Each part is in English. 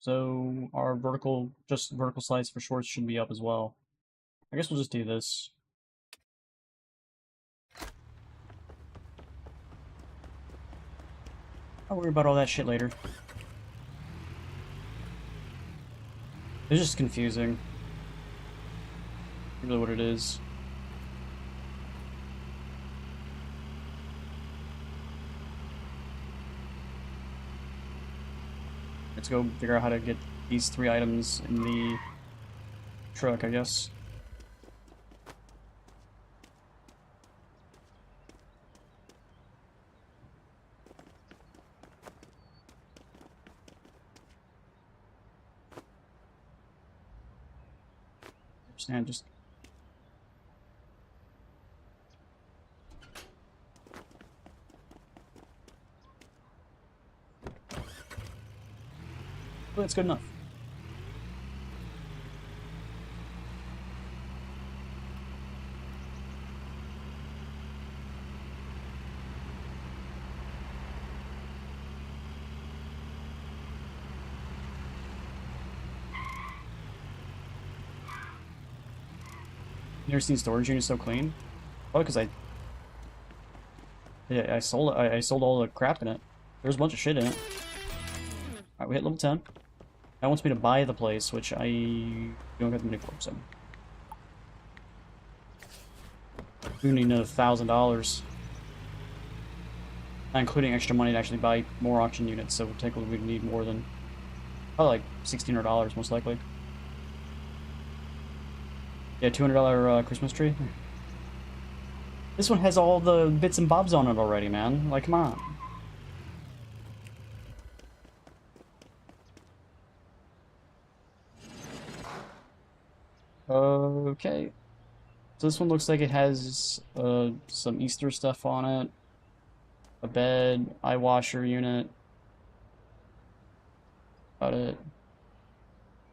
So our just vertical slides for shorts should be up as well. I guess we'll just do this. I'll worry about all that shit later. It's just confusing. Really what it is. Let's go figure out how to get these 3 items in the truck, I guess. Understand, just... Well, that's good enough. You ever seen storage units so clean? Probably because I sold it. I sold all the crap in it. There's a bunch of shit in it. Alright, we hit level 10. That wants me to buy the place, which I don't have the money for, so. We need another $1,000. Not including extra money to actually buy more auction units, so technically we'd need more than probably like $1,600 most likely. Yeah, $200 Christmas tree. This one has all the bits and bobs on it already, man. Like, come on. Okay. So this one looks like it has some Easter stuff on it. A bed, eye washer unit. About it.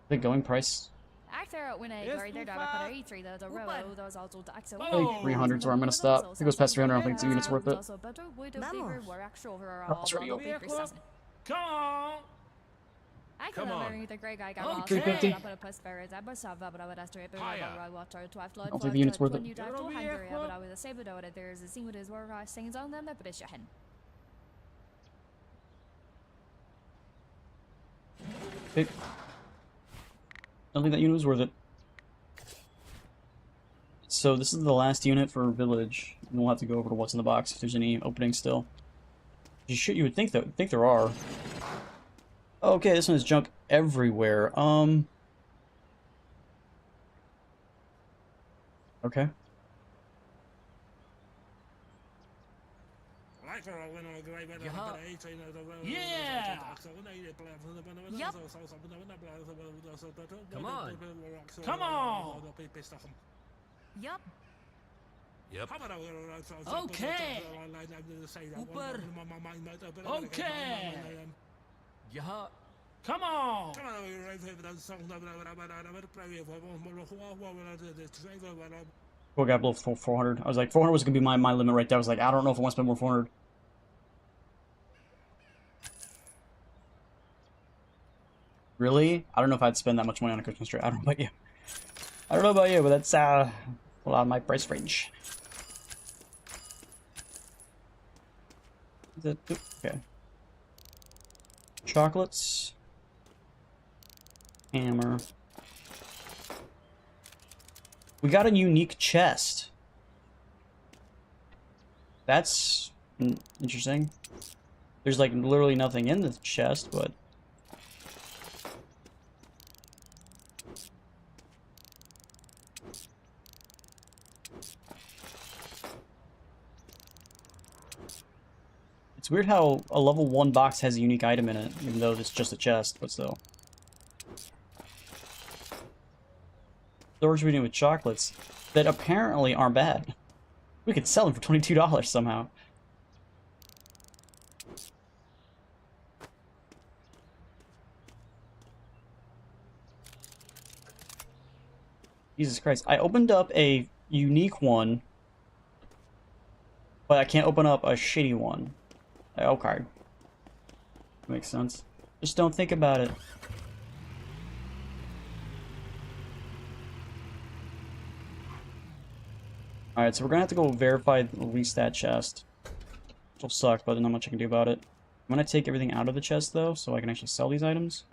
The going price. Like 300 is where I'm gonna stop. If it goes past 300, I don't think the unit's worth it. Oh, that's right. Come on! Come on. 350. I don't think the unit's worth it. Okay. I don't think that unit was worth it. So this is the last unit for Village, and we'll have to go over to what's in the box if there's any openings still. You would think there are. Okay, this one is junk everywhere. Okay. Yeah! Yep. Come on. Come on. Yep. Yep. Okay. Super. Okay. Yeah. Come on. Well, got below 400. I was like, 400 was gonna be my limit right there. I was like, I don't know if I want to spend more 400. Really? I don't know if I'd spend that much money on a Christmas tree. I don't know about you. I don't know about you, but that's a lot of my price range. Is that okay? Chocolates. Hammer. We got a unique chest. That's interesting. There's like literally nothing in the chest, but it's weird how a level 1 box has a unique item in it, even though it's just a chest, but still. Storage medium with chocolates that apparently aren't bad. We could sell them for $22 somehow. Jesus Christ. I opened up a unique one, but I can't open up a shitty one. Okay. Makes sense. Just don't think about it. Alright, so we're gonna have to go verify at least that chest. Which will suck, but there's not much I can do about it. I'm gonna take everything out of the chest, though, so I can actually sell these items.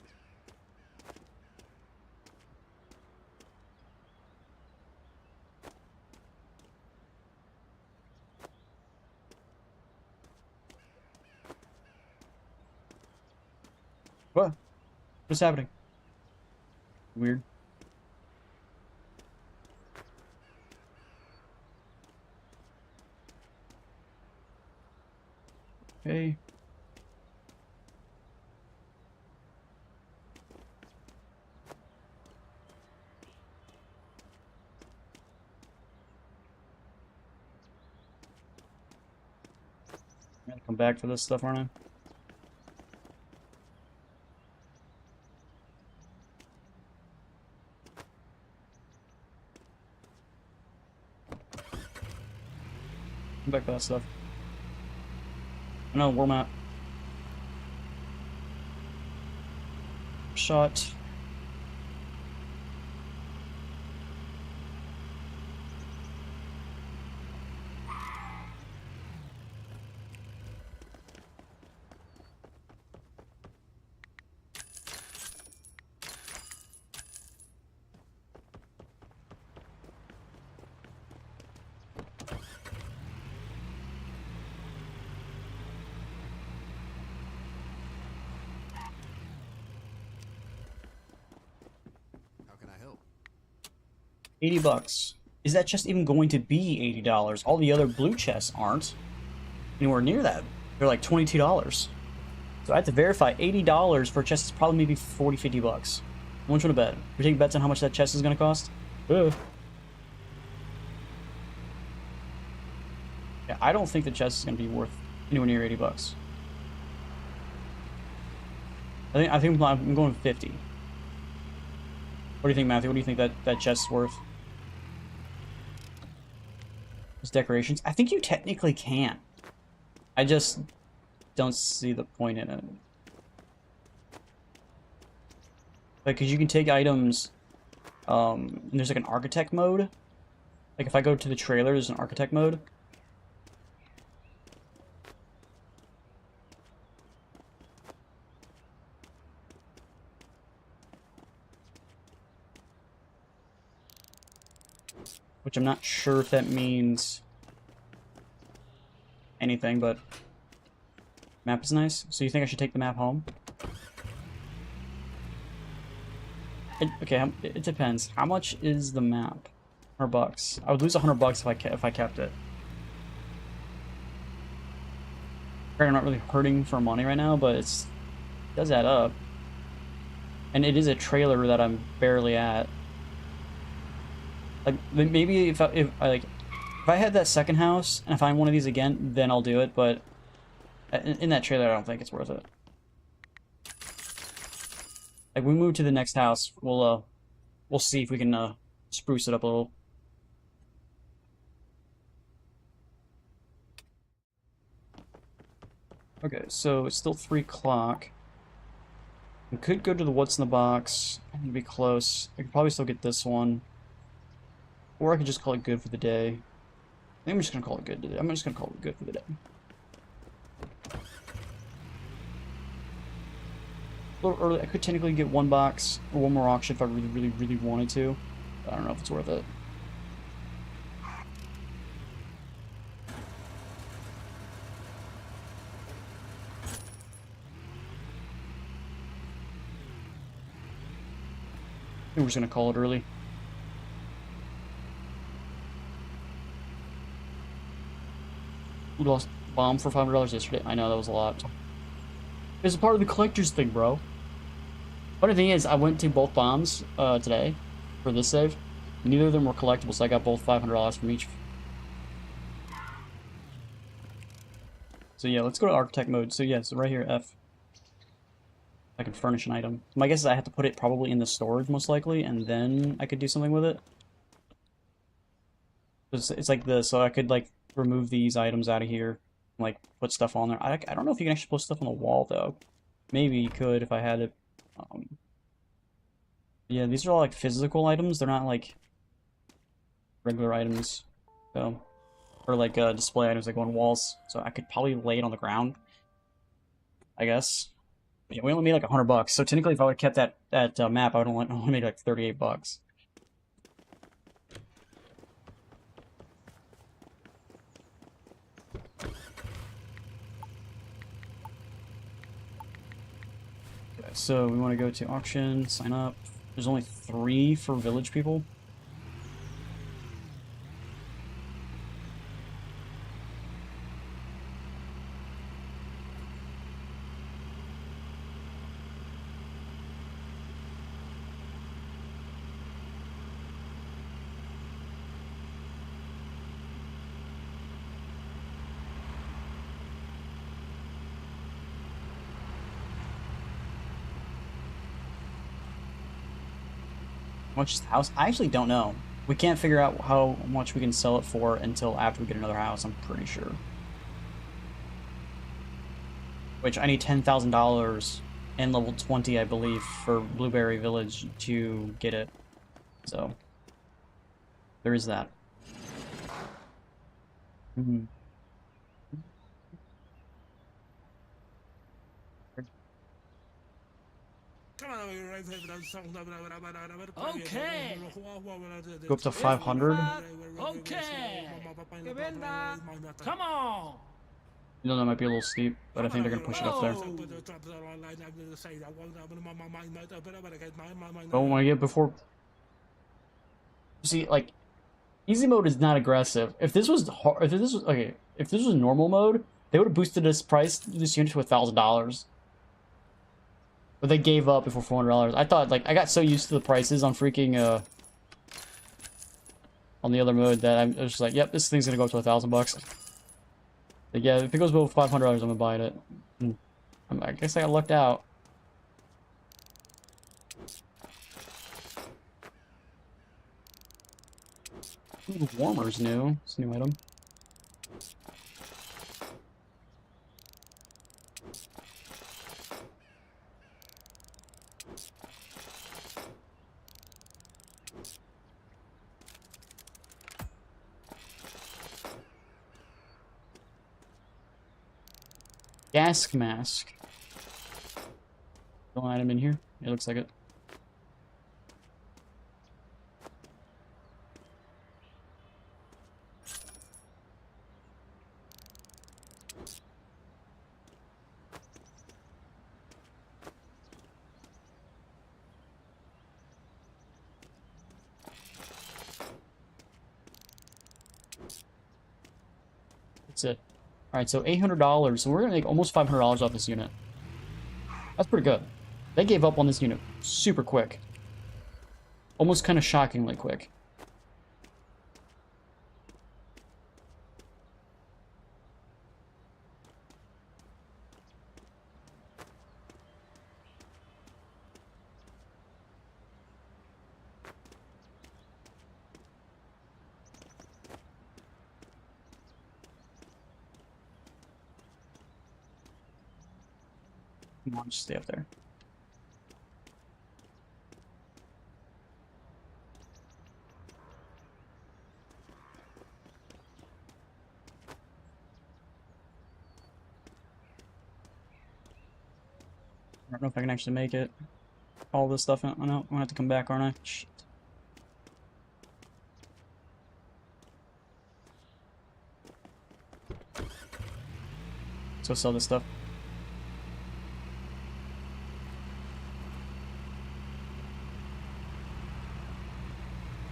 What? What's happening? Weird. Okay. I'm gonna come back for this stuff, aren't I? Come back for that stuff. No, war map. Shot. How can I help? $80. Is that chest even going to be $80? All the other blue chests aren't anywhere near that. They're like $22. So I have to verify $80 for a chest that's probably maybe 40, 50 bucks. How much want to bet? We're taking bets on how much that chest is going to cost? Yeah, I don't think the chest is going to be worth anywhere near 80 bucks. I think I'm going 50. What do you think, Matthew? What do you think that chest's worth? Those decorations? I think you technically can. I just don't see the point in it. Like, because you can take items, and there's like an architect mode. Like, if I go to the trailer, there's an architect mode. Which I'm not sure if that means anything, but map is nice. So you think I should take the map home? Okay, it depends. How much is the map? 100 bucks. I would lose 100 bucks if I kept it. I'm not really hurting for money right now, but it does add up. And it is a trailer that I'm barely at. Like, maybe if I had that second house and I find one of these again, then I'll do it, but in that trailer I don't think it's worth it. Like, we move to the next house, we'll see if we can spruce it up a little. Okay, so it's still 3 o'clock. We could go to the what's in the box. I need to be close. I could probably still get this one. Or I could just call it good for the day. I think I'm just gonna call it good today. I'm just gonna call it good for the day. A little early. I could technically get 1 box or 1 more auction if I really, really, really wanted to. But I don't know if it's worth it. I think we're just gonna call it early. We lost bomb for $500 yesterday. I know, that was a lot. It's a part of the collector's thing, bro. Funny thing is, I went to both bombs today for this save. Neither of them were collectibles, so I got both $500 from each. So yeah, let's go to architect mode. So yeah, so right here, F. I can furnish an item. My guess is I have to put it probably in the storage, most likely, and then I could do something with it. It's like this, so I could, like, remove these items out of here, and, like, put stuff on there. I don't know if you can actually put stuff on the wall, though. Maybe you could if I had it. Yeah, these are all, like, physical items. They're not, like, regular items. So, or like display items that go on walls. So I could probably lay it on the ground, I guess. But yeah, we only made like $100. So technically, if I would have kept that map, I would only made like $38. Okay, so we want to go to auction, sign up. There's only 3 for village people. How much is the house? I actually don't know. We can't figure out how much we can sell it for until after we get another house, I'm pretty sure. Which I need $10,000 and level 20, I believe, for Blueberry Village to get it. So, there is that. Mm-hmm. Okay. Go up to 500. Okay. Come on. You know, that might be a little steep, but I think they're gonna push it up there. But when I get before... See, like, easy mode is not aggressive. If this was hard, if this was normal mode, they would have boosted this unit to $1,000. But they gave up before $400. I thought, like, I got so used to the prices on freaking, on the other mode that I was just like, yep, this thing's gonna go up to $1,000. But yeah, if it goes below $500, I'm gonna buy it. I guess I got lucked out. Ooh, warmer's new. It's a new item. Gas mask. No item in here. It looks like it. That's it. Alright, so $800. So we're gonna make almost $500 off this unit. That's pretty good. They gave up on this unit super quick. Almost kind of shockingly quick. Come on, just stay up there. I don't know if I can actually make it. All this stuff. Oh, no, I'm gonna have to come back, aren't I? Shit. Let's go sell this stuff.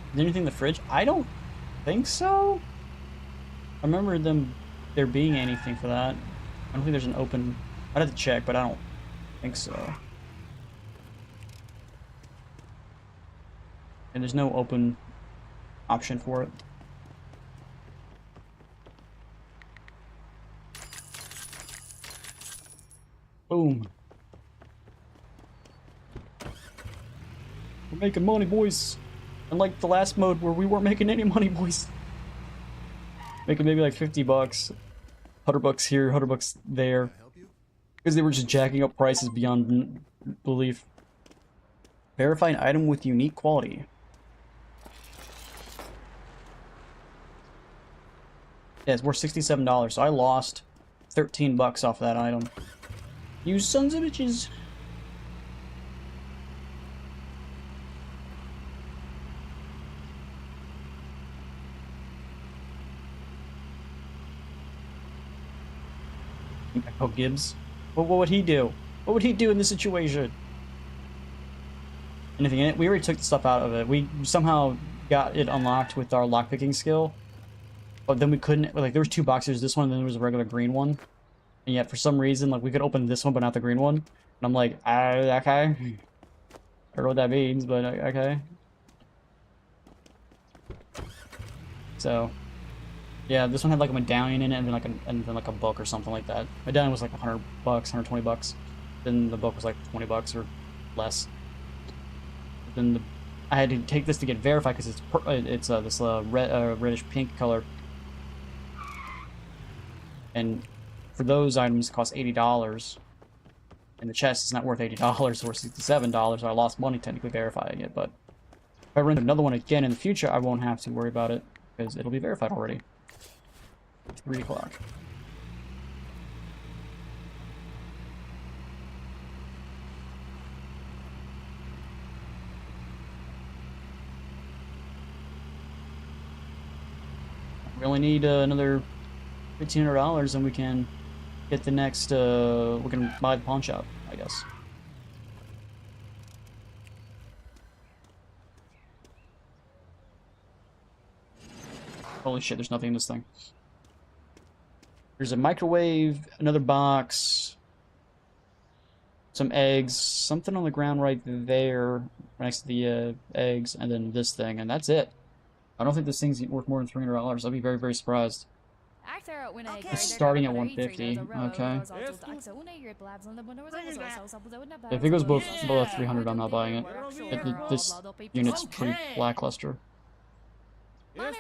Is there anything in the fridge? I don't think so. I remember there being anything for that. I don't think there's an open... I'd have to check, but I don't think so. And there's no open option for it. Boom. We're making money, boys. Unlike the last mode where we weren't making any money, boys. Making maybe like $50. $100 here, $100 there. Because they were just jacking up prices beyond belief. Verify an item with unique quality. Yeah, it's worth $67, so I lost 13 bucks off that item. You sons of bitches. Oh, Gibbs. What would he do? What would he do in this situation? Anything in it? We already took the stuff out of it. We somehow got it unlocked with our lockpicking skill. But then we couldn't, like, there was 2 boxes, this one and then there was a regular green one. And yet, for some reason, like, we could open this one but not the green one. And I'm like, okay. I don't know what that means, but okay. So, yeah, this one had like a medallion in it and then like a book or something like that. Medallion was like $100, $120. Then the book was like 20 bucks or less. Then I had to take this to get verified because it's this reddish pink color. And for those items, it costs $80. And the chest is not worth $80, it's worth $67, so I lost money technically verifying it. But if I run another one again in the future, I won't have to worry about it because it'll be verified already. 3 o'clock. We only need another $1,500 and we can get the next, we can buy the pawn shop, I guess. Holy shit, there's nothing in this thing. There's a microwave, another box, some eggs, something on the ground right there next to the eggs, and then this thing, and that's it. I don't think this thing's worth more than $300. I'd be very, very surprised. It's starting at 150. Okay. If it goes below 300, I'm not buying it. This unit's pretty lackluster. Come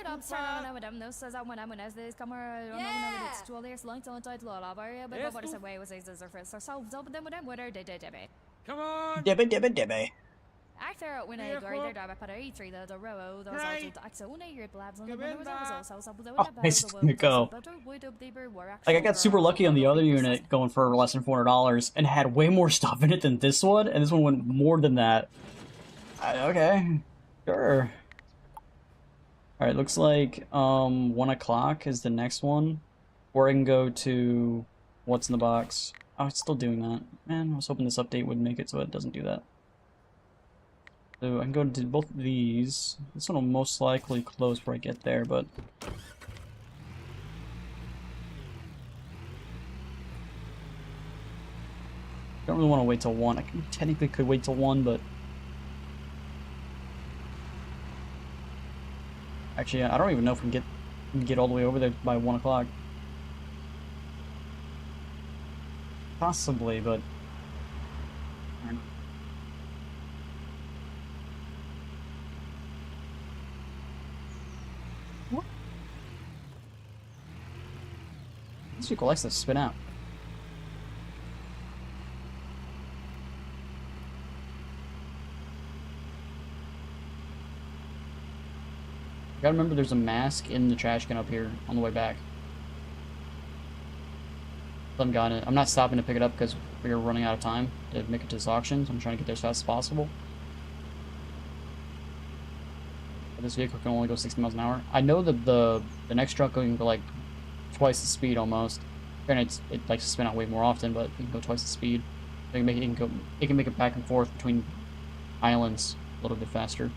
on! Dibby. Oh, nice to go. Like, I got super lucky on the other unit going for less than $400 and had way more stuff in it than this one, and this one went more than that. Okay, sure. Alright, looks like 1 o'clock is the next one. Or I can go to what's in the box. Oh, it's still doing that. Man, I was hoping this update would make it so it doesn't do that. So I can go to both of these. This one will most likely close before I get there, but... don't really want to wait till 1. I technically could wait till 1, but... actually, I don't even know if we can get all the way over there by 1 o'clock. Possibly, but... what? This vehicle likes to spin out. I gotta remember there's a mask in the trash can up here on the way back. I'm got it. I'm not stopping to pick it up because we're running out of time to make it to this auction, so I'm trying to get there as fast as possible. But this vehicle can only go 60 miles an hour. I know that the next truck can go like twice the speed almost. Granted, it likes to spin out way more often, but it can go twice the speed. It can make it back and forth between islands a little bit faster.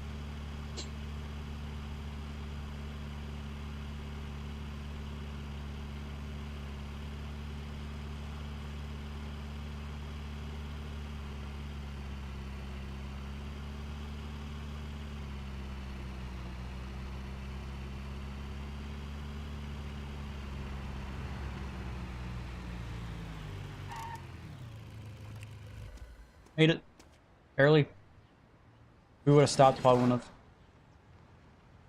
Made it. Barely. If we would have stopped, probably wouldn't have.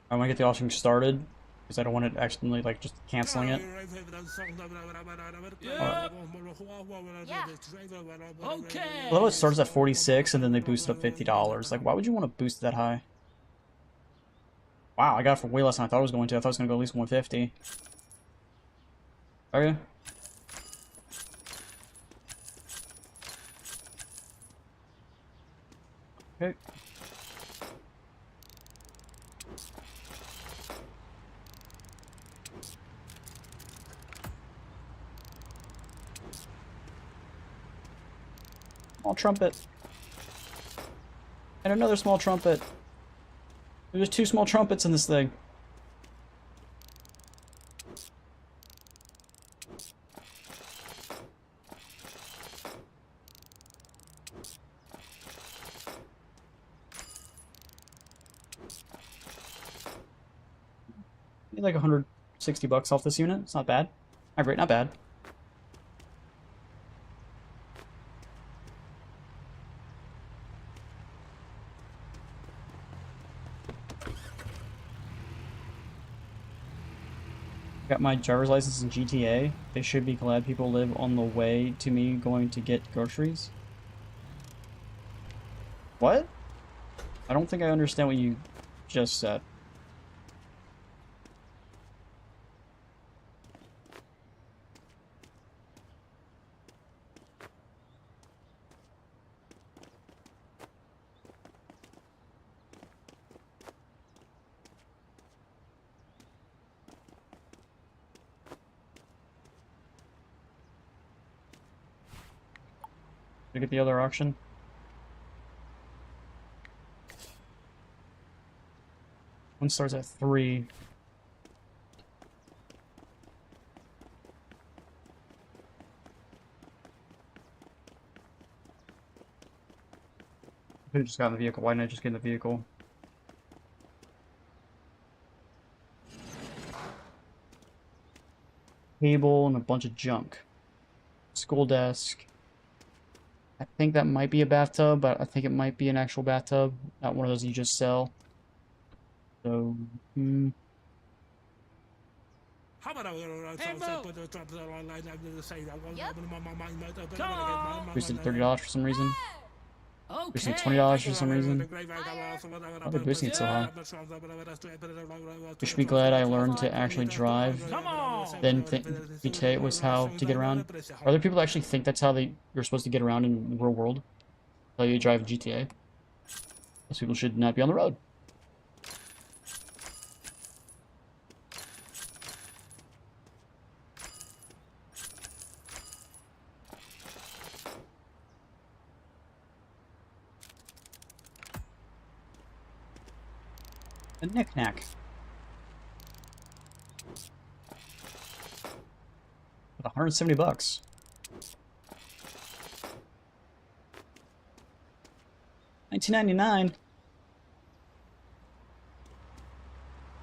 I want to get the auction started, because I don't want it accidentally, like, just canceling it. Yep. Okay. Although it starts at 46 and then they boost it up $50. Like, why would you want to boost it that high? Wow, I got it for way less than I thought it was going to. I thought it was going to go at least 150. Are you? Okay. Small trumpet. And another small trumpet. There's 2 small trumpets in this thing. Made like 160 bucks off this unit. It's not bad. Not great, not bad. Got my driver's license in GTA. They should be glad people live on the way to me going to get groceries. What? I don't think I understand what you just said. Did I get the other auction? One starts at 3. I could've just gotten the vehicle. Why didn't I just get in the vehicle? Table and a bunch of junk. School desk. I think that might be a bathtub, but I think it might be an actual bathtub, not one of those you just sell. So, boosted $30 for some reason. Boosted $20 for some reason. Why are they boosting it so high? You should be glad I learned to actually drive. Then GTA was how to get around. Are there people that actually think that's how you're supposed to get around in the real world? How you drive GTA? Those people should not be on the road. A knick-knack. With 170 bucks. $19.99.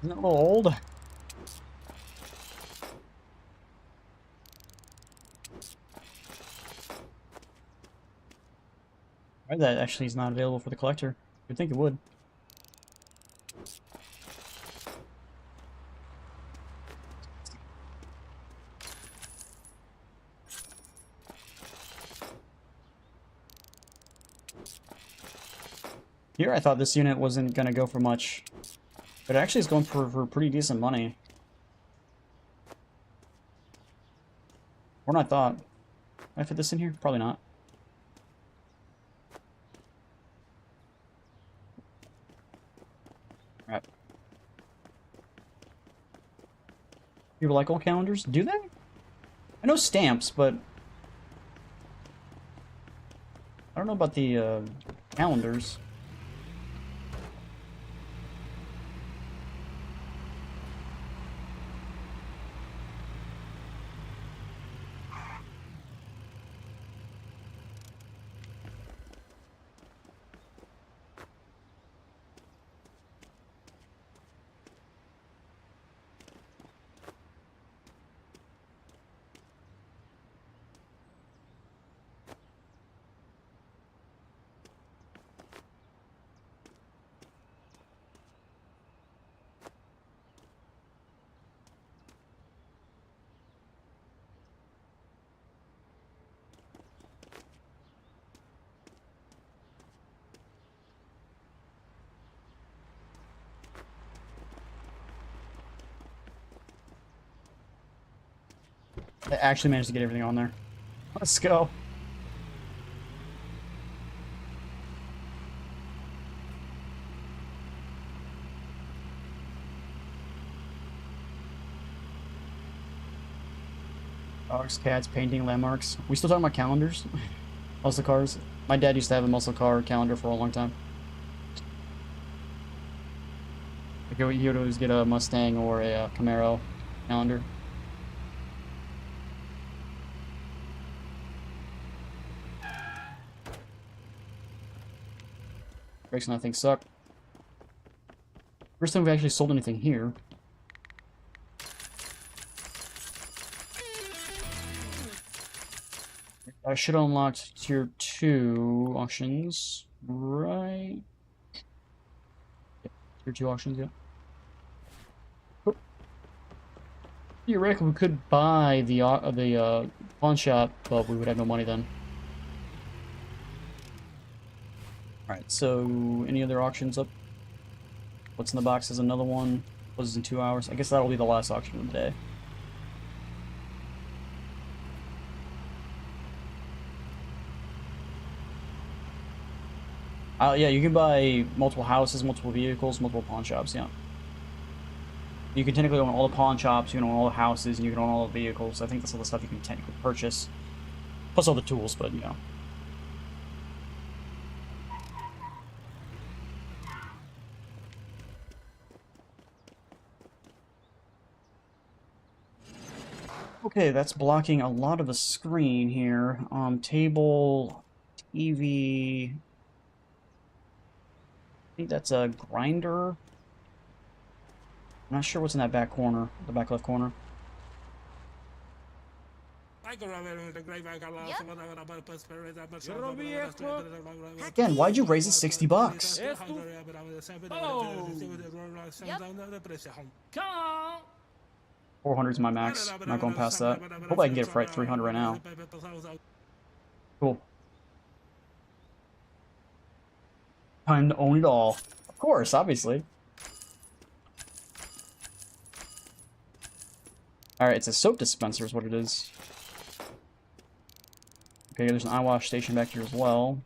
Isn't that a little old? Why that actually is not available for the collector? You'd think it would. Here I thought this unit wasn't going to go for much, but it actually is going for pretty decent money. More than I thought. Can I fit this in here? Probably not. Alright. People like old calendars? Do they? I know stamps, but I don't know about the calendars. I actually managed to get everything on there. Let's go. Dogs, cats, painting, landmarks. We still talking about calendars? Muscle cars? My dad used to have a muscle car calendar for a long time. Like, he would always get a Mustang or a Camaro calendar. Brakes on that thing suck. First time we've actually sold anything here. I should have unlocked tier 2 auctions, right? Yeah, tier 2 auctions, yeah. Oh. Theoretically, we could buy the pawn shop, but we would have no money then. Alright, so any other auctions up? What's in the box is another one. Closes in 2 hours. I guess that'll be the last auction of the day. Yeah, you can buy multiple houses, multiple vehicles, multiple pawn shops, yeah. You can technically own all the pawn shops, you can own all the houses, and you can own all the vehicles. I think that's all the stuff you can technically purchase. Plus all the tools, but, you know. Okay, that's blocking a lot of the screen here. Table, TV... I think that's a grinder. I'm not sure what's in that back corner, the back left corner. Again, why'd you raise it $60? Oh. Yep. Come on. 400 is my max. I'm not going past that. Hope I can get it for like 300 right now. Cool. Time to own it all. Of course, obviously. Alright, it's a soap dispenser is what it is. Okay, there's an eye wash station back here as well.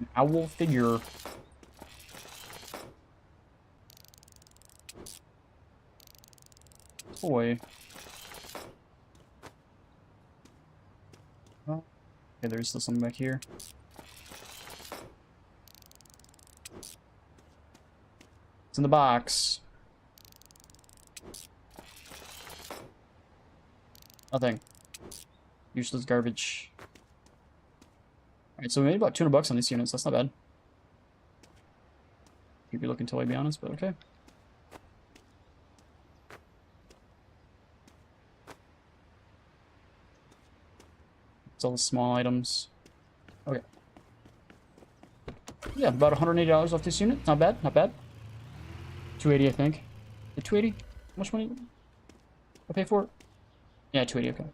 An owl figure. Toy. Oh. Okay, there's still something back here. It's in the box. Nothing. Useless garbage. Alright, so we made about 200 bucks on these units. That's not bad. Keep you looking till I be honest, but okay. It's all the small items. Okay. Yeah, about $180 off this unit. Not bad, not bad. 280, I think. The 280? How much money I pay for it? Yeah, 280, okay.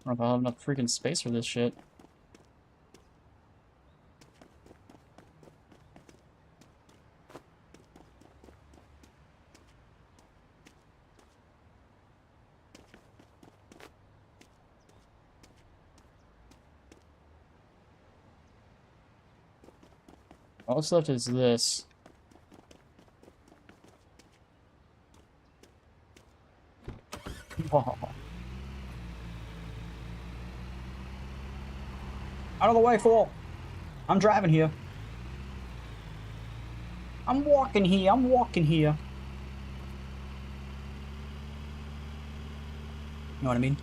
I don't know if I'll have enough freaking space for this shit. All that's left is this. Wow. Out of the way, fool! I'm driving here. I'm walking here, I'm walking here. You know what I mean?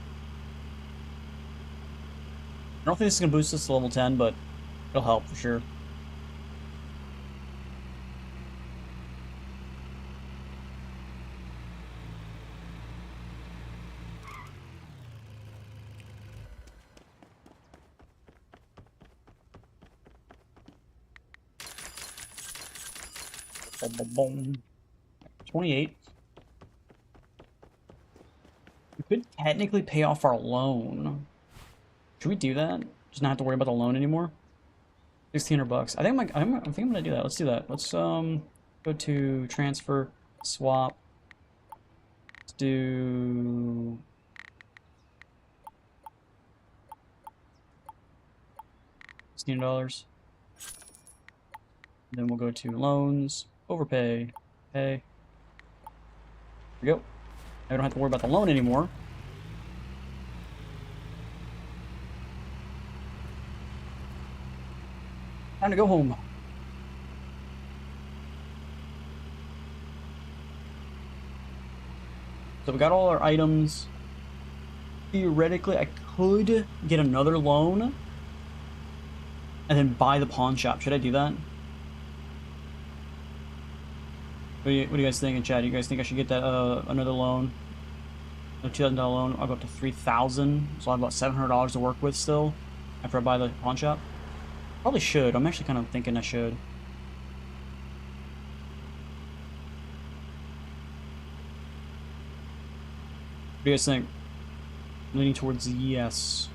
don't think this is gonna boost us to level 10, but it'll help for sure. Boom, boom, boom. 28. We could technically pay off our loan. Should we do that? Just not have to worry about the loan anymore? 1,600 bucks. I think I'm gonna do that. Let's do that. Let's go to transfer, swap. Let's do $16. Then we'll go to loans, overpay, pay. There we go. Now we don't have to worry about the loan anymore. Time to go home. So we got all our items. Theoretically, I could get another loan and then buy the pawn shop. Should I do that? What do you guys think in chat? You guys think I should get that another loan? A $2,000 loan. I'll go up to $3,000. So I have about $700 to work with still after I buy the pawn shop. Probably should. I'm actually kind of thinking I should. What do you guys think? Leaning towards yes.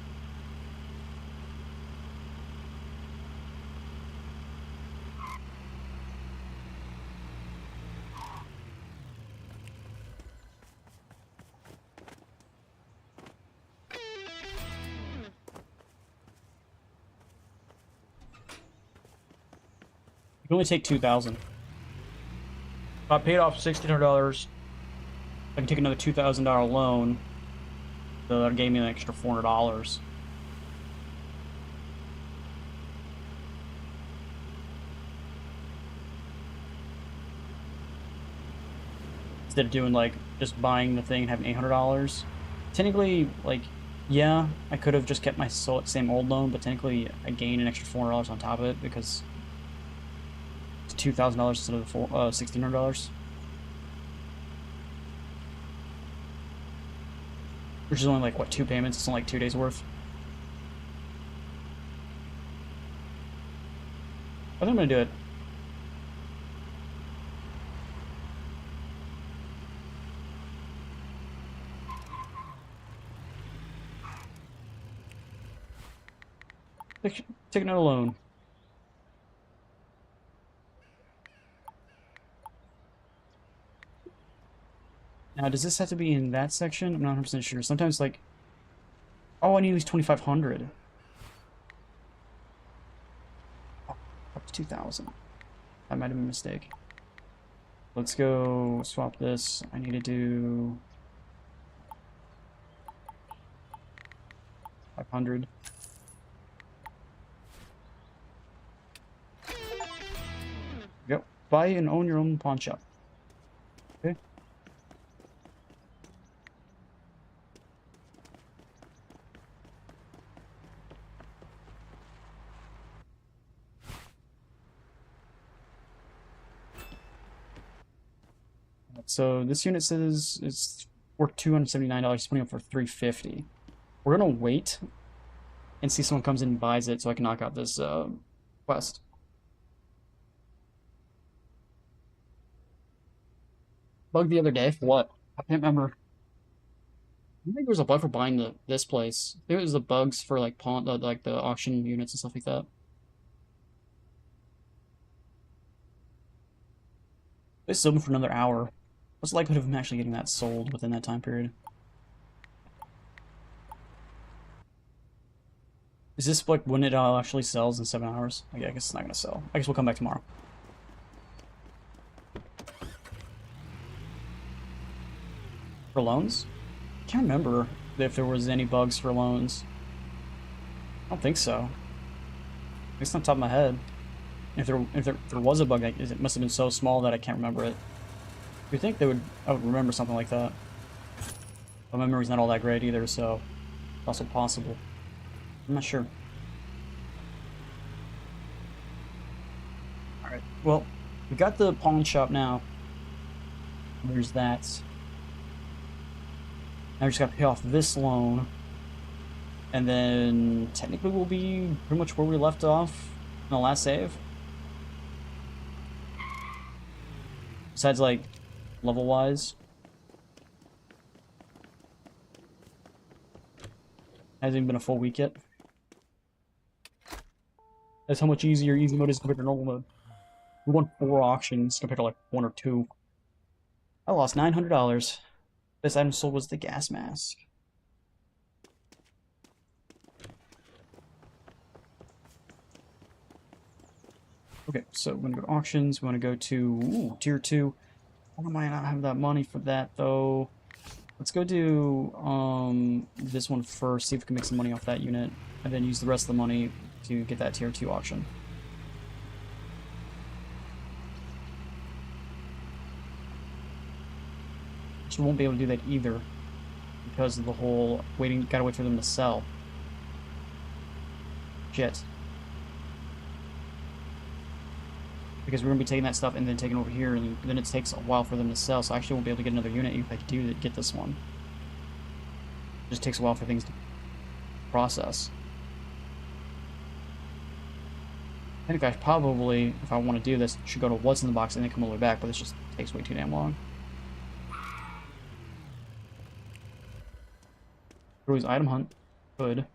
You can only take 2,000. If I paid off $1,600, I can take another $2,000 loan. So that gave me an extra $400. Instead of doing like just buying the thing and having $800. Technically, like, yeah, I could have just kept my same old loan, but technically I gained an extra $400 on top of it because it's $2,000 instead of the $1,600. Which is only like, what, 2 payments? It's only like 2 days worth. I think I'm gonna do it. Take another loan. Now, does this have to be in that section? I'm not 100% sure. Sometimes, like... Oh, I need at least 2,500. Oh, up to 2,000. That might have been a mistake. Let's go swap this. I need to do... 500. Go. Buy and own your own pawn shop. Okay. So this unit says it's worth $279. It's putting up for $350. We're gonna wait and see if someone comes in and buys it so I can knock out this quest. Bug the other day for what? I can't remember. I think there was a bug for buying this place. I think it was the bugs for like pawn, like the auction units and stuff like that. It's open for another hour. What's the likelihood of him actually getting that sold within that time period? Is this like when it actually sells in 7 hours? Okay, I guess it's not gonna sell. I guess we'll come back tomorrow. For loans? I can't remember if there was any bugs for loans. I don't think so. At least on top of my head. If there was a bug, it must have been so small that I can't remember it. You'd think I would remember something like that. My memory's not all that great either, so it's also possible. I'm not sure. Well, we got the pawn shop now. There's that. Now we just gotta pay off this loan. And then technically we'll be pretty much where we left off in the last save. Besides, like, level-wise. Hasn't even been a full week yet. That's how much easier easy mode is compared to normal mode. We won 4 auctions compared to like 1 or 2. I lost $900. Best item sold was the gas mask. Okay, so we're gonna go to auctions. We want to go to tier 2. Why am I not have that money for that though? Let's go do this one first. See if we can make some money off that unit, and then use the rest of the money to get that tier 2 auction. We won't be able to do that either because of the whole waiting. Gotta wait for them to sell. Shit. Because we're gonna be taking that stuff and then taking over here, and then it takes a while for them to sell. So I actually won't be able to get another unit if I do get this one. It just takes a while for things to process. I think I probably, if I want to do this, should go to what's in the box and then come all the way back, but this just takes way too damn long. Rui's item hunt. Good.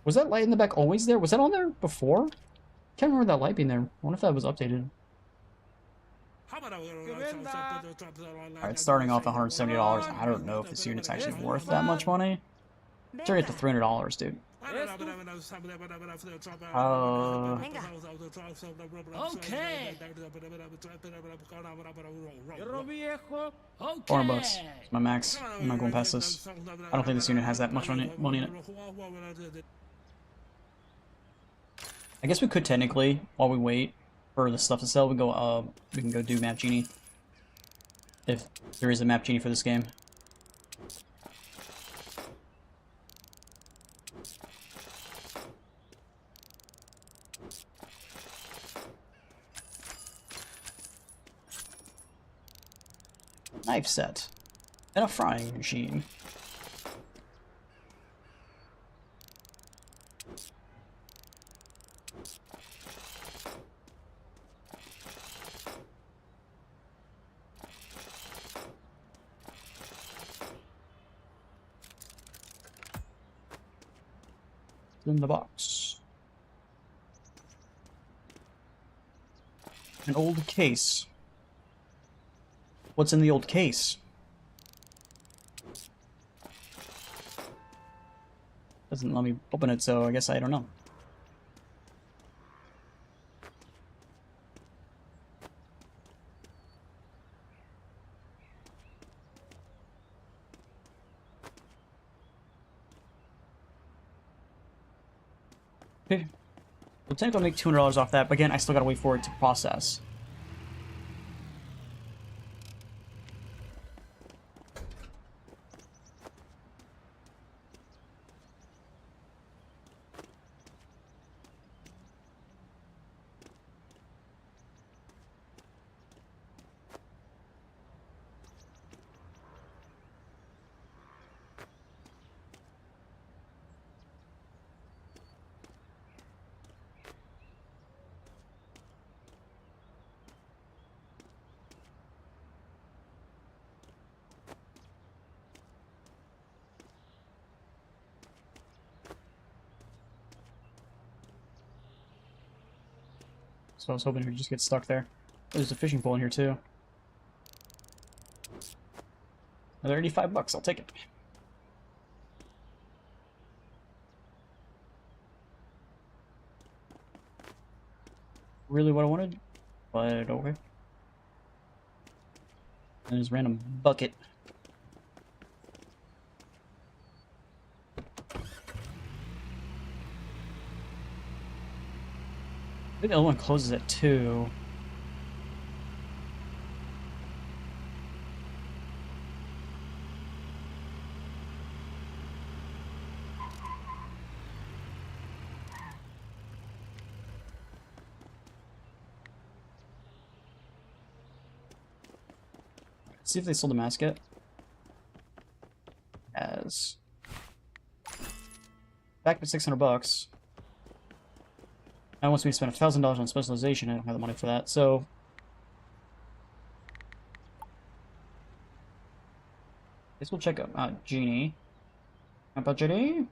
Was that light in the back always there? Was that on there before? Can't remember that light being there. I wonder if that was updated. Alright, starting off at $170. I don't know if this unit's actually worth that much money. Turn it to $300, dude. Okay. $400. It's my max. I'm not going past this. I don't think this unit has that much money in it. I guess we could technically, while we wait for the stuff to sell, we can go do Map Genie. If there is a Map Genie for this game. Knife set. And a frying machine. In the box. An old case. What's in the old case? Doesn't let me open it, so I guess I don't know. Okay. We'll technically make $200 off that, but again, I still gotta wait for it to process. So I was hoping we'd just get stuck there. There's a fishing pole in here too. Another $85, I'll take it. Really what I wanted, but okay. And there's a random bucket. I think the other one closes at 2. See if they sold the mask yet. As back at $600. And once we spend $1,000 on specialization, I don't have the money for that. So I guess we'll check out Genie. How about Genie?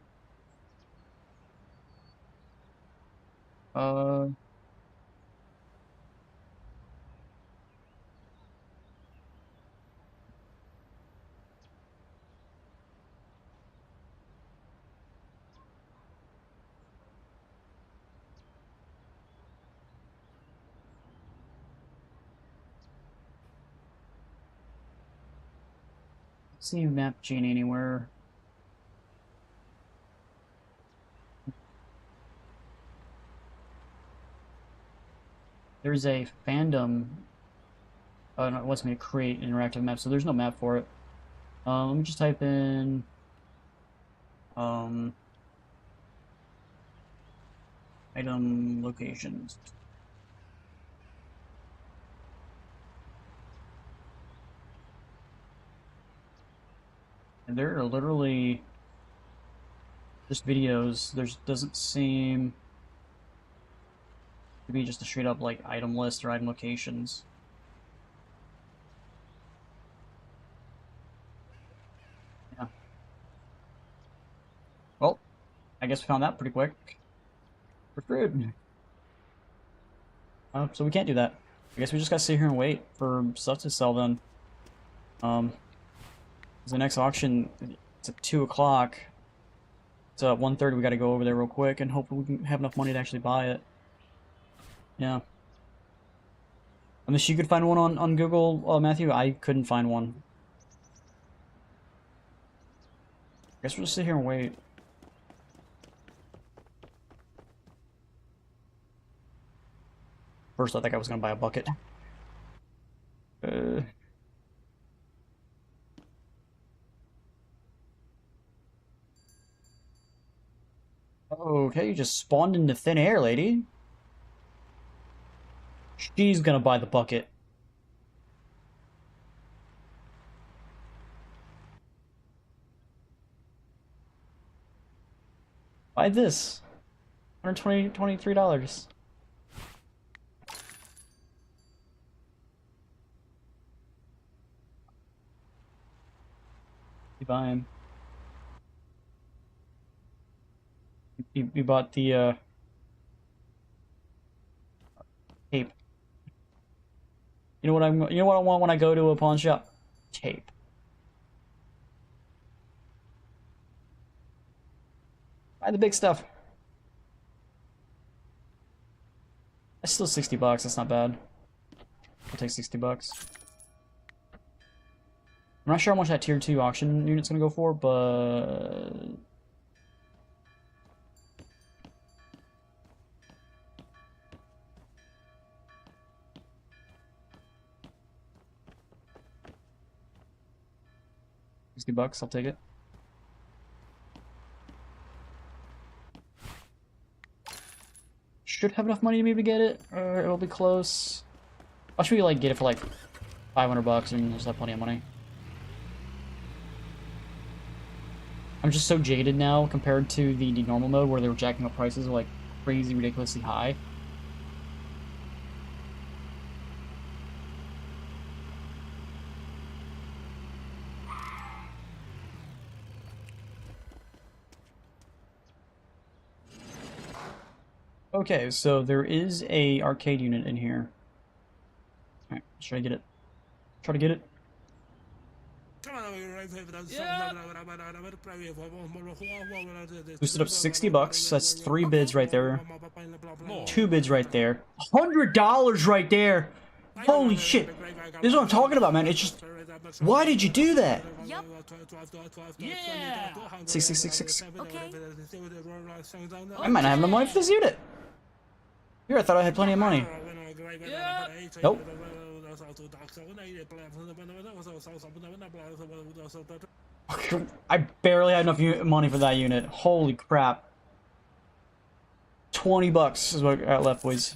See map Genie anywhere. There's a fandom. Oh no, it wants me to create an interactive map, so there's no map for it. Let me just type in item locations. And there are literally just videos. There doesn't seem to be just a straight up like item list or item locations. Yeah. Well, I guess we found that pretty quick. We're screwed. So we can't do that. I guess we just gotta sit here and wait for stuff to sell then. The next auction, it's at 2 o'clock. So at 1:30 we gotta go over there real quick and hope we can have enough money to actually buy it. Yeah. Unless you could find one on Google, Matthew, I couldn't find one. I guess we'll just sit here and wait. First I think I was gonna buy a bucket. Okay, you just spawned into thin air, lady. She's gonna buy the bucket. Buy this. $123. You buy him. You bought the tape. You know what I want when I go to a pawn shop? Tape. Buy the big stuff. That's still $60. That's not bad. I'll take $60. I'm not sure how much that tier 2 auction unit's gonna go for, but $60, I'll take it. Should have enough money to maybe get it, or it'll be close. I'll should we like get it for like $500 and just have plenty of money. I'm just so jaded now compared to the normal mode where they were jacking up prices like crazy, ridiculously high. Okay, so there is a arcade unit in here. Alright, should I get it? Try to get it. Boosted up $60. That's 3 bids right there. 2 bids right there. $100 right there! Holy shit! This is what I'm talking about, man. It's just... Why did you do that? Yep. Yeah. 6666. Okay. I might not have enough money for this unit. Here, I thought I had plenty of money. Nope. I barely had enough money for that unit. Holy crap. $20 is what I got left, boys.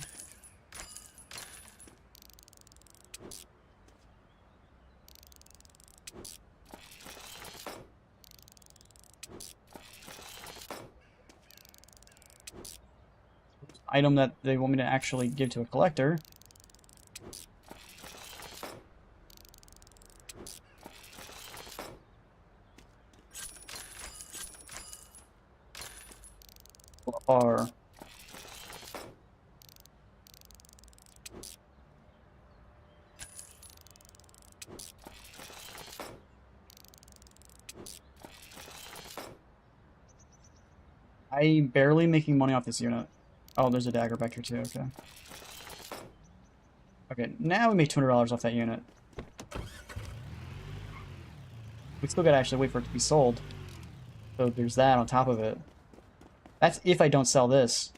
item that they want me to actually give to a collector. Are I'm barely making money off this unit. Oh, there's a dagger back here too, okay. Okay, now we make $200 off that unit. We still gotta actually wait for it to be sold. So there's that on top of it. That's if I don't sell this.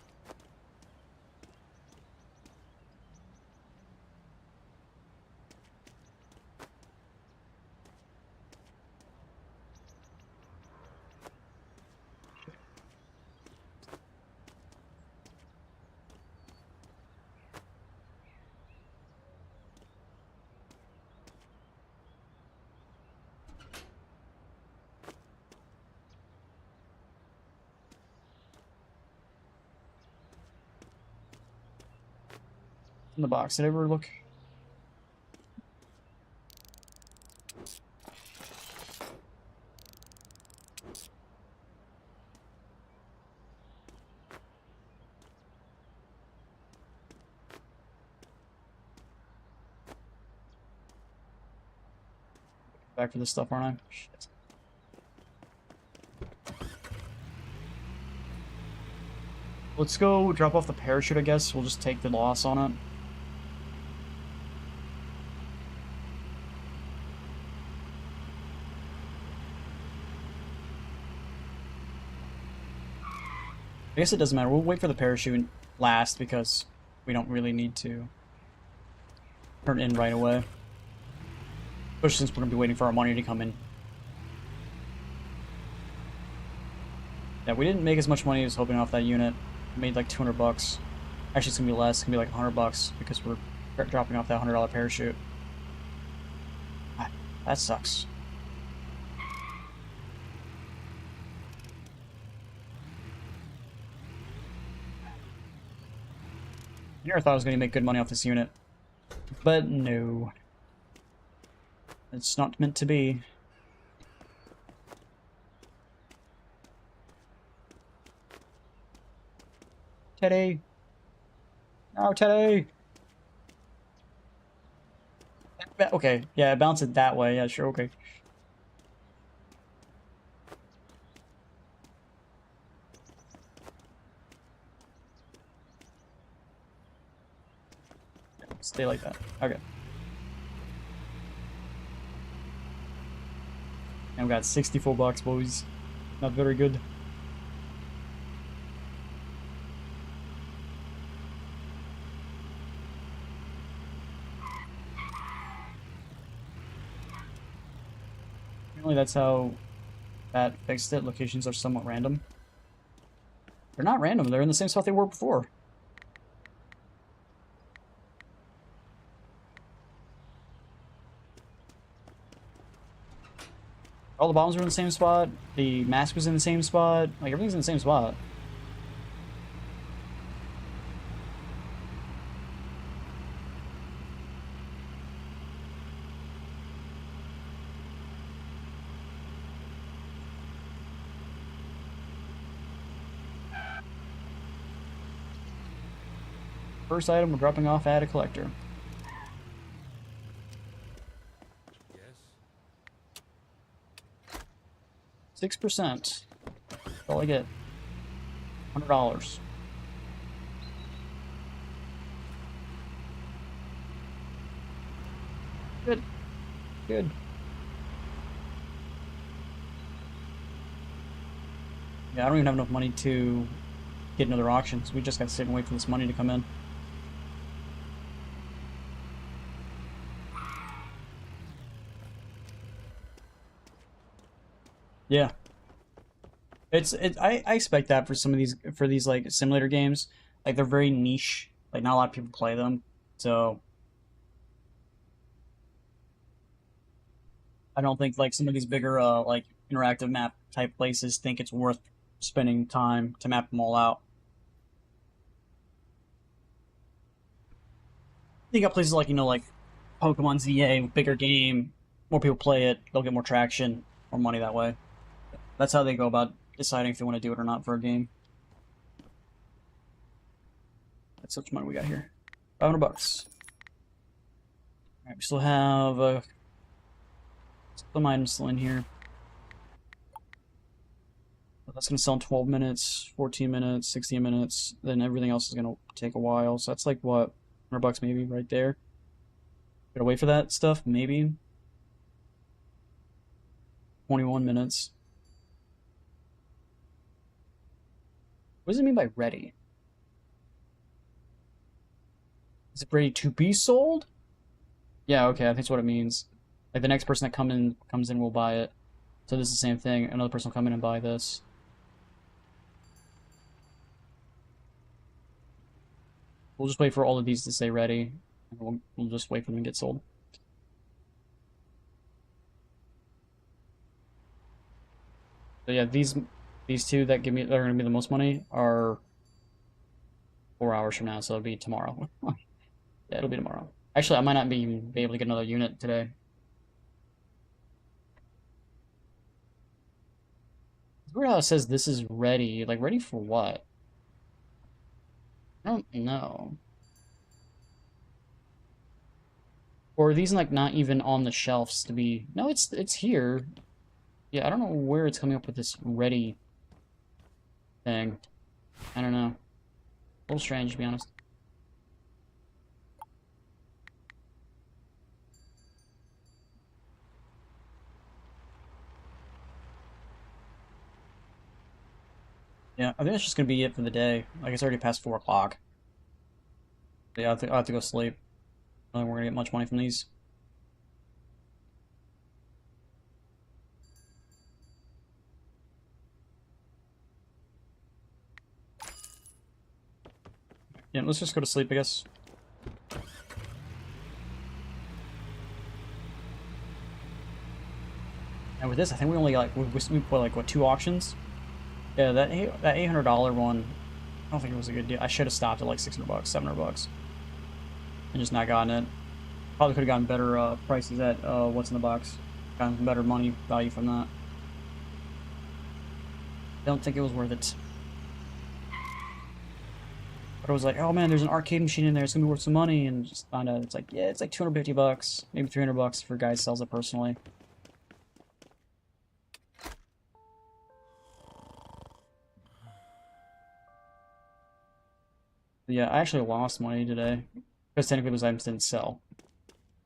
In the box, did I ever look? Back for this stuff, aren't I? Shit. Let's go drop off the parachute, I guess. We'll just take the loss on it. I guess it doesn't matter. We'll wait for the parachute last because we don't really need to turn in right away. Especially since we're going to be waiting for our money to come in. Yeah, we didn't make as much money as hoping off that unit. We made like 200 bucks. Actually, it's going to be less. It's going to be like 100 bucks because we're dropping off that $100 parachute. Ah, that sucks. I never thought I was going to make good money off this unit. But no. It's not meant to be. Teddy! No, Teddy! Okay, yeah, bounce it that way. Yeah, sure, okay. Stay like that. Okay. And we got 64 bucks, boys. Not very good. Apparently that's how that fixed it. Locations are somewhat random. They're not random. They're in the same spot they were before. All the bombs were in the same spot. The mask was in the same spot. Like, everything's in the same spot. First item we're dropping off at a collector. Yes. 6%. That's all I get. $100. Good. Good. Yeah, I don't even have enough money to get another auction, so we just gotta sit and wait for this money to come in. Yeah. I expect that for some of these like simulator games. Like, they're very niche. Like, not a lot of people play them. So I don't think like some of these bigger like interactive map type places think it's worth spending time to map them all out. You got places like, you know, like Pokemon ZA, bigger game, more people play it, they'll get more traction, more money that way. That's how they go about deciding if they want to do it or not for a game. That's how much money we got here. $500. Alright, we still have some items still in here. That's going to sell in 12 minutes, 14 minutes, 16 minutes. Then everything else is going to take a while. So that's like, what, $100 maybe right there? Gotta wait for that stuff? Maybe. 21 minutes. What does it mean by ready? Is it ready to be sold? Yeah, okay, I think that's what it means. Like the next person that comes in will buy it. So this is the same thing. Another person will come in and buy this. We'll just wait for all of these to say ready. And we'll just wait for them to get sold. So yeah, these two that are going to be the most money are 4 hours from now, so it'll be tomorrow. Yeah, it'll be tomorrow. Actually, I might not be able to get another unit today. It's weird how it says this is ready. Like, ready for what? I don't know. Or are these like not even on the shelves to be? No, it's here. Yeah, I don't know where it's coming up with this ready thing. I don't know. A little strange, to be honest. Yeah, I think that's just gonna be it for the day. Like, it's already past 4 o'clock. Yeah, I have to go sleep. I don't think we're gonna get much money from these. Yeah, let's just go to sleep, I guess. And with this, I think we only got, like, we put, like, what, 2 auctions? Yeah, that $800 one, I don't think it was a good deal. I should have stopped at, like, $600, $700. And just not gotten it. Probably could have gotten better prices at what's in the box. Gotten better money value from that. Don't think it was worth it. But I was like, oh man, there's an arcade machine in there. It's gonna be worth some money, and just found out it's like, yeah, it's like $250, maybe $300 for a guy who sells it personally. But yeah, I actually lost money today because technically those items didn't sell.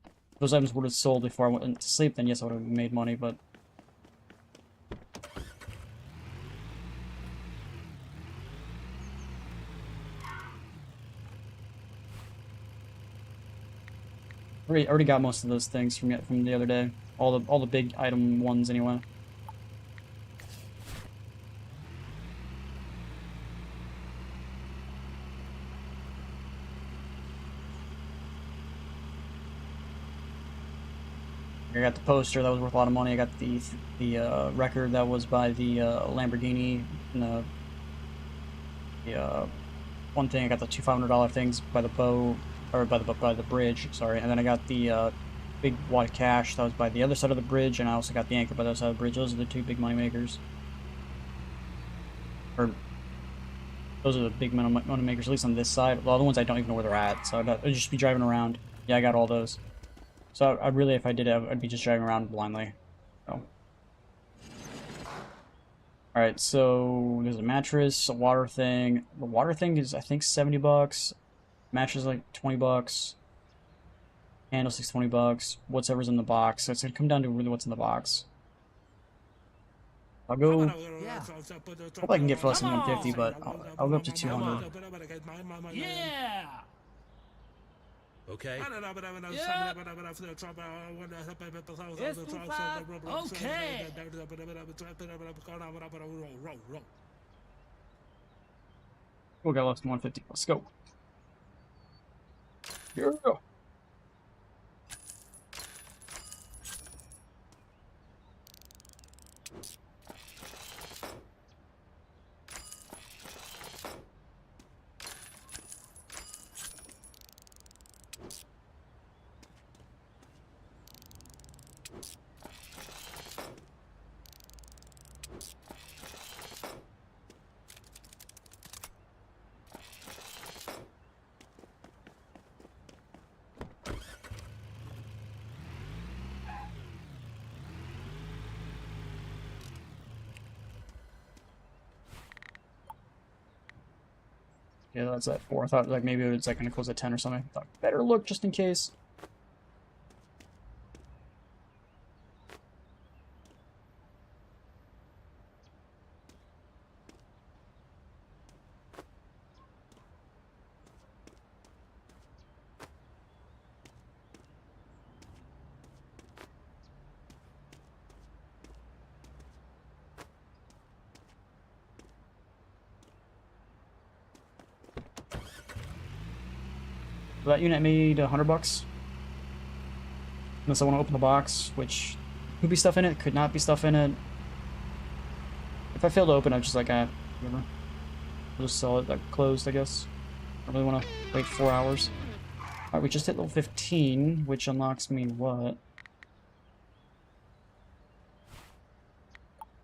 If those items would have sold before I went to sleep, then yes, I would have made money, but already got most of those things from the other day. All the big item ones anyway. I got the poster that was worth a lot of money. I got the record that was by the Lamborghini, and the one thing. I got the two $500 things by the bow, or by the bridge. Sorry, and then I got the big wad of cash that was by the other side of the bridge, and I also got the anchor by the other side of the bridge. Those are the two big money makers. Or those are the big money makers, at least on this side. The other ones I don't even know where they're at, so I'd just be driving around. Yeah, I got all those. So I really, if I did it, I'd be just driving around blindly. So. Alright, so there's a mattress, a water thing. The water thing is, I think, $70. Mattress is like $20. Candlestick's $20. Whatever's in the box. So it's gonna come down to really what's in the box. I'll go. Yeah. Hope I can get for less than 150, but I'll go up to 200. Yeah. Okay. Okay. We'll go less than 150. Let's go. Yeah. Yeah, that's at 4. I thought like maybe it's like gonna close at 10 or something. I thought better look just in case. So that unit made $100. Unless I want to open the box, which could be stuff in it, could not be stuff in it. If I fail to open, I'm just like, whatever. I'll just sell it like closed, I guess. I really want to wait 4 hours. Alright, we just hit level 15, which unlocks me what?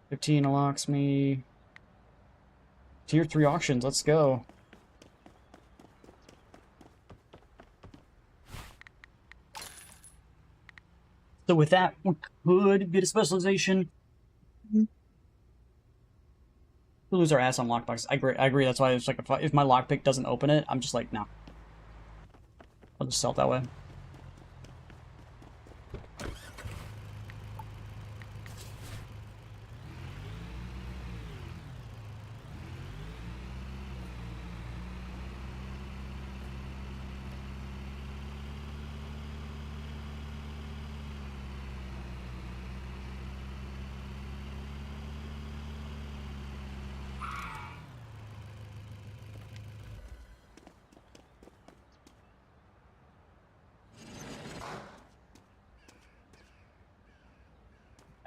15 unlocks me Tier 3 auctions, let's go. So with that, we could get a specialization. We'll lose our ass on lockboxes. I agree. That's why it's like if my lockpick doesn't open it, I'm just like, no. I'll just sell it that way.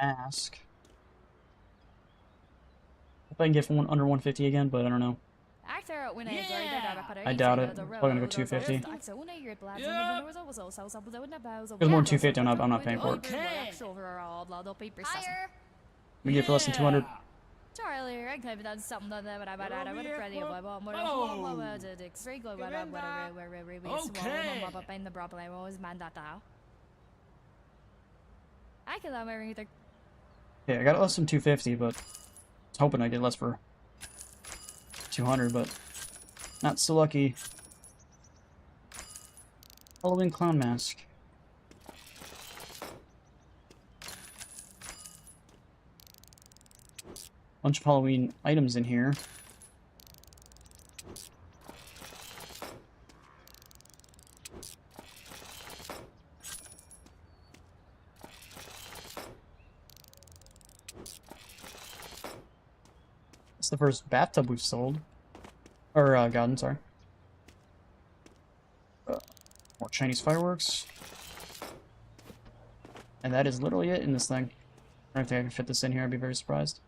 Ask. Hope I can get one under 150 again, but I don't know. I doubt it. I'm probably gonna go 250. If there's more than 250, I'm not paying for it. We get it for less than 200. Yeah, I got less than 250, but I was hoping I get less for 200, but not so lucky. Halloween clown mask. Bunch of Halloween items in here. It's the first bathtub we've sold. Or, gotten, sorry. More Chinese fireworks. And that is literally it in this thing. I don't think I can fit this in here, I'd be very surprised.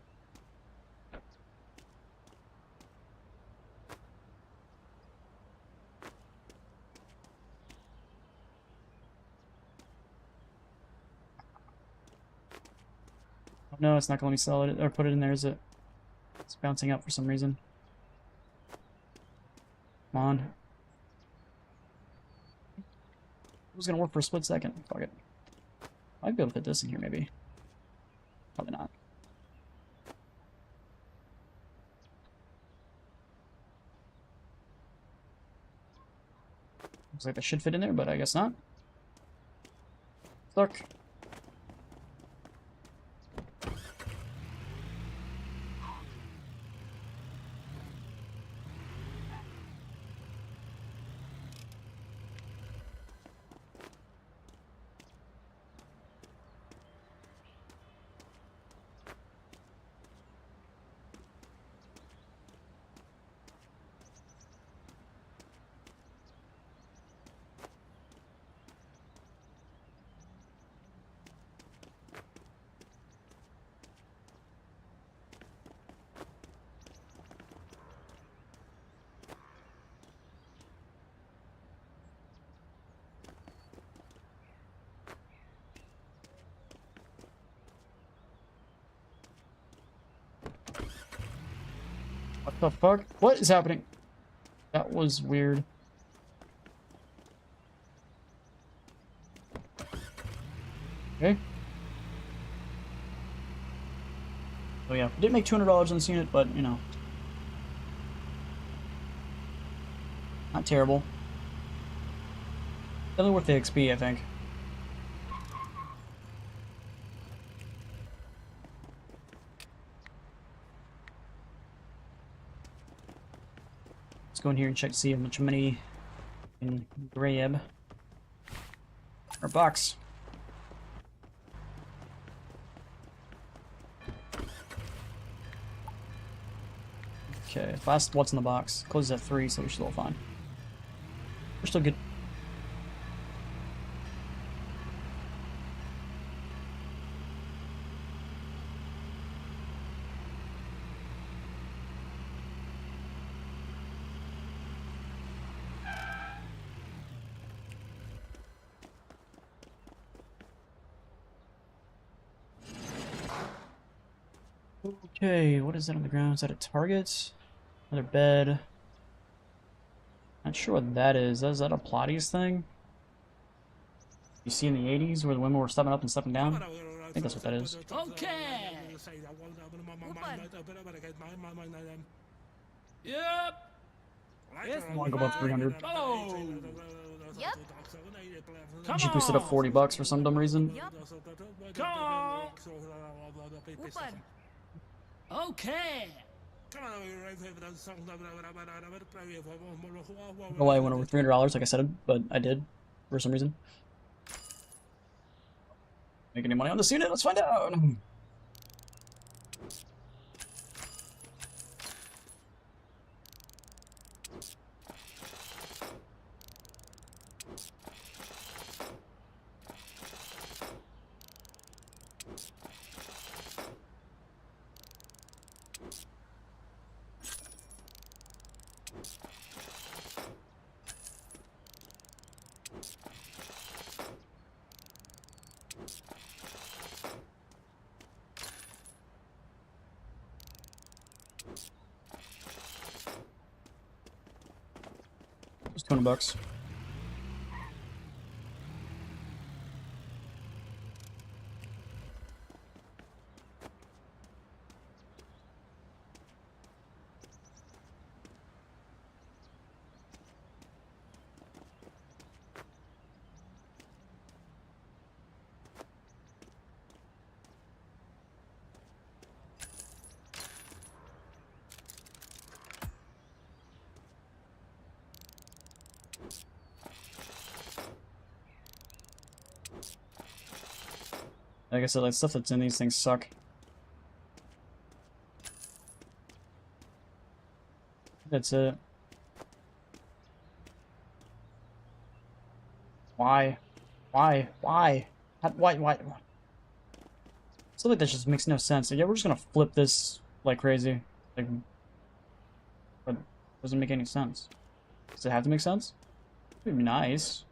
Oh, no, it's not going to let me sell it or put it in there, is it? It's bouncing up for some reason. Come on. It was gonna work for a split second. Fuck it. I'd be able to fit this in here, maybe. Probably not. Looks like that should fit in there, but I guess not. Stuck. What the fuck? What is happening? That was weird. Okay. Oh yeah, we did make $200 on this unit, but you know. Not terrible. Definitely worth the XP, I think. Let's go in here and check to see how much money we can grab. Our box. Okay, last what's in the box. Closes at 3, so we're still fine. We're still good. Okay, what is that on the ground? Is that a target? Another bed. Not sure what that is. Is that a Pilates thing? You see in the 80s where the women were stepping up and stepping down? I think that's what that is. Okay. Yep. I want to go above 300. Oh. Yep. She boosted up $40 for some dumb reason. Yep. Come on. Upan. Okay. No way I went over $300 like I said, but I did for some reason. Make any money on this unit? Let's find out. Just $200. Like I said, like stuff that's in these things suck. That's it. Why? Why? Why? Why? Stuff like that just makes no sense. Like, yeah, we're just gonna flip this like crazy. Like, but it doesn't make any sense. Does it have to make sense? It'd be nice.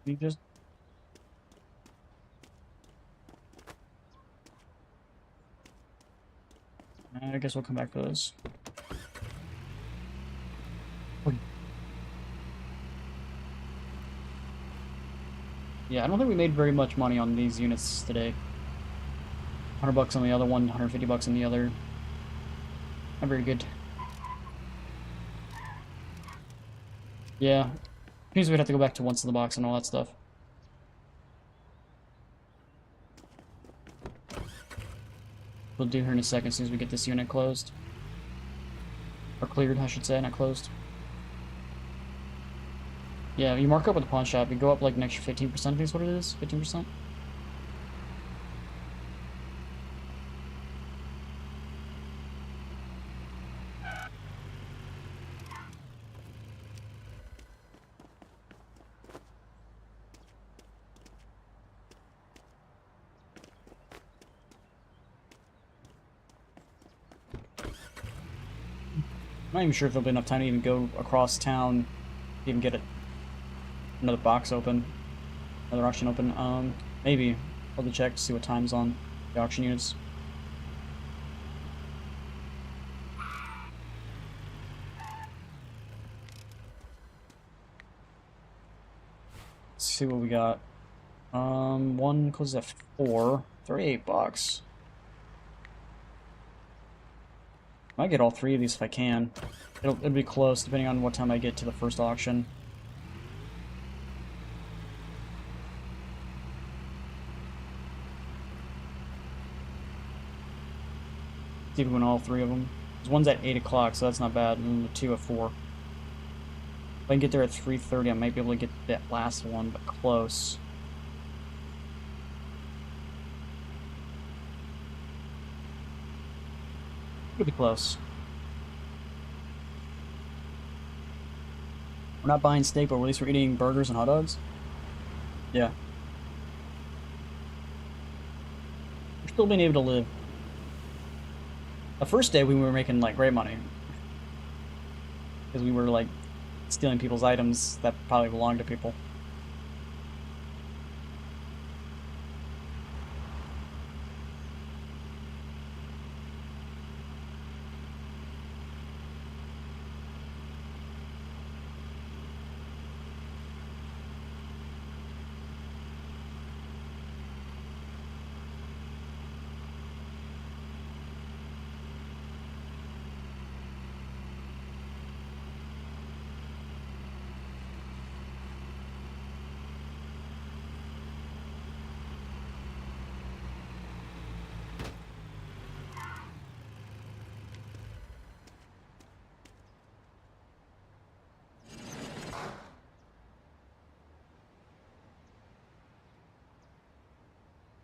You just... I guess we'll come back to those. Yeah, I don't think we made very much money on these units today. $100 on the other one, $150 on the other. Not very good. Yeah. Means we'd have to go back to once in the box and all that stuff. We'll do her in a second as soon as we get this unit closed. Or cleared, I should say, not closed. Yeah, you mark up with the pawn shop, you go up like an extra 15%, I think is what it is? 15%? I'm not even sure if there'll be enough time to even go across town to even get it. Another box open. Another auction open. Maybe. I'll have to check to see what time's on the auction units. see what we got. One closes at 4. $38. Might get all 3 of these if I can. It'll be close depending on what time I get to the first auction. See if we win all 3 of them. There's one's at 8 o'clock, so that's not bad, and then the 2 at 4. If I can get there at 3:30, I might be able to get that last one, but close. It'll be close. We're not buying steak, but at least we're eating burgers and hot dogs. Yeah. We're still being able to live. The first day we were making like great money. Because we were like stealing people's items that probably belonged to people.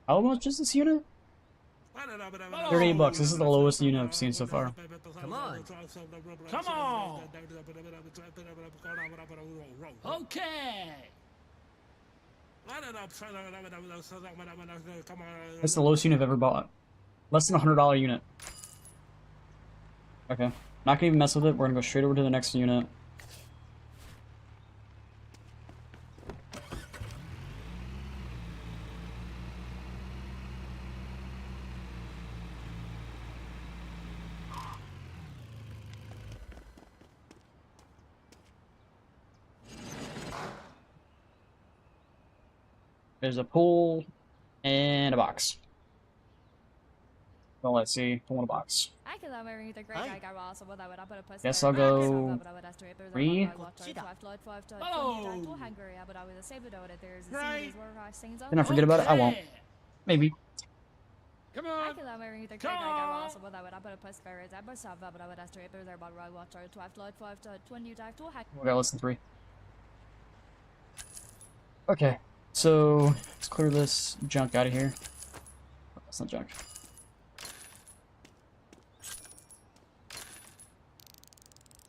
How much is this unit? $38. This is the lowest unit I've seen so far. Come on. Come on. Okay. That's the lowest unit I've ever bought. Less than $100 unit. Okay. Not gonna even mess with it. We're gonna go straight over to the next unit. There's a pool and a box. Well, let's see. Pull in a box. Guess I'll go 3. Oh. Then I forget about it. I won't. Maybe. Come on. We got less than 3. Okay. So let's clear this junk out of here. Oh, that's not junk.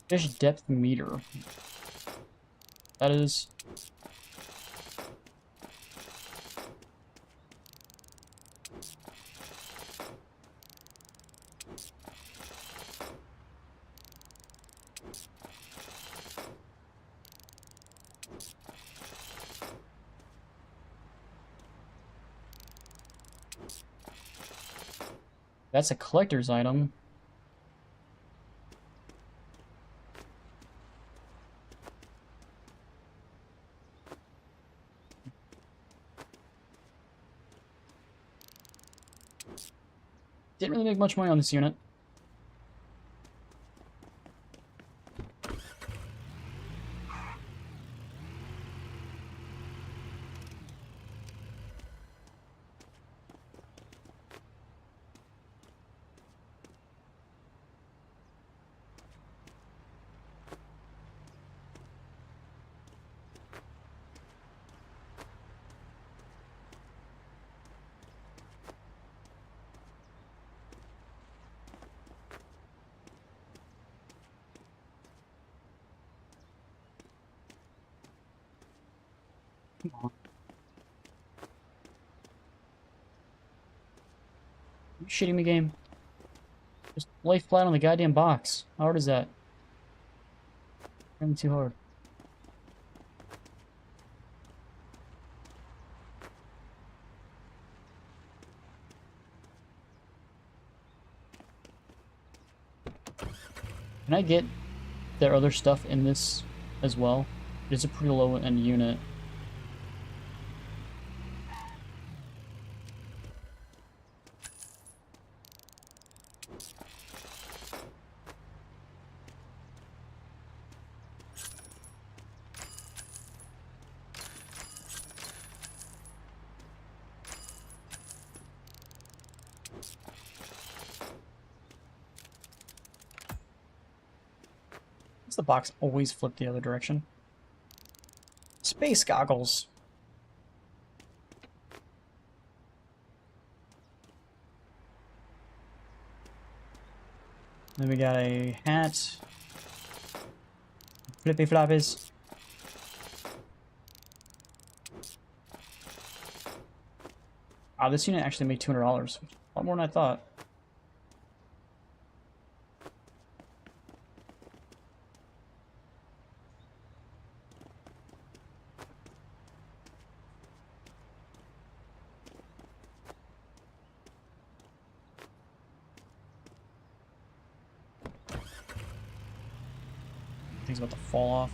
Fish depth meter. That is. That's a collector's item. Didn't really make much money on this unit. Come on. You shitting me, game? Just lay flat on the goddamn box. How hard is that? Trying too hard. Can I get their other stuff in this as well? It's a pretty low end unit. Does the box always flip the other direction? Space goggles. Then we got a hat. Flippy floppies. Wow, this unit actually made $200. A lot more than I thought. Thing's about to fall off.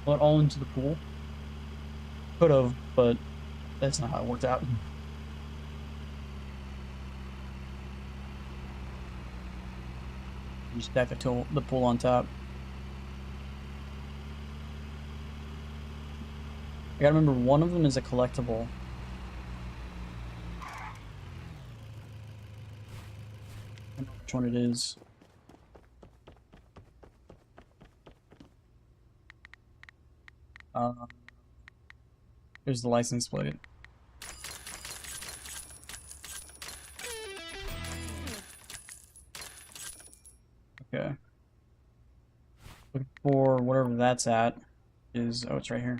Pull it all into the pool. Could have, but that's not how it worked out. You stack the pool on top. I gotta remember, one of them is a collectible. I don't know which one it is. Here's the license plate. Okay. Looking for whatever that's at. Is, oh, it's right here.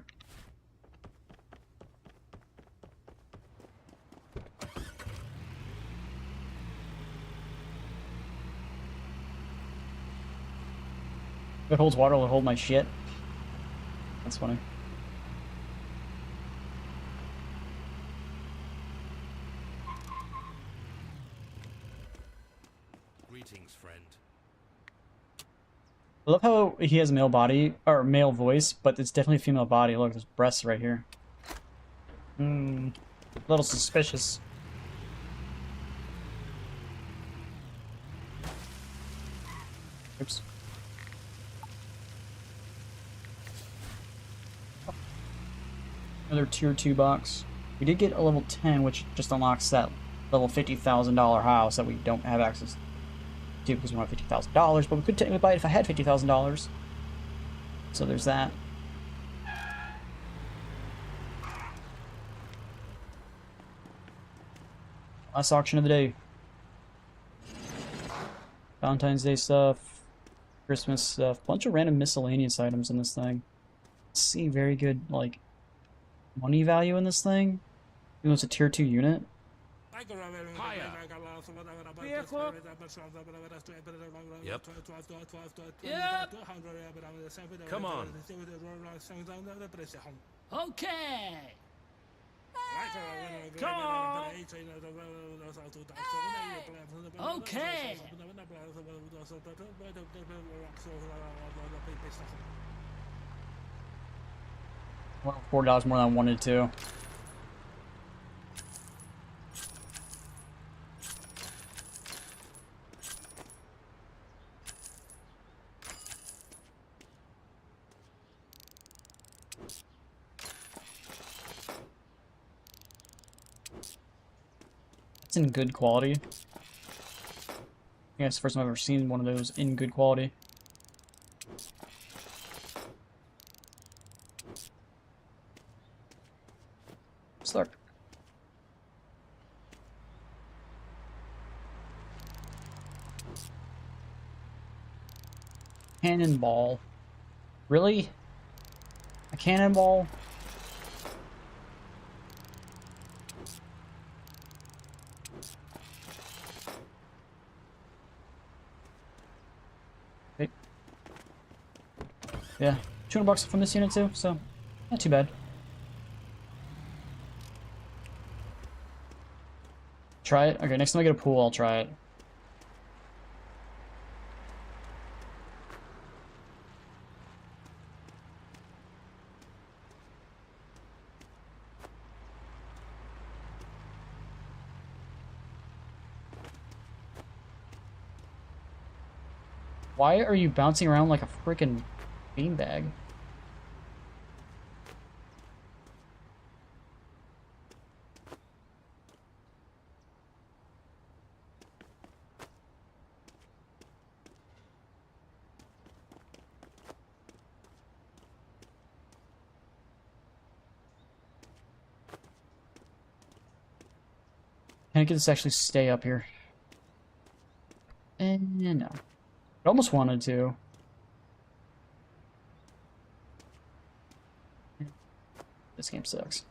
If it holds water, it'll hold my shit. That's funny. Greetings, friend. I love how he has a male body, or male voice, but it's definitely a female body. Look, there's breasts right here. A little suspicious. Oops. Another tier 2 box. We did get a level 10, which just unlocks that level $50,000 house that we don't have access to because we don't have $50,000, but we could technically buy it if I had $50,000. So there's that. Last auction of the day. Valentine's Day stuff, Christmas stuff, bunch of random miscellaneous items in this thing. Let's see, very good, like, money value in this thing. Even though it's a tier 2 unit. Yep. Yep. Come on. Okay. Come on. Okay. Well, $4 more than I wanted to. It's in good quality. Yeah, it's the first time I've ever seen one of those in good quality. Start. Cannonball. Really? A cannonball? Okay. Yeah, $200 from this unit too, so not too bad. Try it? Okay, next time I get a pool, I'll try it. Why are you bouncing around like a freaking beanbag? Can I get this to actually stay up here? And no. I almost wanted to. This game sucks.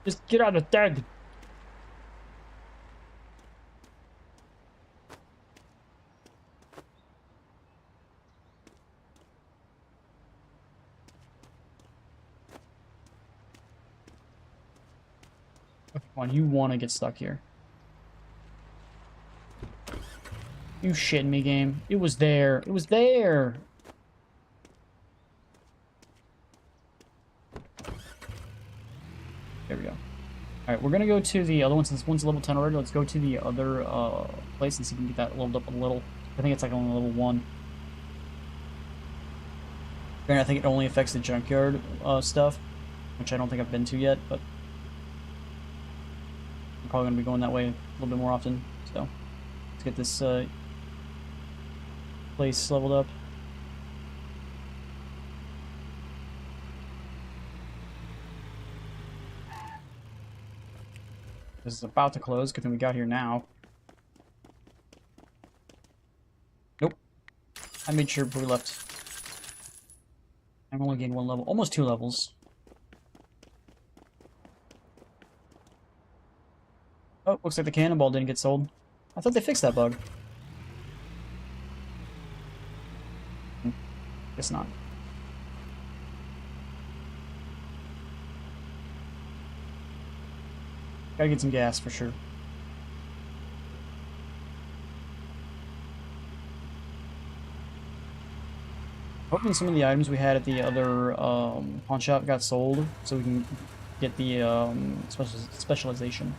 Just get out of there! Come on, you want to get stuck here. You shitting me, game. It was there. It was there! There we go. Alright, we're gonna go to the other one since one's level 10 already. Let's go to the other place and see if we can get that leveled up a little. I think it's like only level 1. Granted, I think it only affects the junkyard stuff, which I don't think I've been to yet, but I'm probably gonna be going that way a little bit more often. So, let's get this place leveled up. This is about to close. Good thing we got here now. Nope. I made sure before we left. I've only gained 1 level. Almost 2 levels. Oh, looks like the cannonball didn't get sold. I thought they fixed that bug. Guess not. Gotta get some gas for sure. Hoping some of the items we had at the other pawn shop got sold, so we can get the specialization.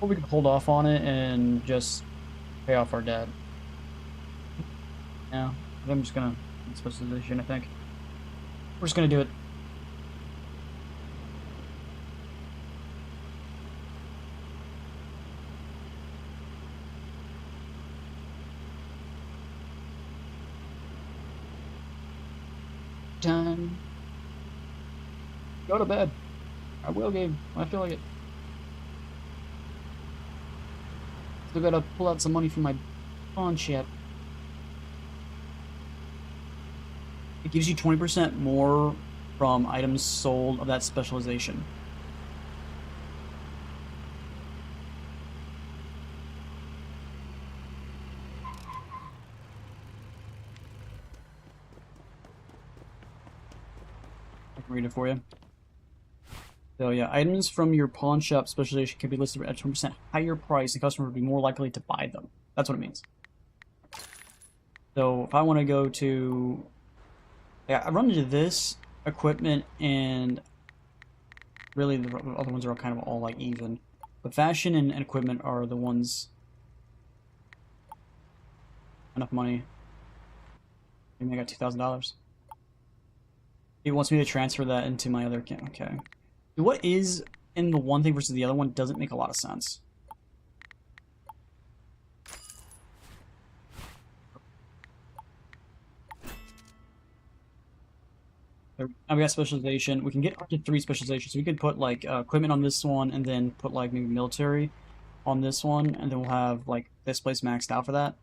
Or we could hold off on it and just pay off our debt. Yeah, I'm just gonna specialization, I think. We're just gonna do it. Time. Go to bed. I will, game. I feel like it. Still gotta pull out some money from my pawn shop. It gives you 20% more from items sold of that specialization. I can read it for you. So yeah, items from your pawn shop specialization can be listed at 20% higher price, and customers would be more likely to buy them. That's what it means. So if I want to go to... Yeah, I run into this equipment, and really the other ones are kind of all like even. But fashion and equipment are the ones. Enough money. Maybe I got $2,000. He wants me to transfer that into my other account. Okay. What is in the one thing versus the other one doesn't make a lot of sense. I've got specialization. We can get up to 3 specializations. So we could put like equipment on this one, and then put like maybe military on this one, and then we'll have like this place maxed out for that.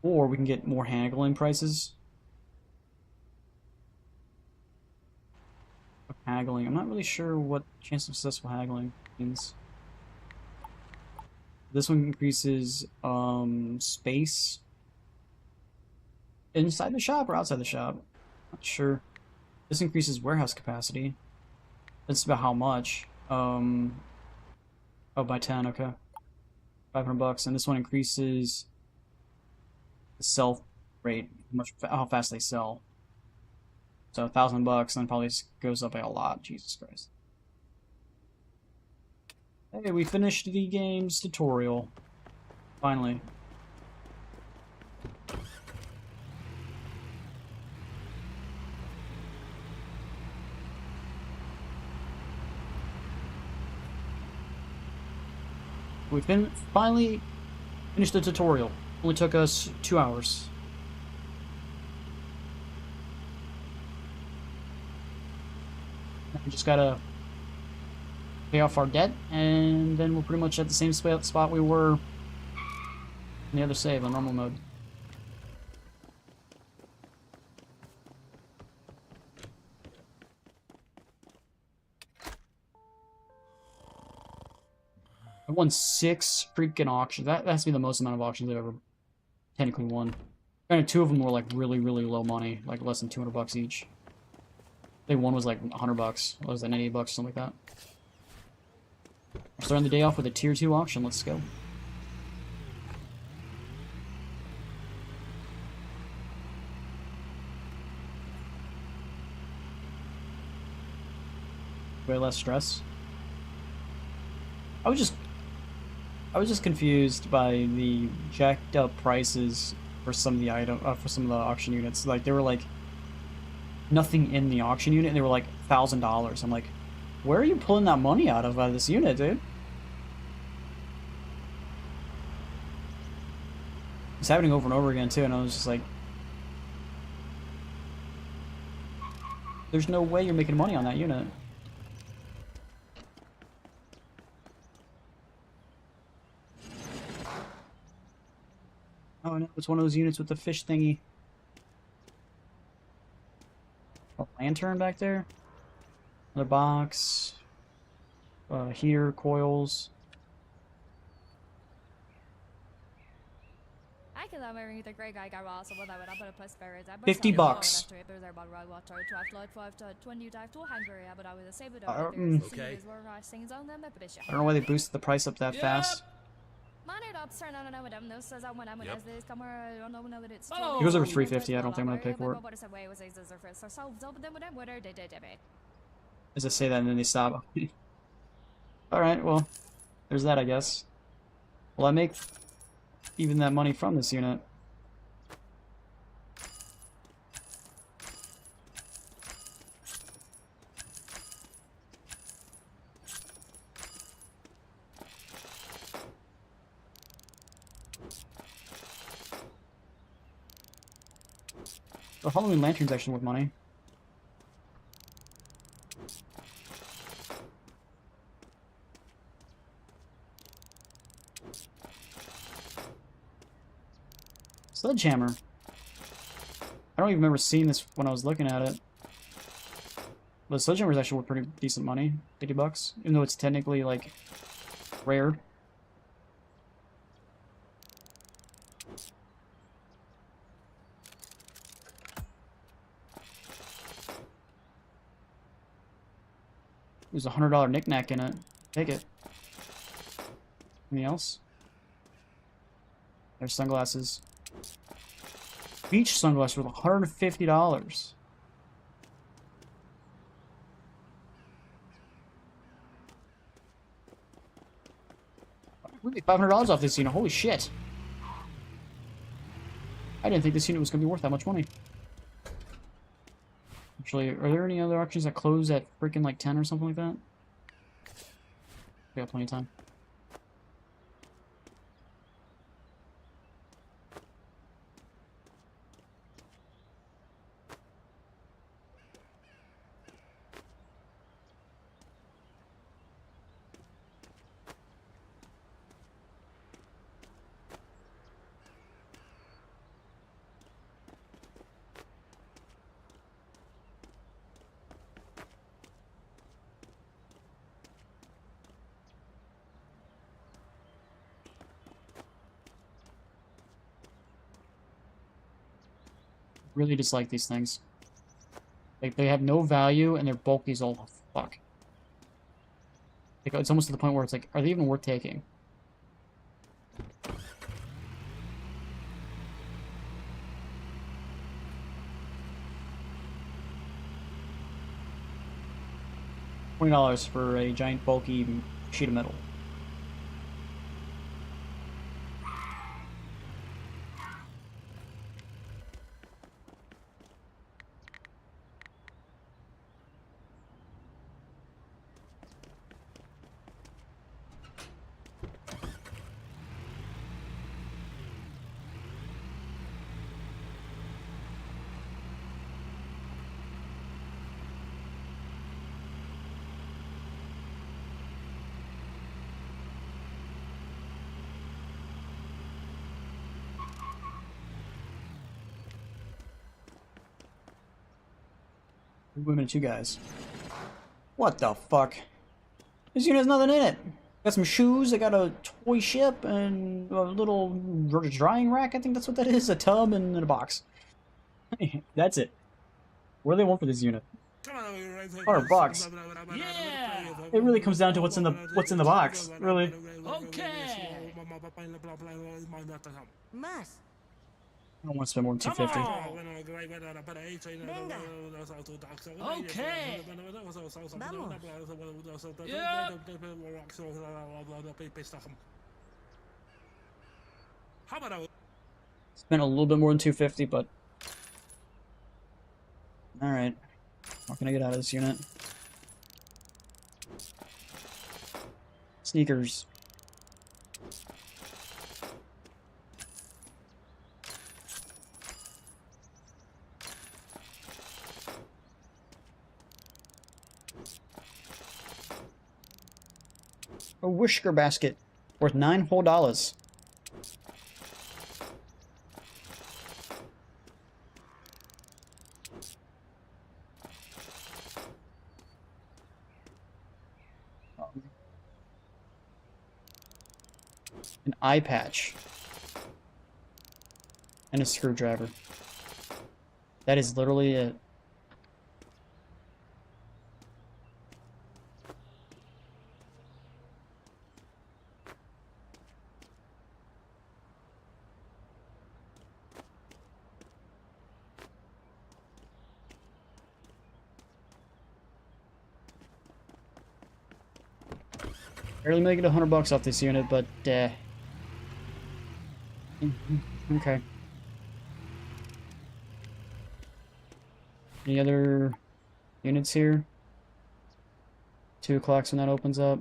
Or we can get more haggling prices. Haggling. I'm not really sure what chance of successful haggling means. This one increases space inside the shop or outside the shop. Not sure. This increases warehouse capacity. That's about how much. Oh, by 10, okay. $500, and this one increases the sell rate, how fast they sell. So $1,000, and then probably goes up by a lot. Jesus Christ. Hey, we finished the game's tutorial. Finally. We've finally finished the tutorial. Only took us 2 hours. We just gotta pay off our debt, and then we're pretty much at the same spot we were in the other save on normal mode. I won 6 freaking auctions. That has to be the most amount of auctions I've ever technically won. Granted, 2 of them were like really, really low money, like less than 200 bucks each. I think one was like 100 bucks. What was that, 98 bucks, something like that. We're starting the day off with a tier 2 auction. Let's go. Way less stress. I was just confused by the jacked up prices for some of the for some of the auction units. Like they were like nothing in the auction unit, and they were like $1,000. I'm like, where are you pulling that money out of this unit, dude? It's happening over and over again too, and I was just like, there's no way you're making money on that unit. Oh no, it's one of those units with the fish thingy. A lantern back there. Another box. Here, coils. $50 bucks. Okay. I don't know why they boosted the price up that fast. Oh. It goes over 350. I don't think I'm gonna pay for it. As I say that, and then they stop. Alright, well, there's that, I guess. Will I make even that money from this unit? The Halloween Lantern's actually worth money. Sledgehammer. I don't even remember seeing this when I was looking at it. But Sledgehammer is actually worth pretty decent money. 50 bucks. Even though it's technically, like, rare. There's a $100 knickknack in it. Take it. Anything else? There's sunglasses. Beach sunglasses worth $150. Really, $500 off this unit. Holy shit. I didn't think this unit was going to be worth that much money. Actually, are there any other auctions that close at freaking like 10 or something like that? We got plenty of time. Really dislike these things. Like, they have no value and they're bulky as all fuck. Like, it's almost to the point where it's like, are they even worth taking? $20 for a giant bulky sheet of metal. 3 women and 2 guys. What the fuck? This unit has nothing in it. Got some shoes, I got a toy ship, and a little drying rack, I think that's what that is. A tub and a box. That's it. What do they want for this unit? $100. Yeah. It really comes down to what's in the box, really. Okay. Más. I don't want to spend more than $250. Okay. How about Spent a little bit more than $250, but alright. What can I get out of this unit? Sneakers. A whisker basket worth $9 whole. An eye patch. And a screwdriver. That is literally it. Barely making $100 off this unit, but okay. Any other units here? 2 o'clock when that opens up.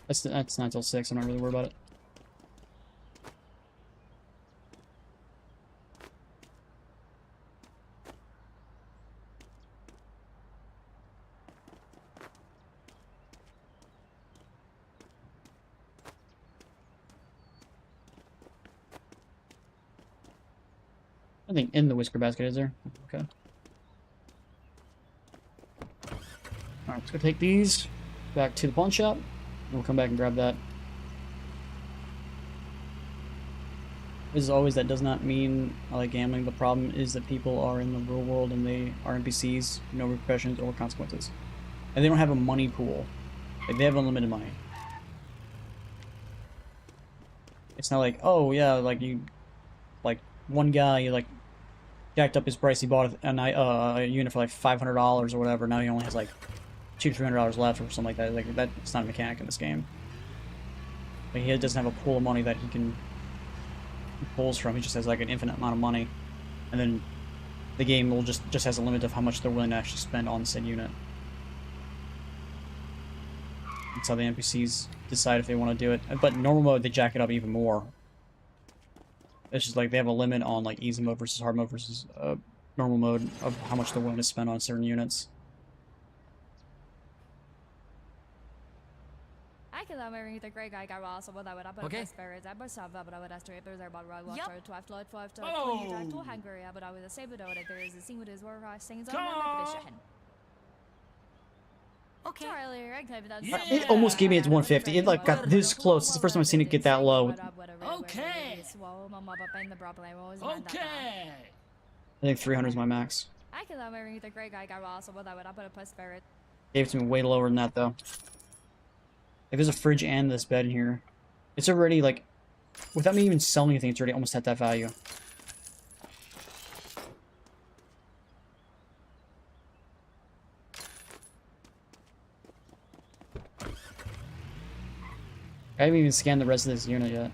That's not until 6. I'm not really worried about it. Nothing in the whisker basket, is there? Okay. Alright, let's go take these back to the pawn shop. We'll come back and grab that. As always, that does not mean I like gambling. The problem is that people are in the real world and they are NPCs, no repercussions or consequences. And they don't have a money pool. Like, they have unlimited money. It's not like, oh yeah, like you, like one guy, like, jacked up his price, he bought a unit for like $500 or whatever, now he only has like $200-300 left or something like that. Like, that's not a mechanic in this game. Like, he doesn't have a pool of money that he pulls from. He just has like an infinite amount of money, and then the game will just has a limit of how much they're willing to actually spend on said unit. That's how the NPCs decide if they want to do it. But normal mode, they jack it up even more. It's just like they have a limit on like easy mode versus hard mode versus normal mode of how much they're willing to spend on certain units. Okay. Okay. It almost gave me its 150. It like got this close. It's the first time I've seen it get that low. Okay. Okay. I think 300 is my max. Gave it to me way lower than that though. Like, there's a fridge and this bed in here. It's already like, without me even selling anything, it's already almost at that value. I haven't even scanned the rest of this unit yet.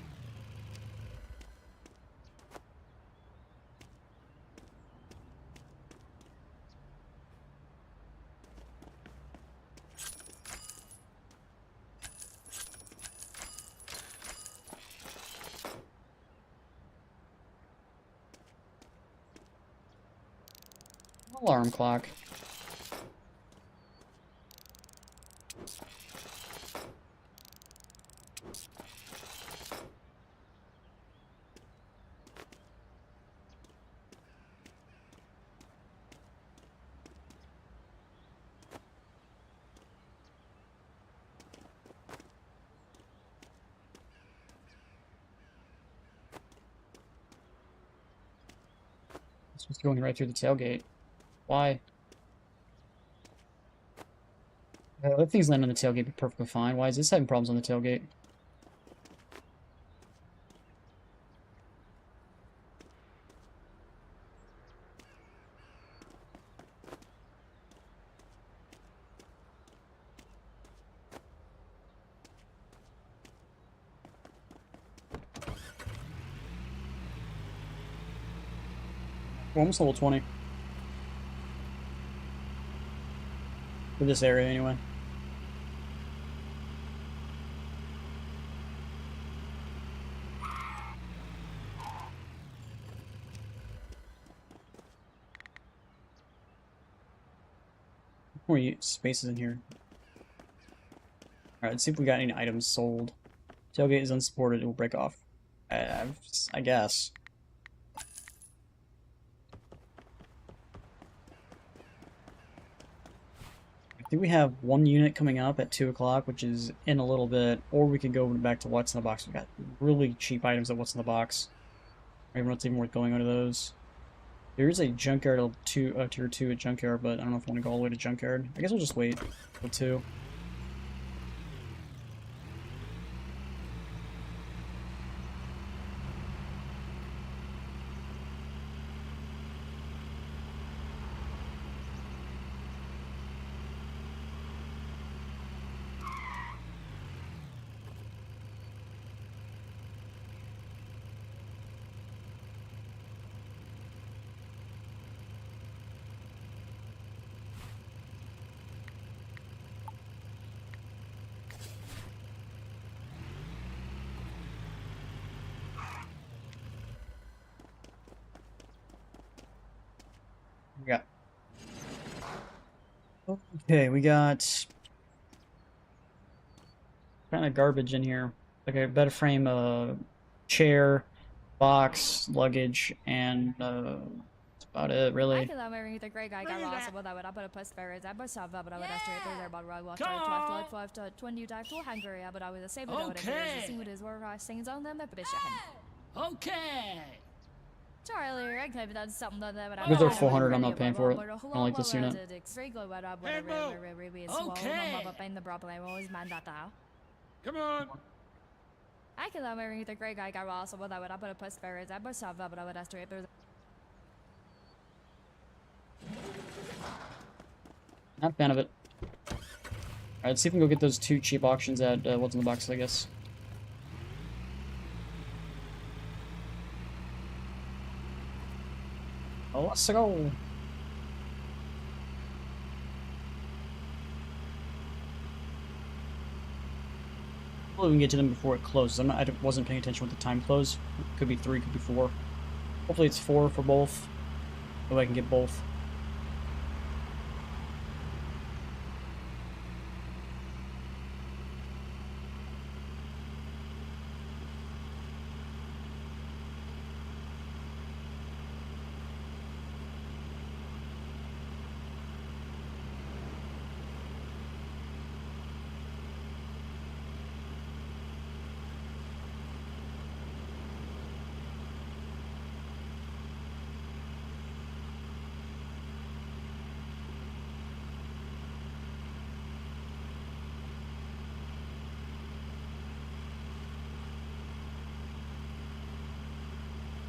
Alarm clock. It's supposed to be going right through the tailgate. Why? Let things land on the tailgate be perfectly fine. Why is this having problems on the tailgate? We're almost level 20. For this area, anyway. More spaces in here. Alright, let's see if we got any items sold. Tailgate is unsupported, it will break off. I guess. I think we have one unit coming up at 2 o'clock, which is in a little bit, or we could go back to What's in the Box. We've got really cheap items at What's in the Box. I don't know if it's even worth going under those. There is a junkyard tier 2 at junkyard, but I don't know if I want to go all the way to junkyard. I guess we'll just wait till 2. Yeah. Okay, we got kind of garbage in here. Like a bed frame, chair, box, luggage, and that's about it, really. Come Okay. Because they're 400, I'm not paying for it. I don't like this unit. Come on. Not a fan of it. Alright, let's see if we can go get those 2 cheap auctions at What's in the Box, I guess. Oh, let's go. Hopefully we can get to them before it closes. I wasn't paying attention with the time close. Could be 3, could be 4. Hopefully it's 4 for both. So I can get both.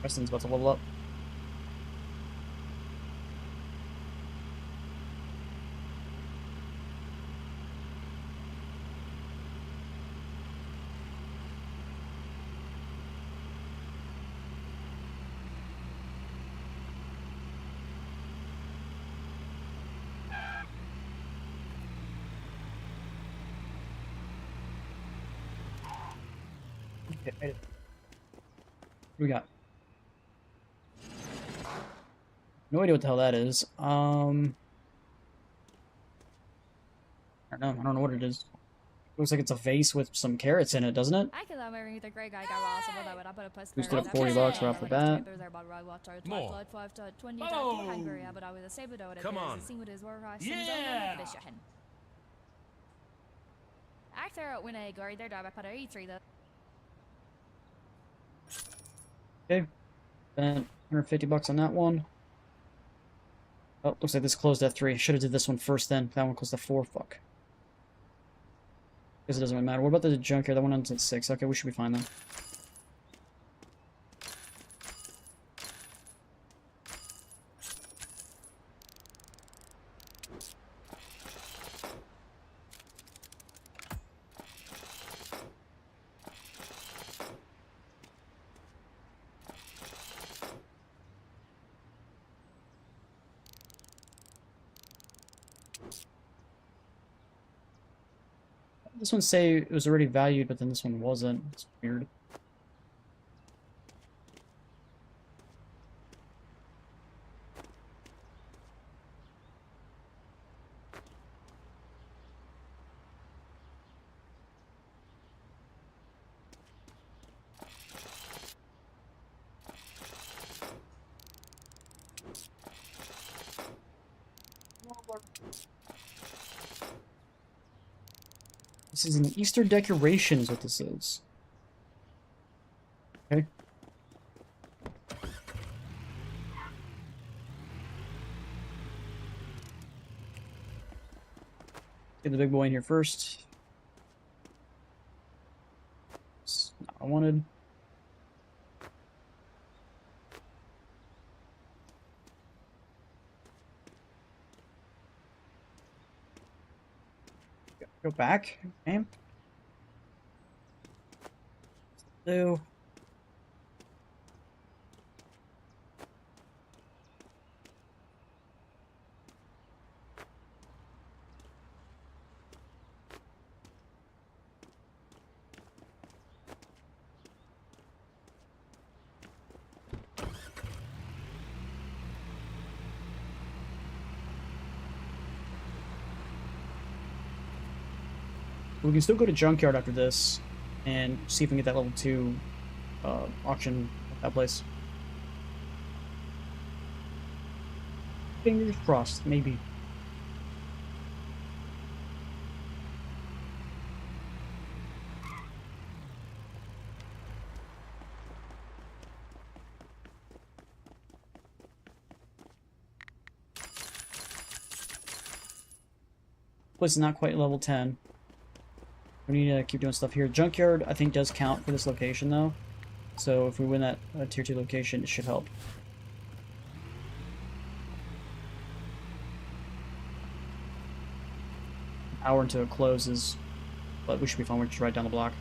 Preston's about to level up. Okay, made it. What we got? No idea what the hell that is. I don't know what it is. Looks like it's a vase with some carrots in it, doesn't it? Boosted up $40 right off the bat. More. Come on. Yeah. Okay. Spent $150 on that one. Oh, looks like this closed at 3. Should have did this one first then. That one closed at 4. Fuck. Guess it doesn't really matter. What about the junkyard? That one ends at 6. Okay, we should be fine then. This one say it was already valued, but then this one wasn't. It's weird. This is an Easter decoration is what this is. Okay. Get the big boy in here first. It's not what I wanted. Go back. Okay. Do. We can still go to Junkyard after this and see if we can get that level 2 auction at that place. Fingers crossed, maybe. Place is not quite level 10. We need to keep doing stuff here. Junkyard, I think, does count for this location, though. So if we win that tier 2 location, it should help. An hour until it closes, but we should be fine. We're just right down the block.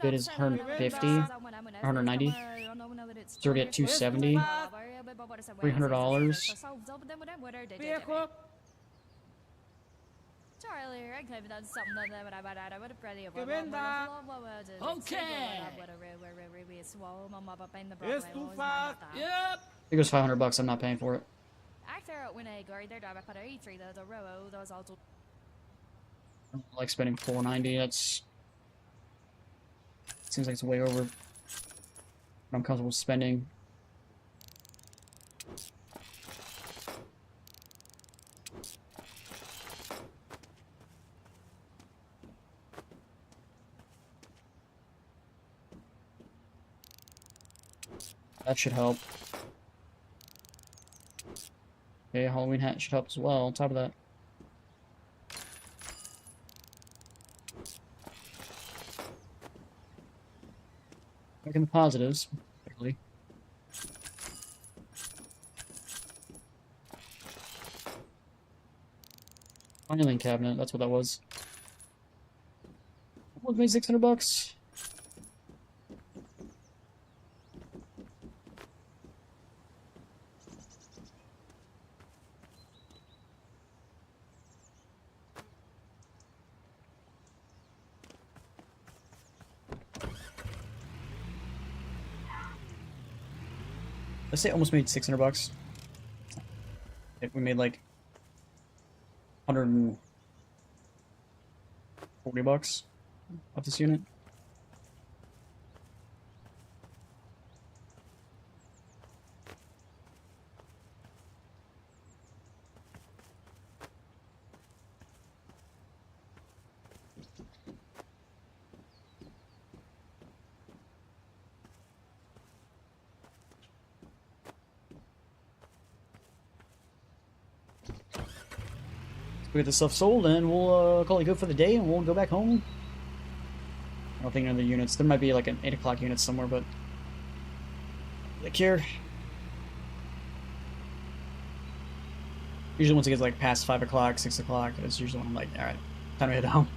Bid is 150, 190, 30 at 270, $300. Okay. Yep. It goes $500. I'm not paying for it. I don't like spending $490. That's seems like it's way over what I'm comfortable spending. That should help. Okay, Halloween hat should help as well, on top of that. Back in the positives, clearly. Filing cabinet, that's what that was. What made $600? Let's say almost made 600 bucks. If we made like 140 bucks off this unit. We get this stuff sold, and we'll call it good for the day, and we'll go back home. I don't think any other units. There might be like an 8 o'clock unit somewhere, but like here. Usually once it gets like past 5 o'clock, 6 o'clock, it's usually when I'm like, alright, time to head home.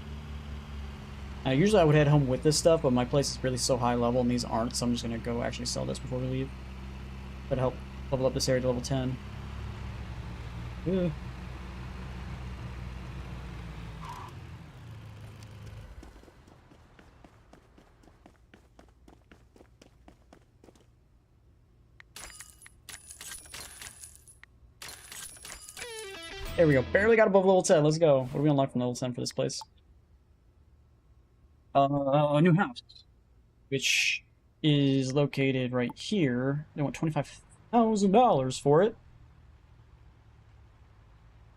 Usually I would head home with this stuff, but my place is really so high level, and these aren't, so I'm just going to go actually sell this before we leave. That'll help level up this area to level 10. Ooh. There we go. Barely got above level 10. Let's go. What do we unlock from level 10 for this place? A new house, which is located right here. They want $25,000 for it.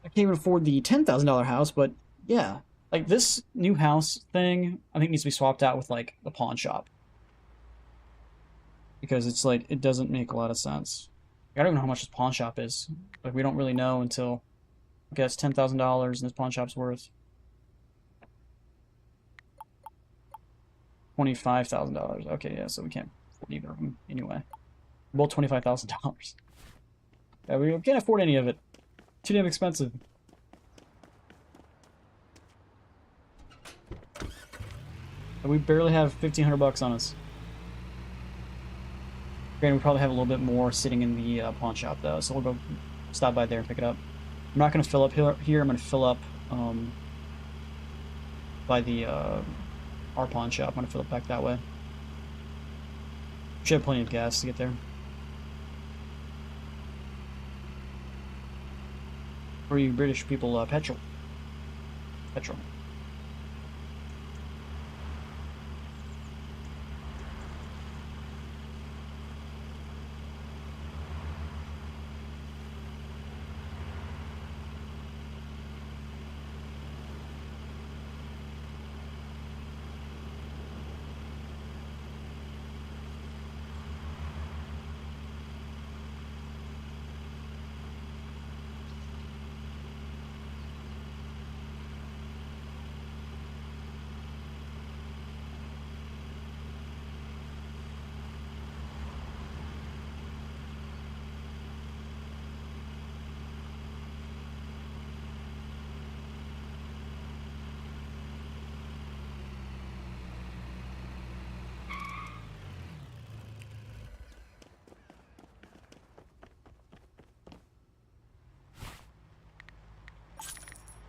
I can't even afford the $10,000 house, but yeah. Like, this new house thing, I think needs to be swapped out with, like, the pawn shop. Because it's like, it doesn't make a lot of sense. I don't even know how much this pawn shop is. Like, we don't really know until... I guess $10,000 and this pawn shop's worth $25,000. Okay, yeah, so we can't afford either of them anyway. Both $25,000. Yeah, we can't afford any of it. Too damn expensive. And we barely have 1,500 bucks on us. Granted, we probably have a little bit more sitting in the pawn shop though, so we'll go stop by there and pick it up. I'm not going to fill up here. I'm going to fill up by the our pawn shop. I'm going to fill it back that way. Should have plenty of gas to get there. For you British people, petrol. Petrol.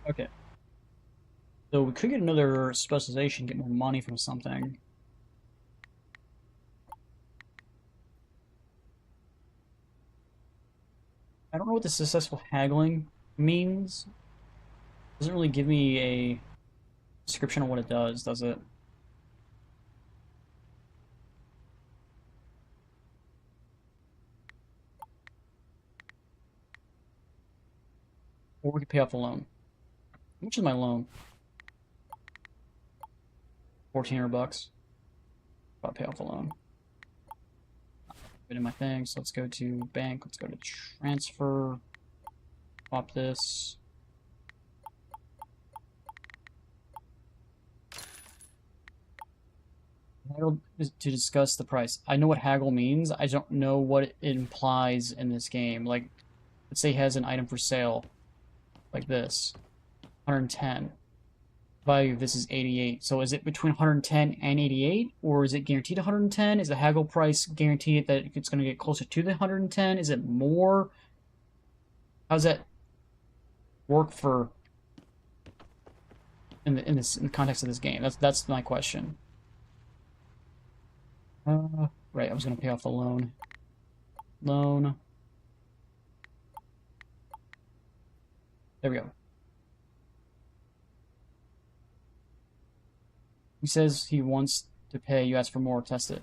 Okay. So we could get another specialization, get more money from something. I don't know what the successful haggling means. It doesn't really give me a description of what it does it? Or we could pay off the loan. How much is my loan? 1,400 bucks. I'll pay off the loan. Put in my things. Let's go to bank. Let's go to transfer. Swap this. Haggle to discuss the price. I know what haggle means. I don't know what it implies in this game. Like, let's say he has an item for sale, like this. 110. Value of this is 88. So is it between 110 and 88? Or is it guaranteed 110? Is the haggle price guaranteed that it's going to get closer to the 110? Is it more? How does that work for in the context of this game? That's my question. Right, I was going to pay off the loan. Loan. There we go. He says he wants to pay. You ask for more. Test it.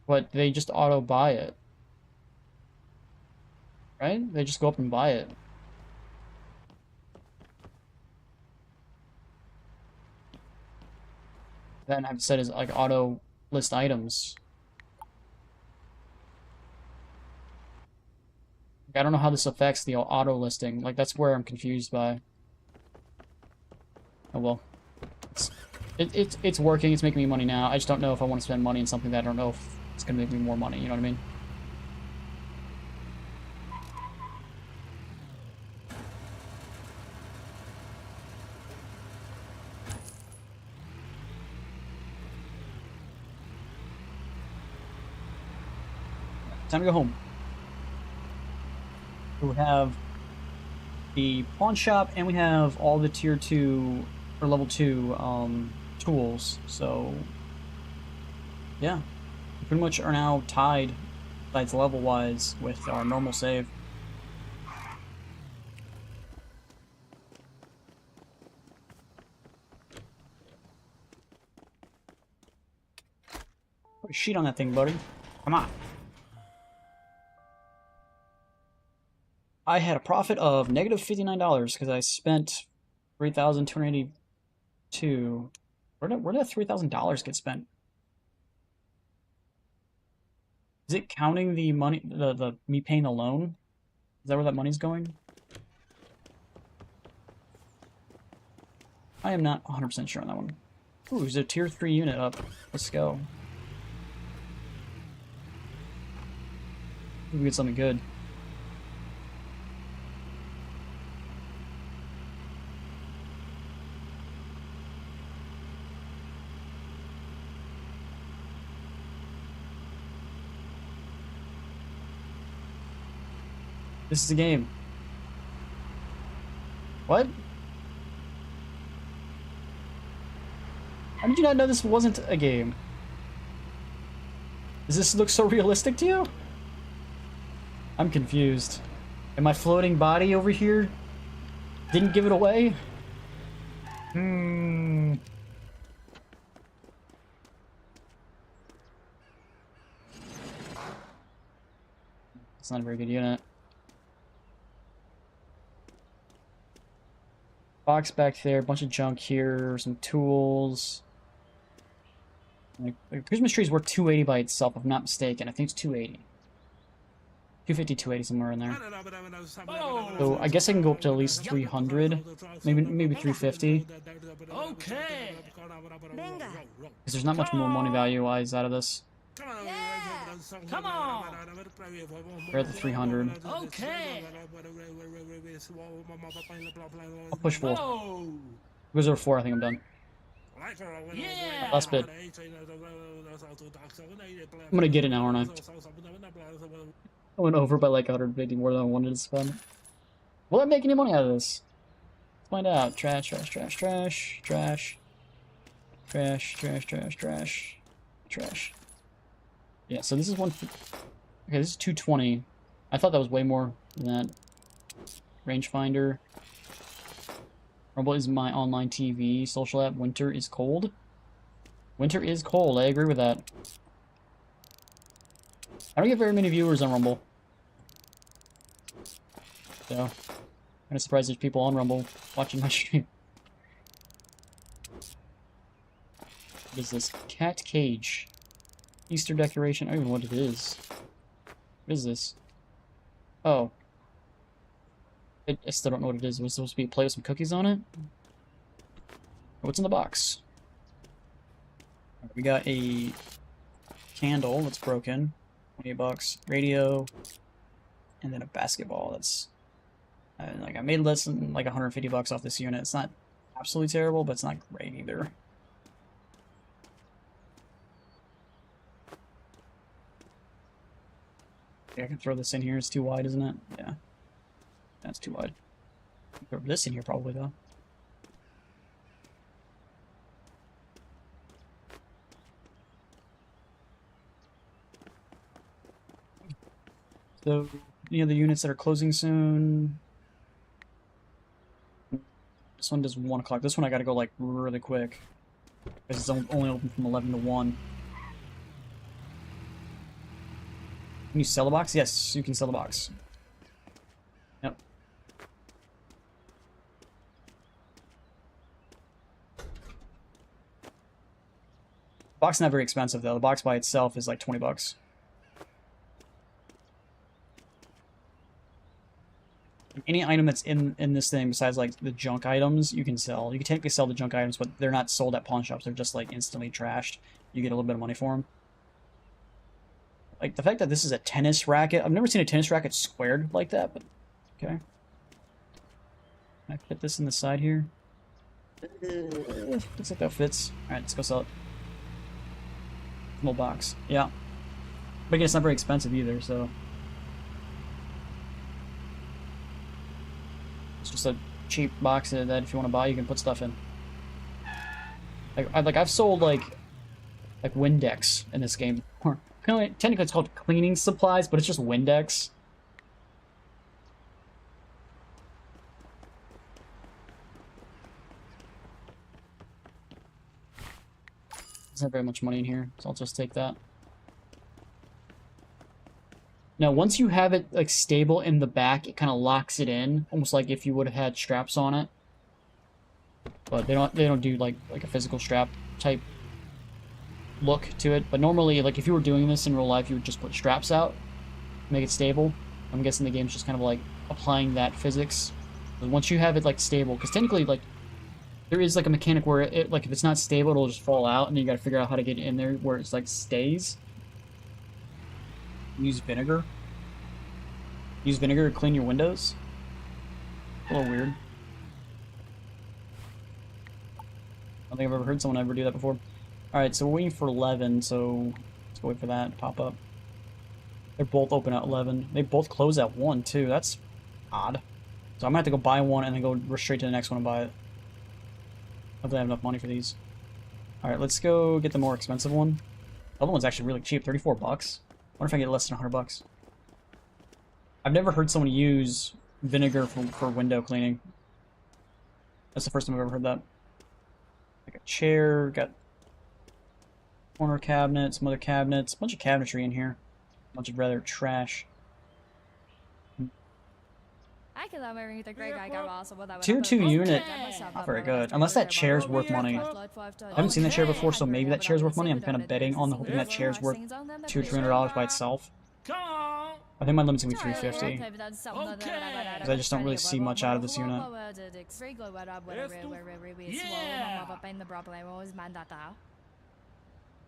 But they just auto buy it. Right? They just go up and buy it. Then I've said is like auto list items. I don't know how this affects the auto listing. Like that's where I'm confused by. Oh well. It's working, it's making me money now. I just don't know if I want to spend money on something that I don't know if it's gonna make me more money, you know what I mean? Time to go home. We have the pawn shop, and we have all the tier 2 or level 2 tools. So yeah, we pretty much are now tied, besides level wise, with our normal save. Put a sheet on that thing, buddy. Come on. I had a profit of negative $59 because I spent $3,282. Where did that $3,000 get spent? Is it counting the money, the me paying the loan? Is that where that money's going? I am not 100% sure on that one. Ooh, there's a tier 3 unit up. Let's go. We get something good. This is a game. What? How did you not know this wasn't a game? Does this look so realistic to you? I'm confused. And my floating body over here didn't give it away? It's not a very good unit. Box back there, a bunch of junk here, some tools. Like, Christmas tree is worth 280 by itself, if I'm not mistaken. I think it's 280. 250, 280, somewhere in there. So I guess I can go up to at least 300, maybe 350. Okay. Because there's not much more money value-wise out of this. Come on. We're at the 300. Okay. I'll push 4. Whoa. Goes over 4, I think I'm done. Yeah. Last bid. I'm gonna get it now, aren't I? I went over by like 150 more than I wanted to spend. Will I make any money out of this? Let's find out. Trash, trash, trash, trash, trash. Trash, trash, trash, trash. Trash. Yeah, so this is one... Okay, this is 220. I thought that was way more than that. Rangefinder. Rumble is my online TV social app. Winter is cold. Winter is cold, I agree with that. I don't get very many viewers on Rumble. So, I'm kind of surprised there's people on Rumble watching my stream. What is this? Cat cage. Easter decoration. I don't even know what it is. What is this? Oh. I still don't know what it is. Was it supposed to be a plate with some cookies on it? What's in the box? We got a candle that's broken. 20 bucks. Radio. And then a basketball that's... like I made less than like 150 bucks off this unit. It's not absolutely terrible, but it's not great either. Yeah, I can throw this in here. It's too wide, isn't it? Yeah. That's too wide. Throw this in here probably, though. So, any other units that are closing soon? This one does 1 o'clock. This one I gotta go, like, really quick. Because it's only open from 11 to 1. Can you sell the box? Yes, you can sell the box. Yep. Box is not very expensive, though. The box by itself is like 20 bucks. Any item that's in this thing besides like the junk items you can sell. You can technically sell the junk items, but they're not sold at pawn shops. They're just like instantly trashed. You get a little bit of money for them. Like the fact that this is a tennis racket. I've never seen a tennis racket squared like that, but okay. Can I fit this in the side here? Looks like that fits. Alright, let's go sell it. Small box. Yeah. But again, it's not very expensive either, so. It's just a cheap box that if you want to buy, you can put stuff in. I've sold like Windex in this game. Technically, it's called cleaning supplies, but it's just Windex. There's not very much money in here, so I'll just take that. Now, once you have it like stable in the back, it kind of locks it in, almost like if you would have had straps on it. But they don't do like a physical strap type look to it. But normally, like if you were doing this in real life, you would just put straps out, make it stable. I'm guessing the game's just kind of like applying that physics. But once you have it like stable, because technically like there is like a mechanic where it like if it's not stable, it'll just fall out, and then you got to figure out how to get it in there where it's like stays. Use vinegar. Use vinegar to clean your windows. A little weird. I don't think I've ever heard someone ever do that before. Alright, so we're waiting for 11, so let's go wait for that to pop up. They're both open at 11. They both close at 1, too. That's odd. So I'm gonna have to go buy one and then go straight to the next one and buy it. Hopefully I have enough money for these. Alright, let's go get the more expensive one. The other one's actually really cheap, 34 bucks. I wonder if I can get less than 100 bucks. I've never heard someone use vinegar for window cleaning. That's the first time I've ever heard that. Like a chair, got corner cabinet, some other cabinets, a bunch of cabinetry in here. A bunch of rather trash. 2 unit, not very good. Unless that chair's worth money. I haven't seen that chair before, so maybe that chair's worth money. I'm kind of betting on hoping that chair's worth $200 to $300 by itself. I think my limit's gonna be 350. Because I just don't really see much out of this unit.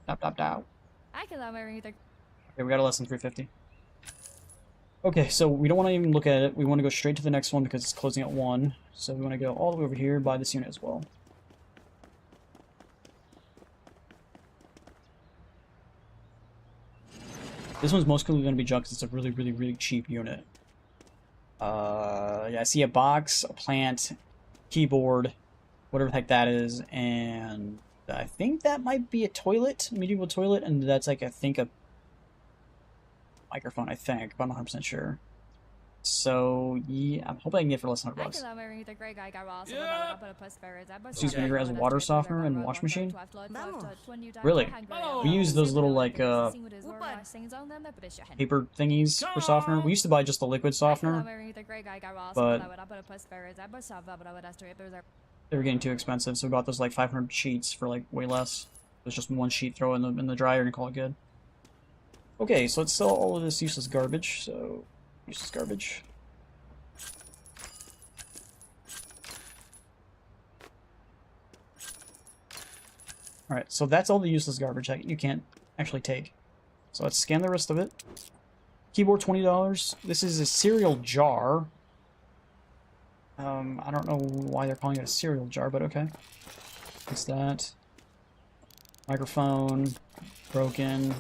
Dop. Okay, we got a less than 350. Okay, so we don't want to even look at it. We want to go straight to the next one because it's closing at 1. So we want to go all the way over here, buy this unit as well. This one's most likely going to be junk because it's a really, really, really cheap unit. Yeah, I see a box, a plant, keyboard, whatever the heck that is, and I think that might be a toilet, medieval toilet, and that's like, I think, a microphone, I think, but I'm not 100% sure. So, yeah, I'm hoping I can get it for less than 100 bucks. Let's use vinegar as a water softener and wash machine. Really? We use those little, like, paper thingies for softener. We used to buy just the liquid softener, but they were getting too expensive, so we bought those, like, 500 sheets for, like, way less. There's just one sheet, throw it in the dryer and call it good. Okay, so let's sell all of this useless garbage, so... useless garbage. Alright, so that's all the useless garbage that you can't actually take. So let's scan the rest of it. Keyboard, $20. This is a cereal jar. I don't know why they're calling it a cereal jar, but okay. What's that? Microphone. Broken.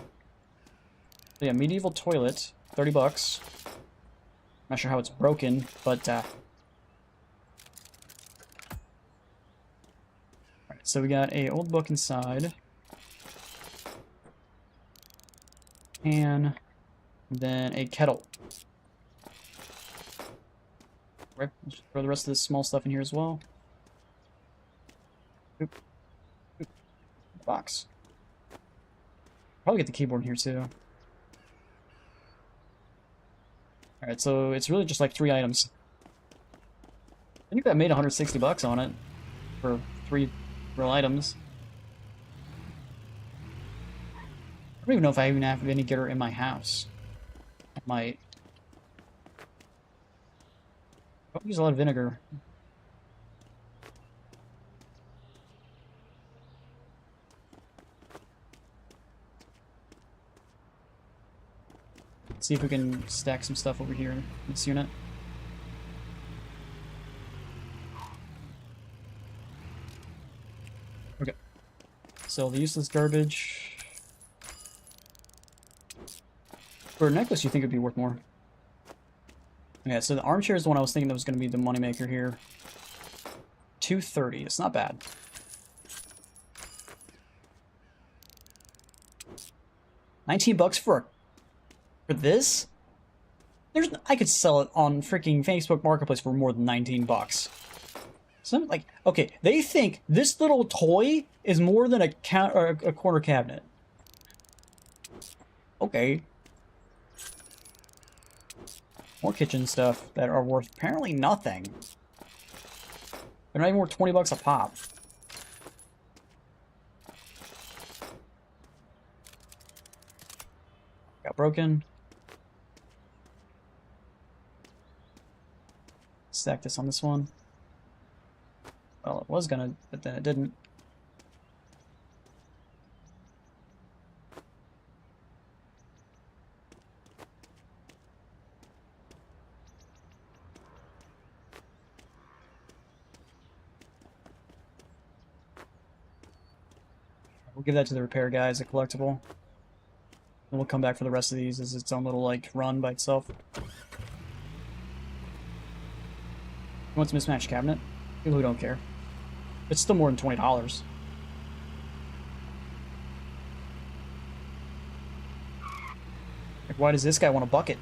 So yeah, medieval toilet. 30 bucks. Not sure how it's broken, but alright, so we got a old book inside. And And then a kettle. Right, let's throw the rest of this small stuff in here as well. Oop. Oop. Box. Probably get the keyboard in here too. Alright, so it's really just like 3 items. I think that made 160 bucks on it for 3 real items. I don't even know if I even have any getter in my house. I might. I use a lot of vinegar. Let's see if we can stack some stuff over here in this unit. Okay. Sell the useless garbage. For a necklace, you think it'd be worth more. Yeah, so the armchair is the one I was thinking that was going to be the moneymaker here. 230. It's not bad. $19 for this? I could sell it on freaking Facebook Marketplace for more than 19 bucks. Some like, okay, they think this little toy is more than a corner cabinet. Okay. More kitchen stuff that are worth apparently nothing. They're not even worth 20 bucks a pop. Got broken. Stack this on this one. Well, it was gonna, but then it didn't. We'll give that to the repair guy as a collectible. And we'll come back for the rest of these as its own little, like, run by itself. You want some mismatched cabinet? People who don't care. It's still more than $20. Like, why does this guy want a bucket?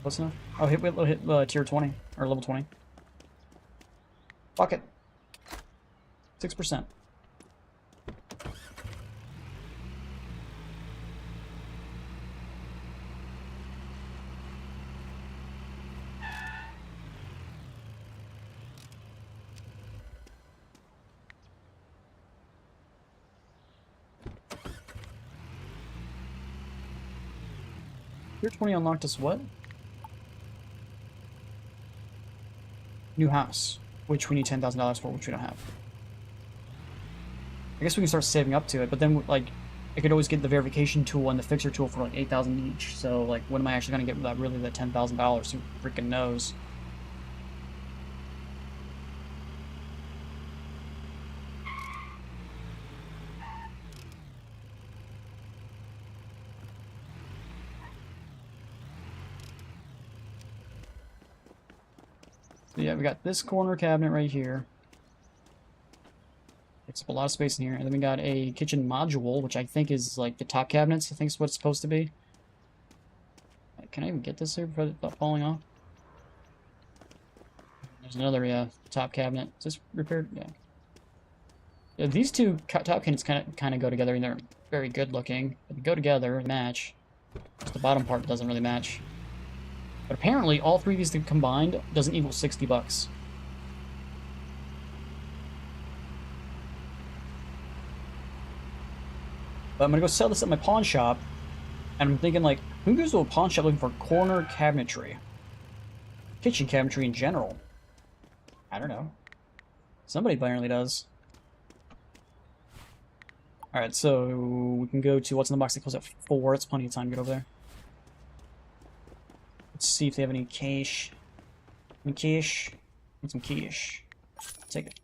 Close enough? Oh, hit tier 20, or level 20. Bucket. 6%. Tier 20 unlocked us what? New house, which we need $10,000 for, which we don't have. I guess we can start saving up to it, but then, like, I could always get the verification tool and the fixer tool for, like, 8,000 each. So, like, when am I actually going to get that, really, that $10,000? Who freaking knows? So yeah, we got this corner cabinet right here. Takes up a lot of space in here. And then we got a kitchen module, which I think is like the top cabinets. I think is what it's supposed to be. Can I even get this here without falling off? There's another, yeah, top cabinet. Is this repaired? Yeah. Yeah, these two top cabinets kind of go together, and they're very good looking. They go together and match. Just the bottom part doesn't really match. But apparently, all 3 of these combined doesn't equal 60 bucks. But I'm gonna go sell this at my pawn shop, and I'm thinking, like, who goes to a pawn shop looking for corner cabinetry? Kitchen cabinetry in general. I don't know. Somebody apparently does. Alright, so we can go to what's in the box that closes at 4. It's plenty of time to get over there. Let's see if they have any cash. Any cash? Need some cash. Take it.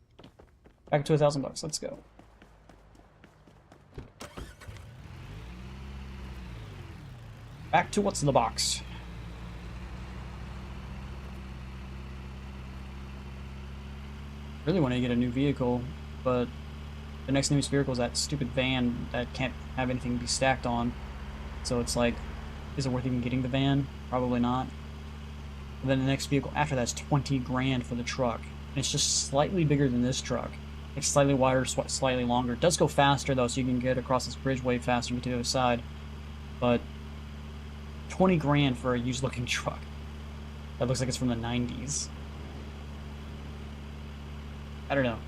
Back to $1,000. Let's go. Back to what's in the box. Really want to get a new vehicle, but the next newest vehicle is that stupid van that can't have anything to be stacked on. So it's like, is it worth even getting the van? Probably not. And then the next vehicle after that's 20 grand for the truck. And it's just slightly bigger than this truck. It's slightly wider, slightly longer. It does go faster though, so you can get across this bridge way faster to the other side. But 20 grand for a used looking truck. That looks like it's from the 90s. I don't know.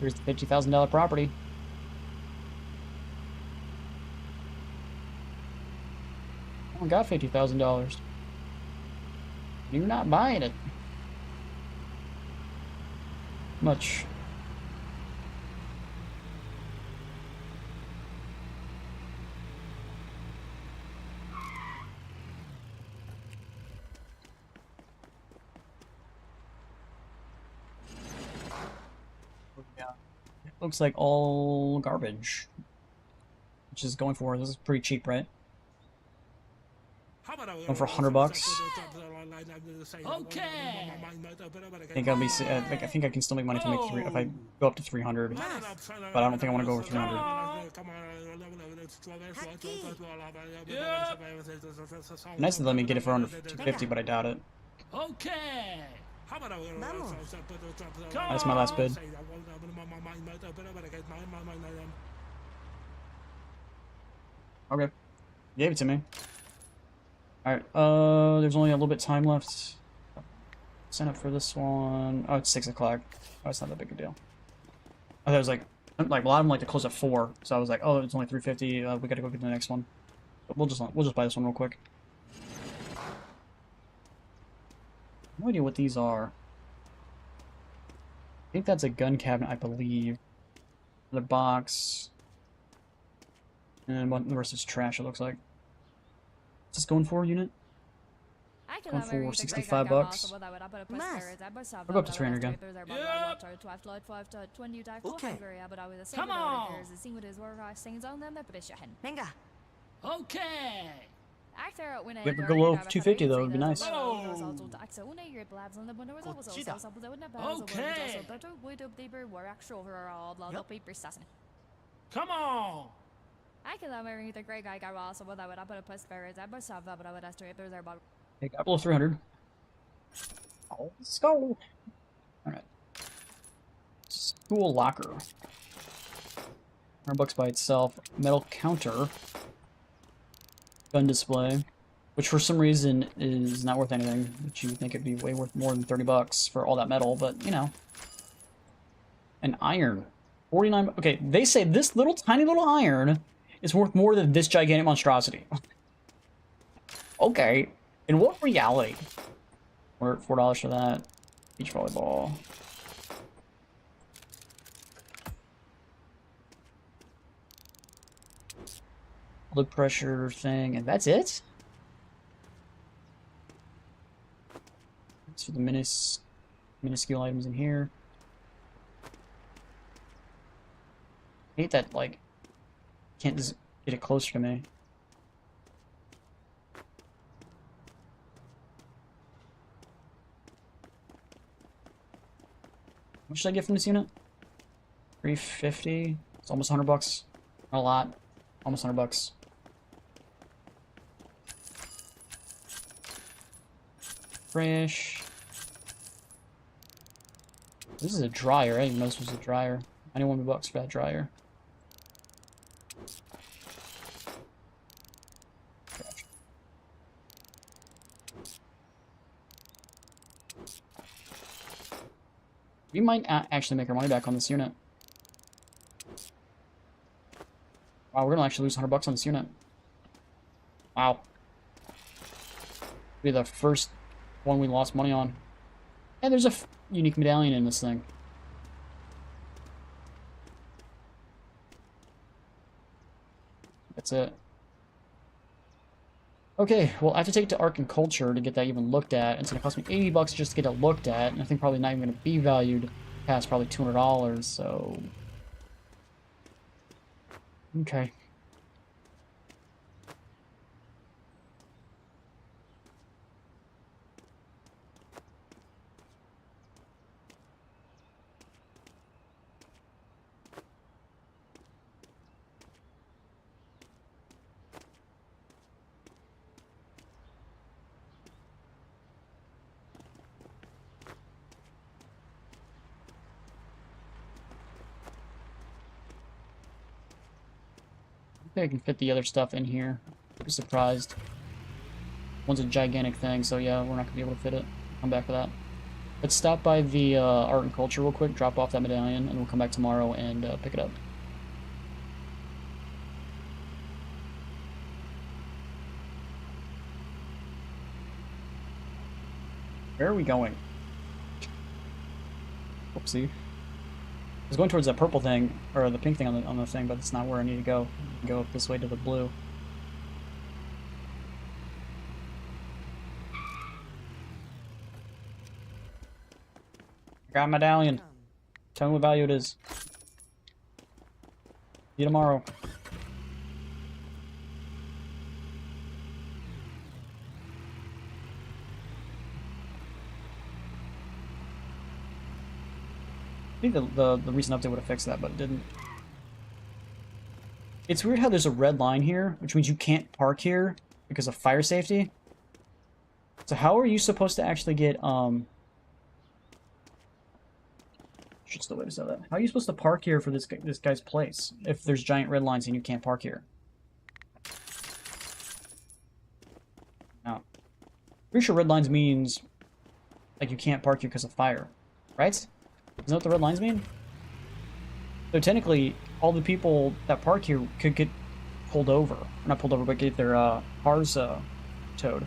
Here's the $50,000 property. I only got $50,000. You're not buying it. Much. Yeah. It looks like all garbage. Which is going for, this is pretty cheap, right? Going for $100. Okay. I think I'll be. I think I can still make money if I make if I go up to 300. But I don't think I want to go over 300. Nice to let me get it for under 250, but I doubt it. Okay. That's my last bid. Okay, gave it to me. All right. There's only a little bit of time left. Sign up for this one. Oh, it's 6 o'clock. Oh, it's not that big a deal. I thought it was like a lot of them like to close at 4, so I was like, oh, it's only 350. We gotta go get the next one. But we'll just buy this one real quick. No idea what these are. I think that's a gun cabinet, I believe. Another box. And the rest is trash, it looks like. What's this going for, unit? Going for 65 bucks. I'll go up to 300 again. Okay. Come on. Venga. Okay. We have to go low 250 though, it'd be nice. Come on. Okay, got below 300. Oh, let's go. Alright. School locker. $100 by itself. Metal counter. Gun display. Which for some reason is not worth anything. Which you would think it'd be way worth more than 30 bucks for all that metal, but you know. An iron. 49. Okay, they say this little tiny little iron is worth more than this gigantic monstrosity. Okay. In what reality? We're at $4 for that. Beach volleyball. Blood pressure thing, and that's it? That's for the minuscule items in here. I hate that, like, can't just get it closer to me. What should I get from this unit? 350. It's almost $100. Not a lot. Almost $100. Fresh. This is a dryer. I didn't even know this was a dryer. $91 for that dryer. We might actually make our money back on this unit. Wow, we're gonna actually lose $100 on this unit. Wow. Be the first one we lost money on. And there's a unique medallion in this thing. That's it. Okay, well, I have to take it to Art and Culture to get that even looked at. It's going to cost me $80 just to get it looked at, and I think probably not even going to be valued past probably $200, so... Okay. I think I can fit the other stuff in here. I'd be surprised. One's a gigantic thing, so yeah, we're not going to be able to fit it. Come back for that. Let's stop by the Art and Culture real quick, drop off that medallion, and we'll come back tomorrow and pick it up. Where are we going? Whoopsie. I was going towards that purple thing, or the pink thing on the thing, but it's not where I need to go. I can go up this way to the blue. I got a medallion. Tell me what value it is. See you tomorrow. I think the recent update would have fixed that, but it didn't. It's weird how there's a red line here, which means you can't park here because of fire safety. So how are you supposed to actually get, should still wait to say that. How are you supposed to park here for this guy's place if there's giant red lines and you can't park here? No. Pretty sure red lines means, like, you can't park here because of fire, right? Isn't that what the red lines mean? So technically, all the people that park here could get pulled over. Or not pulled over, but get their cars towed.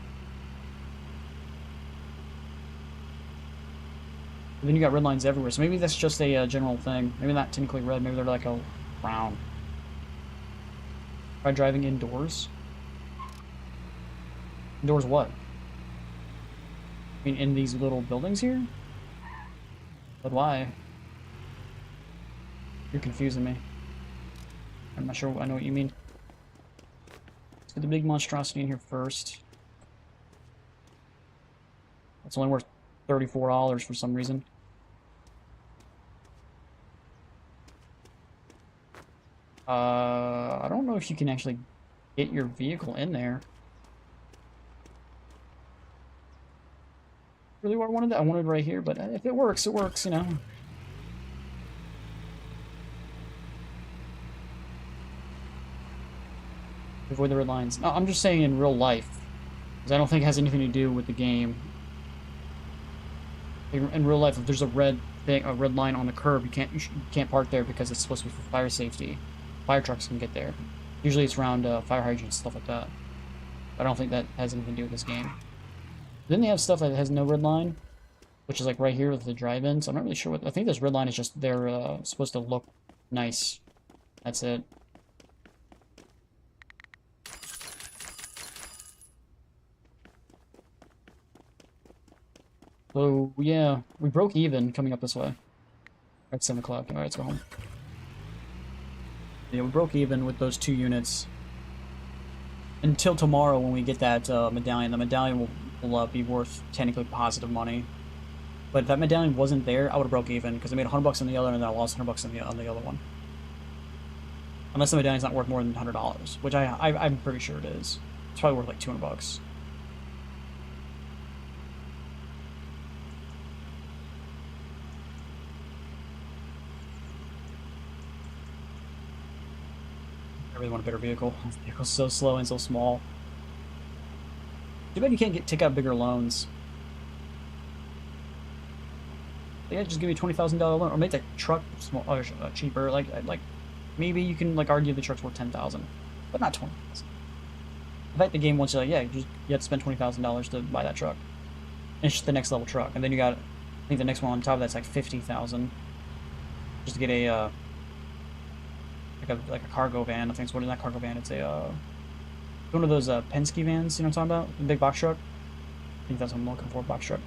And then you got red lines everywhere, so maybe that's just a general thing. Maybe not technically red, maybe they're like a brown. Try driving indoors? Indoors what? I mean, in these little buildings here? But why? You're confusing me. I'm not sure I know what you mean. Let's get the big monstrosity in here first. That's only worth $34 for some reason. I don't know if you can actually get your vehicle in there. Really what I wanted? I wanted right here, but if it works, you know. Avoid the red lines. No, I'm just saying in real life. Because I don't think it has anything to do with the game. In real life, if there's a red line on the curb, you can't park there because it's supposed to be for fire safety. Fire trucks can get there. Usually it's around fire hydrants, stuff like that. But I don't think that has anything to do with this game. Then they have stuff that has no red line, which is like right here with the drive-in. So I'm not really sure what. I think this red line is just they're supposed to look nice. That's it. So yeah, we broke even coming up this way. At 7 o'clock. All right, let's go home. Yeah, we broke even with those 2 units. Until tomorrow when we get that medallion. The medallion will be worth technically positive money. But if that medallion wasn't there, I would have broke even because I made $100 on the other and then I lost $100 on the other one. Unless the medallion's not worth more than $100, which I'm pretty sure it is. It's probably worth like $200. I really want a better vehicle. The vehicle's so slow and so small. Too bad you can't take out bigger loans. Yeah, just give me a $20,000 loan, or make the truck small, cheaper. Like maybe you can like argue the truck's worth $10,000, but not $20,000. In fact, the game wants you like, yeah, you have to spend $20,000 to buy that truck. And it's just the next level truck, and then you got, I think the next one on top of that's like $50,000, just to get a like a cargo van. I think it's what is that cargo van? It's a One of those Penske vans, you know what I'm talking about? The big box truck? I think that's what I'm looking for, box truck.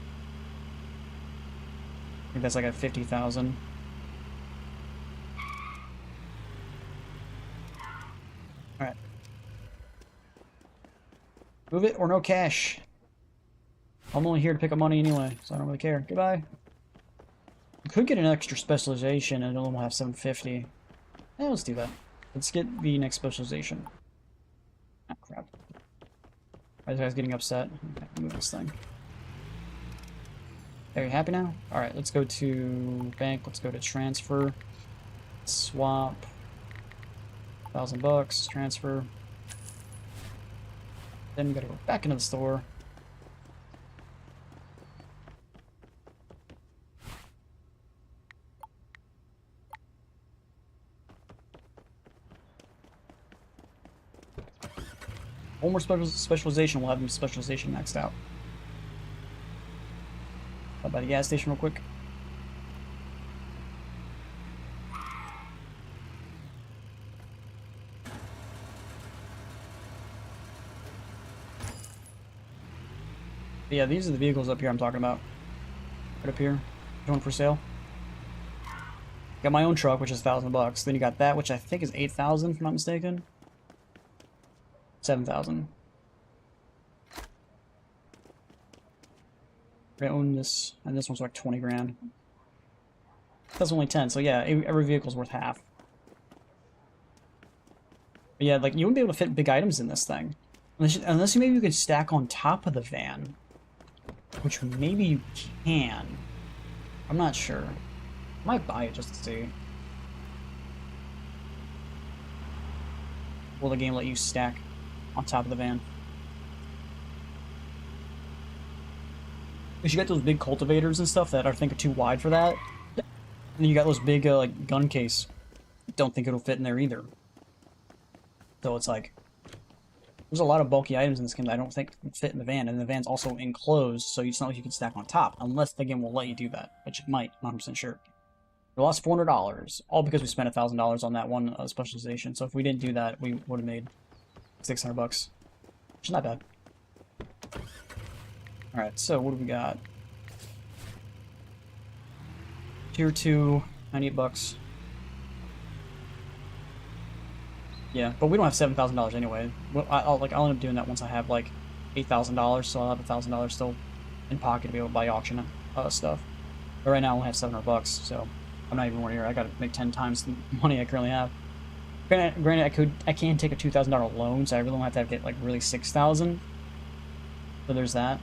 I think that's like at 50,000. Alright. Move it or no cash. I'm only here to pick up money anyway, so I don't really care. Goodbye. We could get an extra specialization and it'll have 750. Yeah, let's do that. Let's get the next specialization. Ah, crap. This guy's getting upset. Okay, move this thing. Are you happy now? Alright, let's go to bank. Let's go to transfer. Swap. $1,000. Transfer. Then we gotta go back into the store. One more specialization, we'll have them specialization maxed out. Stop by the gas station real quick. But yeah, these are the vehicles up here I'm talking about. Right up here. Going for sale. Got my own truck, which is $1,000. Then you got that, which I think is 8,000 if I'm not mistaken. 7,000. I own this, and this one's like 20 grand. That's only 10, so yeah, every vehicle's worth half. But yeah, like, you wouldn't be able to fit big items in this thing. Unless maybe you could stack on top of the van. Which maybe you can. I'm not sure. I might buy it just to see. Will the game let you stack on top of the van? Because you got those big cultivators and stuff that I think are too wide for that. And then you got those big like gun case. Don't think it'll fit in there either. So it's like, there's a lot of bulky items in this game that I don't think fit in the van, and the van's also enclosed, so it's not like you can stack on top, unless the game will let you do that, which it might, not 100% sure. We lost $400, all because we spent $1,000 on that one specialization, so if we didn't do that, we would have made $600, which is not bad. Alright, so what do we got? Tier 2, $98. Yeah, but we don't have $7,000 anyway. I'll end up doing that once I have like $8,000, so I'll have $1,000 still in pocket to be able to buy auction stuff. But right now I only have $700, so I'm not even worried here. I gotta make 10 times the money I currently have. Granted, I can take a $2,000 loan, so I really don't have to get like really $6,000. So there's that.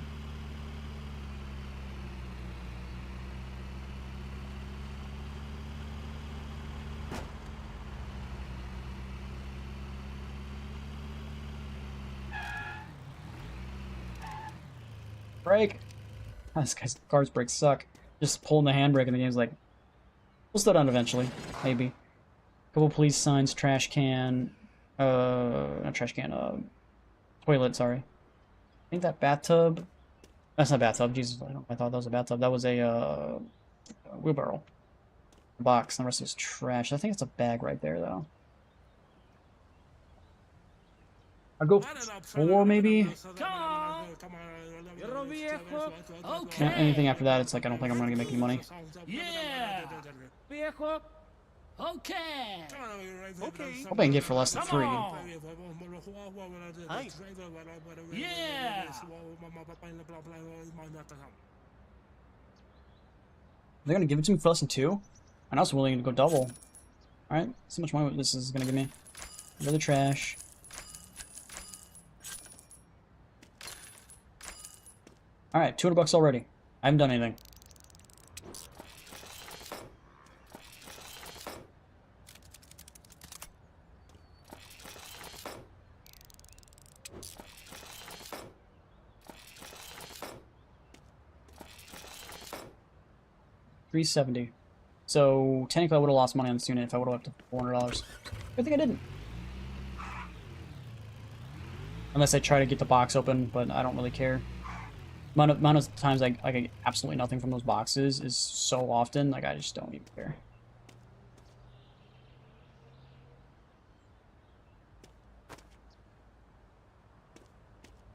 Brake! Oh, this guy's car's brakes suck. Just pulling the handbrake and the game's like, we'll slow down eventually, maybe. Couple police signs, trash can, not trash can, toilet, sorry. I think that bathtub, that's not bathtub, Jesus, I thought that was a bathtub. That was a, wheelbarrow. Box, and the rest is trash. I think it's a bag right there, though. I'll go 4, maybe? Come on. Okay. Anything after that, it's like, I don't think I'm gonna make any money. Yeah. Vehicle. Okay. Hope I can get for less than 3. Nice. Yeah. They're gonna give it to me for less than 2? I'm also willing to go double. Alright, see how much money this is gonna give me. Another trash. Alright, $200 already. I haven't done anything. $370. So technically I would have lost money on this unit if I would have left $400. Good thing I didn't. Unless I try to get the box open, but I don't really care. Amount of times I get absolutely nothing from those boxes is so often, like I just don't even care.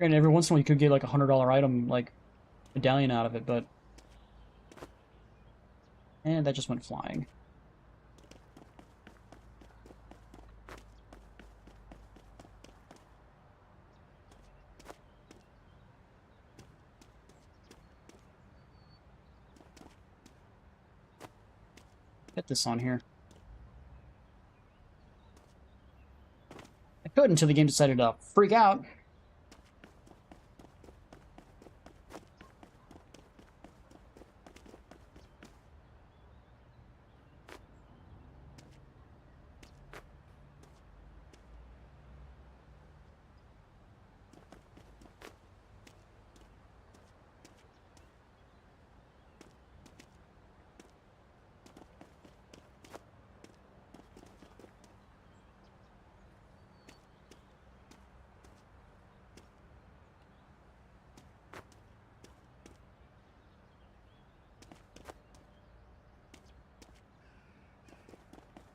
And every once in a while you could get like a $100 item, like medallion out of it, but... And that just went flying. Get this on here. I could until the game decided to freak out.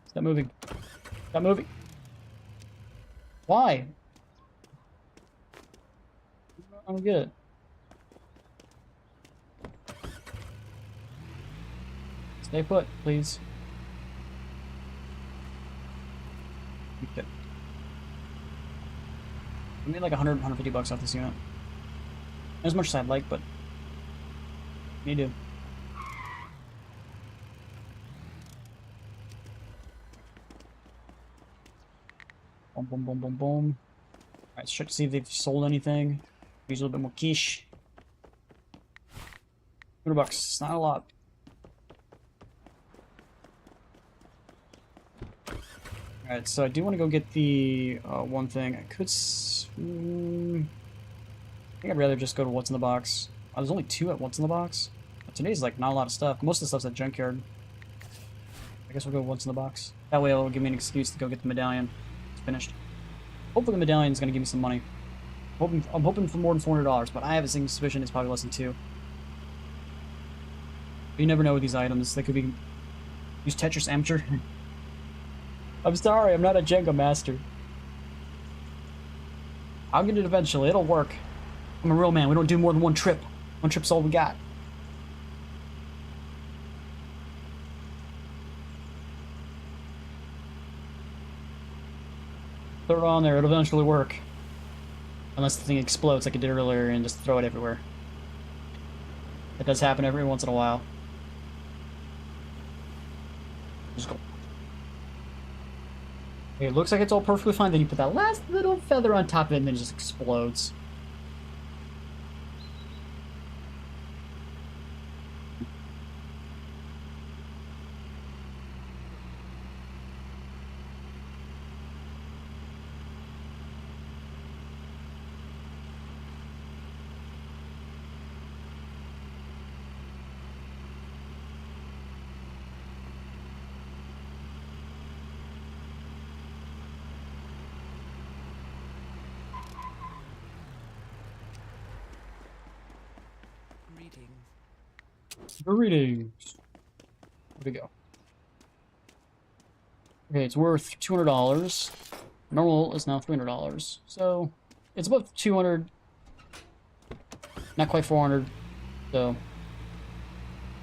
Stop moving. Stop moving. Why? I don't get it. Stay put, please. Okay. I made like 150 bucks off this unit. Not as much as I'd like, but me do. Boom, boom, boom, boom, boom. Alright, let's check to see if they've sold anything. Use a little bit more quiche. 100 bucks. It's not a lot. Alright, so I do want to go get the one thing. I could... I think I'd rather just go to What's in the Box. Oh, there's only 2 at What's in the Box. Today's like not a lot of stuff. Most of the stuff's at Junkyard. I guess we'll go What's in the Box. That way it'll give me an excuse to go get the medallion. It's finished. Hopefully the medallion's gonna give me some money. I'm hoping for more than $400, but I have a single suspicion it's probably less than 2. But you never know with these items. They could be... Use Tetris Amateur. I'm sorry, I'm not a Jenga master. I'll get it eventually. It'll work. I'm a real man. We don't do more than one trip. One trip's all we got. Throw it on there. It'll eventually work. Unless the thing explodes like it did earlier and just throw it everywhere. That does happen every once in a while. Just go. Okay, it looks like it's all perfectly fine. Then you put that last little feather on top of it and then it just explodes. Greetings. Where'd we go? Okay, it's worth $200. Normal is now $300. So, it's above 200. Not quite 400. So,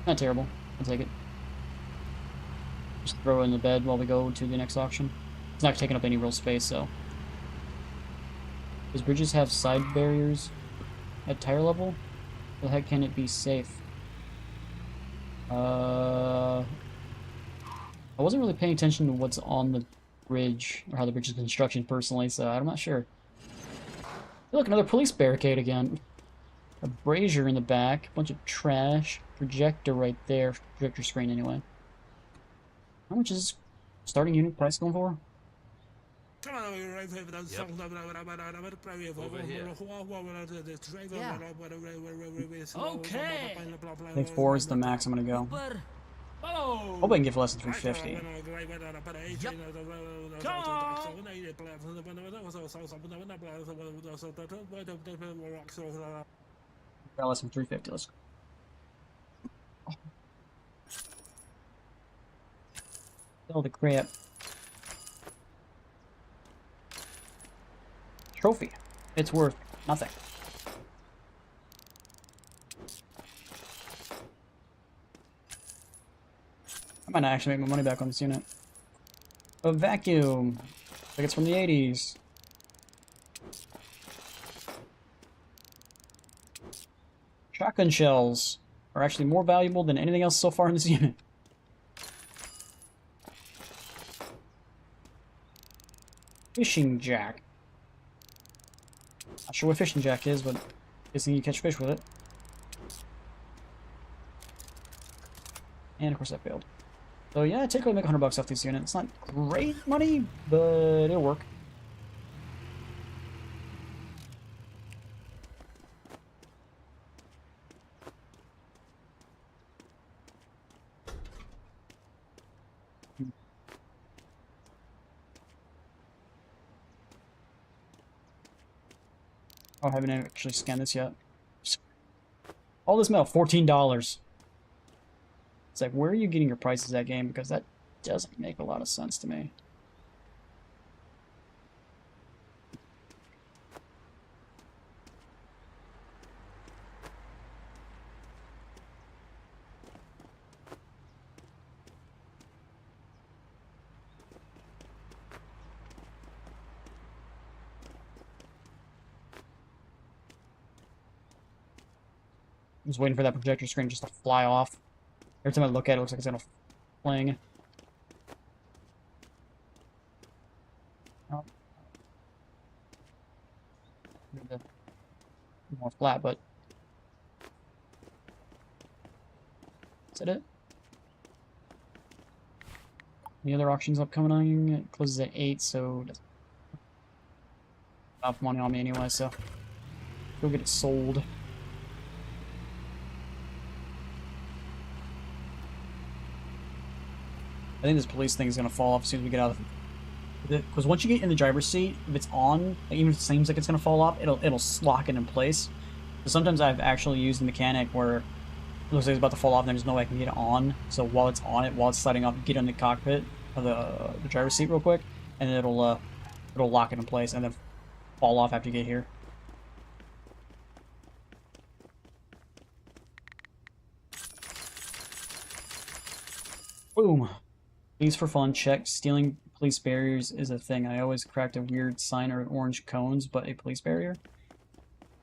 not terrible. I'll take it. Just throw it in the bed while we go to the next auction. It's not taking up any real space, so. Does bridges have side barriers at tire level? How the heck can it be safe? I wasn't really paying attention to what's on the bridge, or how the bridge is constructed personally, so I'm not sure. Hey, look, another police barricade again. A brazier in the back, a bunch of trash, projector right there, projector screen anyway. How much is starting unit price going for? Come on, Over here. Okay. I think 4 is the max I'm gonna go. Oh. Hope I can get for less than 350. Got less than 350. Let's go. Sell the crap. Trophy. It's worth nothing. Might not actually make my money back on this unit. A vacuum. Like it's from the 80s. Shotgun shells are actually more valuable than anything else so far in this unit. Fishing jack. Not sure what fishing jack is, but guessing you catch fish with it. And of course that failed. So yeah, I typically make $100 off this unit. It's not great money, but it'll work. Oh, I haven't actually scanned this yet. All this metal, $14. It's like, where are you getting your prices at, game? Because that doesn't make a lot of sense to me. I'm just waiting for that projector screen just to fly off. Every time I look at it, it looks like it's gonna fling. Oh. More flat, but is that it? Any other auctions upcoming? It closes at 8, so enough money on me anyway, so go get it sold. I think this police thing is going to fall off as soon as we get out of it. Because once you get in the driver's seat, if it's on, like, even if it seems like it's going to fall off, it'll lock it in place. So sometimes I've actually used the mechanic where it looks like it's about to fall off and there's no way I can get it on. So while it's on it, while it's sliding off, get in the cockpit of the driver's seat real quick, and then it'll lock it in place and then fall off after you get here. Boom. Please for fun, check. Stealing police barriers is a thing. I always cracked a weird sign or orange cones, but a police barrier?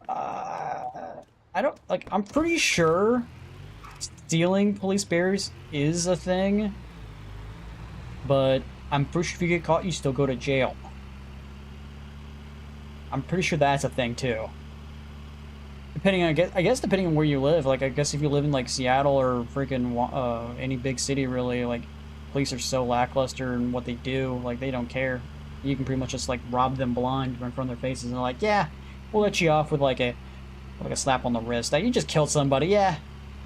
I don't, like, I'm pretty sure stealing police barriers is a thing, but I'm pretty sure if you get caught, you still go to jail. I'm pretty sure that's a thing, too. Depending on, I guess depending on where you live, like, I guess if you live in, like, Seattle or freaking, any big city, really, like, police are so lackluster in what they do, like, they don't care. You can pretty much just, like, rob them blind in front of their faces, and they're like, yeah, we'll let you off with, like a slap on the wrist. You just killed somebody, yeah,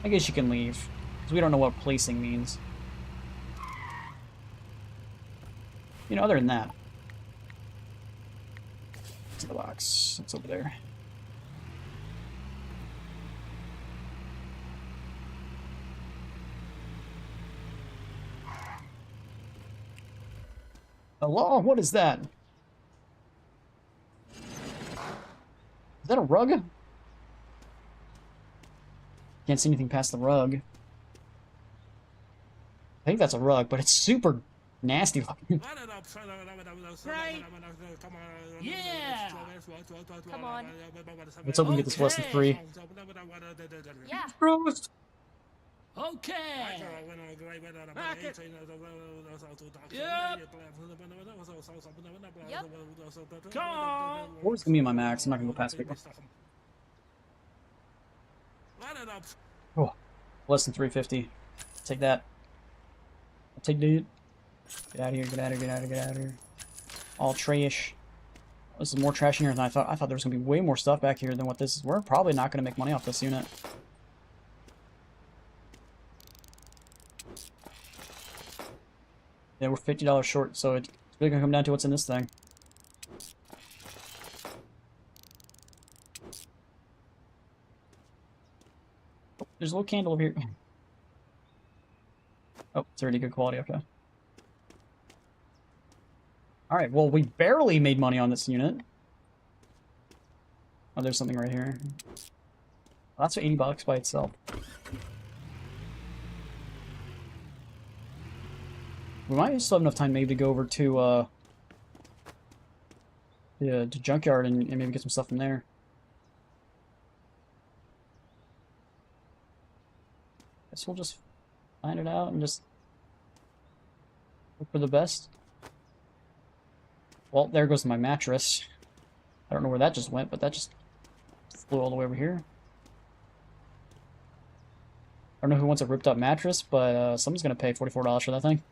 I guess you can leave. Because we don't know what policing means. You know, other than that. To the box. It's over there. Hello? What is that? Is that a rug? Can't see anything past the rug. I think that's a rug, but it's super nasty looking. Right. Yeah. Come on. Let's hope we can get this for less than 3. Yeah. Gross. Okay. Yep. Come on. Where's gonna be my max? I'm not gonna go past people. Oh, less than 350. Take that. I'll take that. Get out of here, get out of here, get out of here, get out of here. All trash. This is more trash in here than I thought. I thought there was gonna be way more stuff back here than what this is. We're probably not gonna make money off this unit. Yeah, we're $50 short, so it's really gonna come down to what's in this thing. Oh, there's a little candle over here. Oh, it's already good quality, okay. Alright, well, we barely made money on this unit. Oh, there's something right here. Well, that's $80 by itself. We might still have enough time maybe to go over to Junkyard and maybe get some stuff from there. Guess we'll just find it out and just hope for the best. Well, there goes my mattress. I don't know where that just went, but that just flew all the way over here. I don't know who wants a ripped up mattress, but someone's gonna pay $44 for that thing.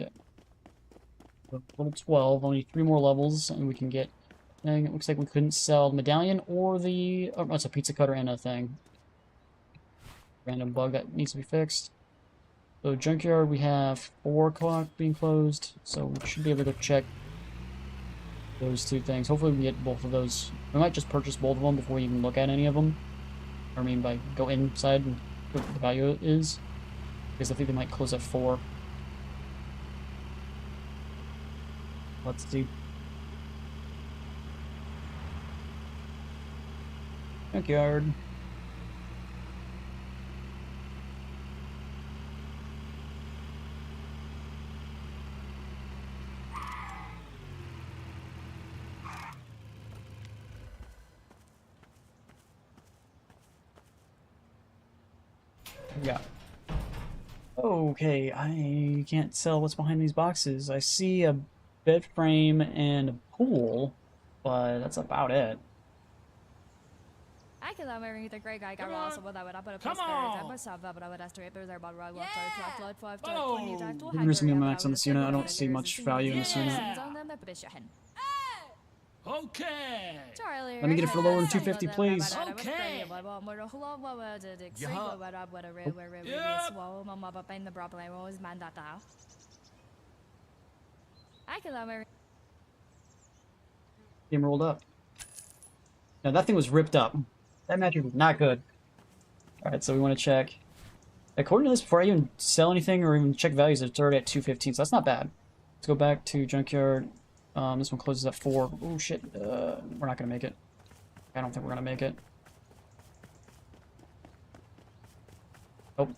Okay. Level 12, only 3 more levels, and we can get... And it looks like we couldn't sell the medallion or the... Oh, it's a pizza cutter and a thing. Random bug that needs to be fixed. So Junkyard, we have 4 o'clock being closed, so we should be able to go check those 2 things. Hopefully we can get both of those. We might just purchase both of them before we even look at any of them. I mean, by go inside and what the value is. Because I think they might close at 4. Let's see. Junkyard. Yeah. Okay, I can't tell what's behind these boxes. I see a bed frame and a pool, but that's about it. I can marry the great guy got Come also on. what I would up Come I'm using new max on this unit. I don't see much value in this unit. Okay. Let me get it for lower than 250, please. Okay. Game rolled up. Now that thing was ripped up. That mattress was not good. Alright, so we want to check. According to this, before I even sell anything or even check values, it's already at 215, so that's not bad. Let's go back to Junkyard. This one closes at 4. Oh shit, we're not gonna make it. I don't think we're gonna make it. Nope.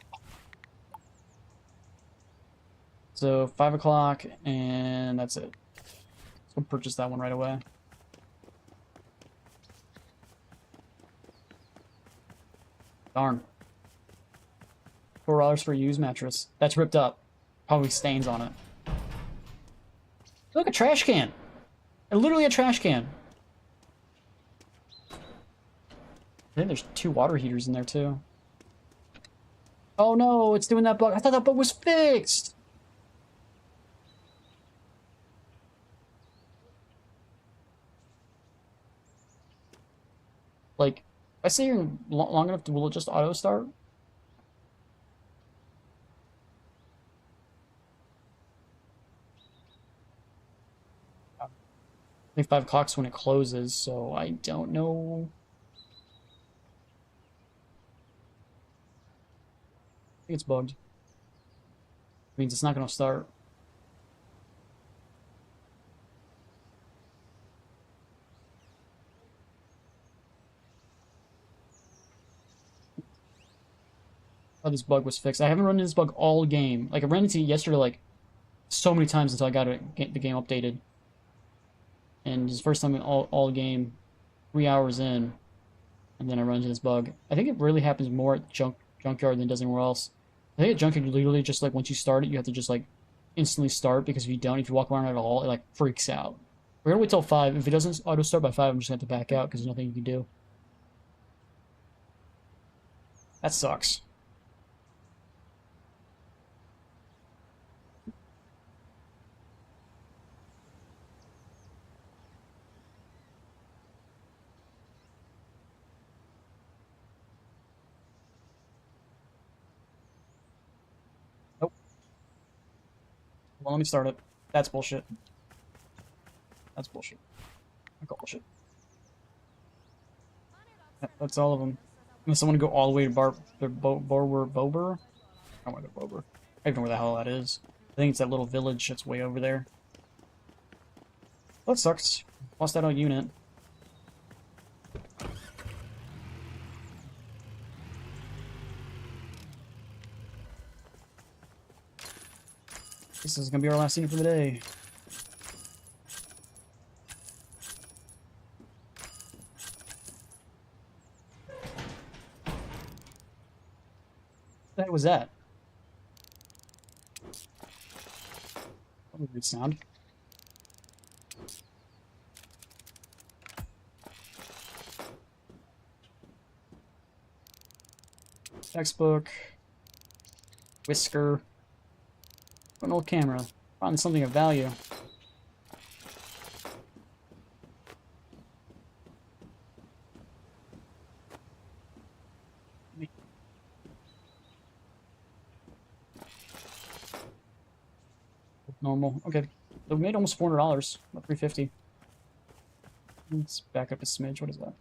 So 5 o'clock, and that's it. Let's go purchase that one right away. Darn. $4 for a used mattress. That's ripped up. Probably stains on it. Look, a trash can. Literally a trash can. I think there's 2 water heaters in there too. Oh no, it's doing that bug. I thought that bug was fixed. Like, if I stay here long enough, will it just auto start? I think 5 o'clock's when it closes, so I don't know. I think it's bugged. Means it's not going to start. Oh, this bug was fixed. I haven't run into this bug all game. Like, I ran into it yesterday, like, so many times until I got the game updated. And it's the first time in all game, 3 hours in, and then I run into this bug. I think it really happens more at Junkyard than it does anywhere else. I think at Junkyard, literally just like once you start it, you have to just like instantly start, because if you don't, if you walk around at all, it like freaks out. We're gonna wait till 5. If it doesn't auto start by 5, I'm just gonna have to back out because there's nothing you can do. That sucks. Well, let me start it. That's bullshit. That's bullshit. I call bullshit. That's all of them. Unless I want to go all the way to Bober? I want to go Bober. I don't even know where the hell that is. I think it's that little village that's way over there. That sucks. Lost that on unit. This is gonna be our last scene for the day. What the heck was that? What was a good sound. Textbook. Whisker. An old camera. Found something of value. Normal. Okay. So we made almost $400. About $350. Let's back up a smidge. What is that?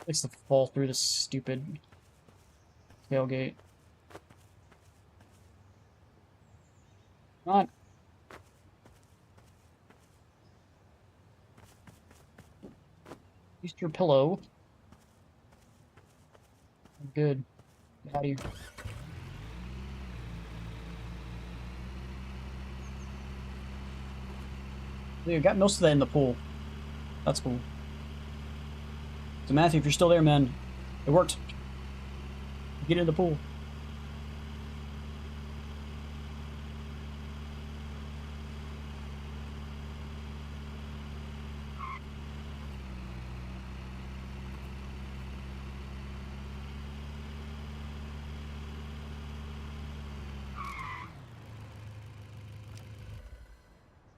Likes to fall through this stupid tailgate. Not. Use your pillow. I'm good. Get out of here. You got most of that in the pool. That's cool. So Matthew, if you're still there, man, it worked. Get in the pool.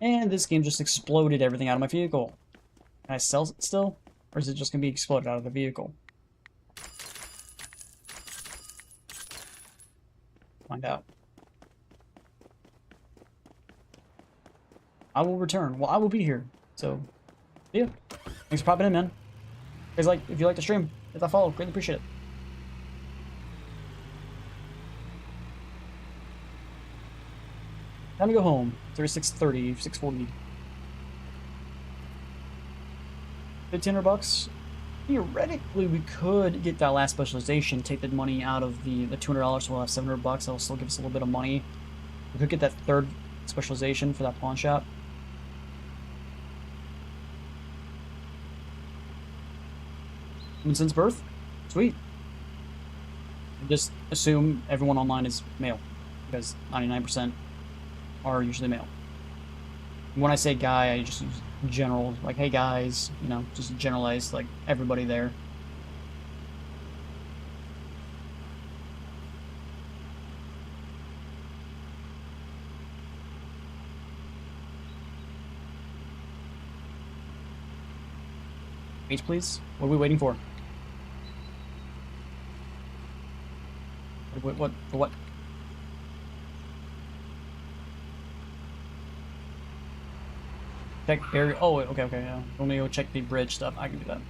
And this game just exploded everything out of my vehicle. Can I sell it still? Or is it just going to be exploded out of the vehicle? Find out. I will return. Well, I will be here. So, yeah. Thanks for popping in, man. Guys, if you like the stream, hit that follow. Greatly appreciate it. Time to go home. 36:30, 6:40. $1,500. Theoretically, we could get that last specialization, take the money out of the $200, so we'll have $700. That'll still give us a little bit of money. We could get that third specialization for that pawn shop. Since birth? Sweet. Just assume everyone online is male, because 99% are usually male. When I say guy, I just use general, like, hey guys, you know, just generalize, like, everybody there. Wait, please. What are we waiting for? What? Check area. Oh, okay, yeah. Let me go check the bridge stuff. I can do that.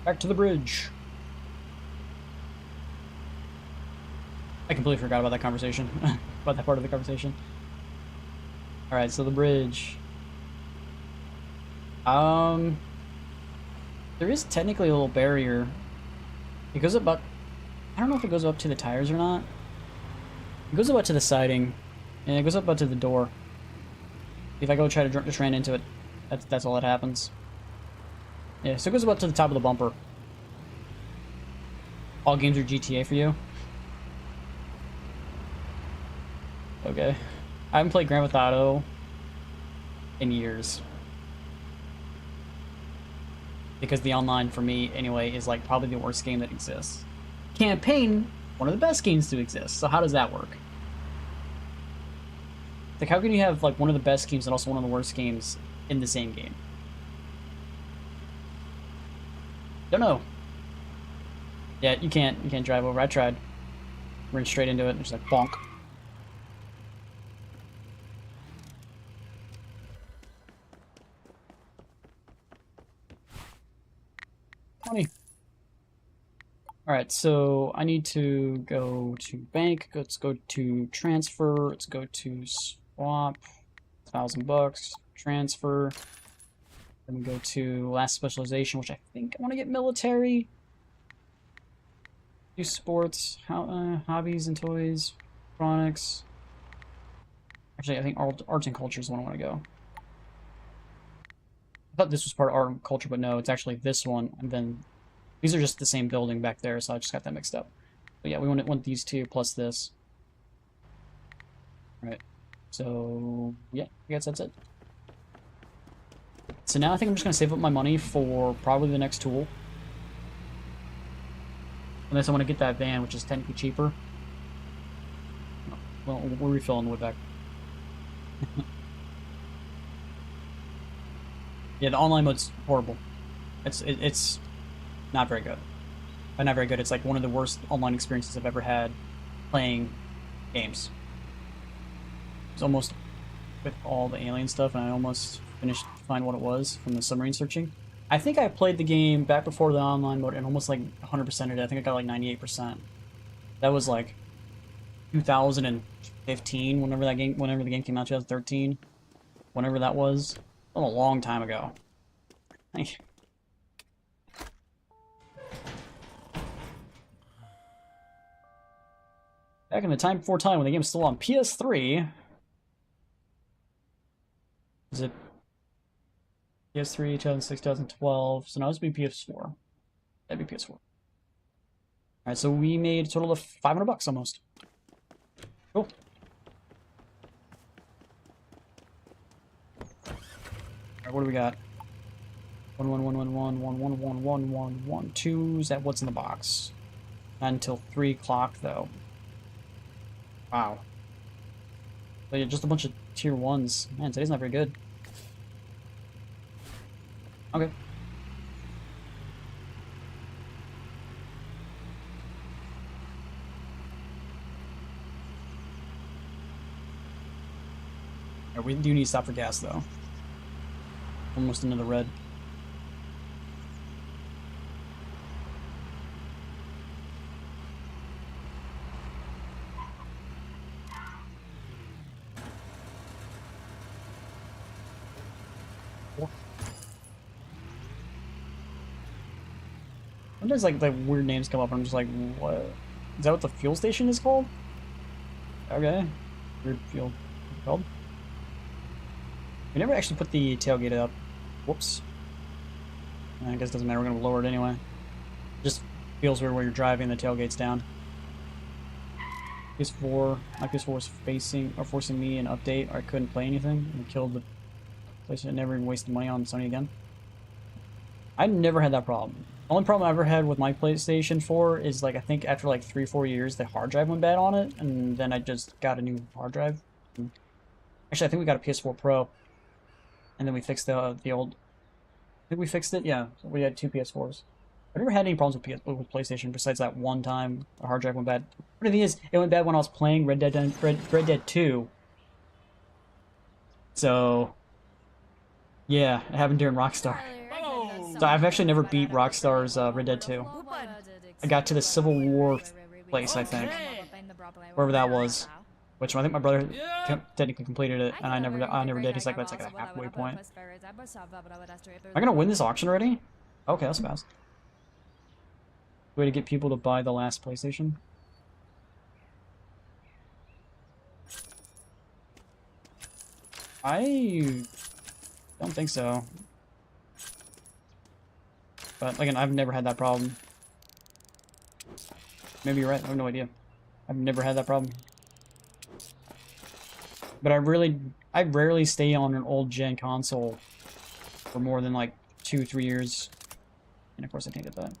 Back to the bridge. I completely forgot about that conversation. About that part of the conversation. Alright, so the bridge. There is technically a little barrier. It goes about... I don't know if it goes up to the tires or not. It goes up to the siding. And it goes up to the door. If I go try to just ran into it, that's all that happens. Yeah, so it goes up to the top of the bumper. All games are GTA for you? Okay. I haven't played Grand Theft Auto in years. Because the online, for me, anyway, is like probably the worst game that exists. Campaign, one of the best games to exist. So how does that work? Like, how can you have like one of the best games and also one of the worst games in the same game? Don't know. Yeah, you can't drive over. I tried. Ran straight into it and just like bonk. Money. Alright, so I need to go to bank. Let's go to transfer. Let's go to swap. $1,000. Transfer. Then we go to last specialization, which I think I want to get military. Do sports, hobbies and toys, electronics. Actually, I think arts and culture is the one I want to go. I thought this was part of art and culture, but no, it's actually this one, and then these are just the same building back there, so I just got that mixed up. But yeah, we want these two plus this. Right. So yeah, I guess that's it. So now I think I'm just gonna save up my money for probably the next tool. Unless I want to get that van, which is technically cheaper. Well, we're refilling the wood back. Yeah, the online mode's horrible. It's not very good. But not very good. It's like one of the worst online experiences I've ever had playing games. It's almost with all the alien stuff, and I almost finished to find what it was from the submarine searching. I think I played the game back before the online mode and almost like 100%ed it. I think I got like 98%. That was like 2015, whenever the game came out, 2013. Whenever that was. A long time ago. Back in the time before time when the game was still on PS3. Is it PS3, 2006, 2012? So now it's be PS4. That'd be PS4. Alright, so we made a total of $500 almost. Cool. Alright, what do we got? 11111111112. Is that what's in the box? Not until 3 o'clock though. Wow. But yeah, just a bunch of tier 1s. Man, today's not very good. Okay. Right, we do need to stop for gas though. Almost into the red. Sometimes like weird names come up and I'm just like, what? Is that what the fuel station is called? Okay. Weird fuel. What's it called? We never actually put the tailgate up. Whoops. I guess it doesn't matter, we're gonna lower it anyway. Just feels weird where you're driving, the tailgate's down. PS4, my PS4 was forcing me an update, or I couldn't play anything, and killed the place. I never even wasted money on Sony again. I never had that problem. The only problem I ever had with my PlayStation 4 is like I think after like 3-4 years the hard drive went bad on it, and then I just got a new hard drive. Actually, I think we got a PS4 Pro, and then we fixed the old. I think we fixed it. Yeah, so we had 2 PS4s. I've never had any problems with PlayStation besides that one time the hard drive went bad. But the thing is, it went bad when I was playing Red Dead 2. So yeah, it happened during Rockstar. So I've actually never beat Rockstar's Red Dead 2. I got to the Civil War place, I think. Wherever that was. Which I think my brother technically completed it, and I never did. He's like, that's like a halfway point. Am I gonna win this auction already? Okay, that's fast. Way to get people to buy the last PlayStation. I don't think so. But again, I've never had that problem. Maybe you're right. I have no idea. I've never had that problem. But I rarely stay on an old gen console for more than like 2-3 years. And of course I can't get that.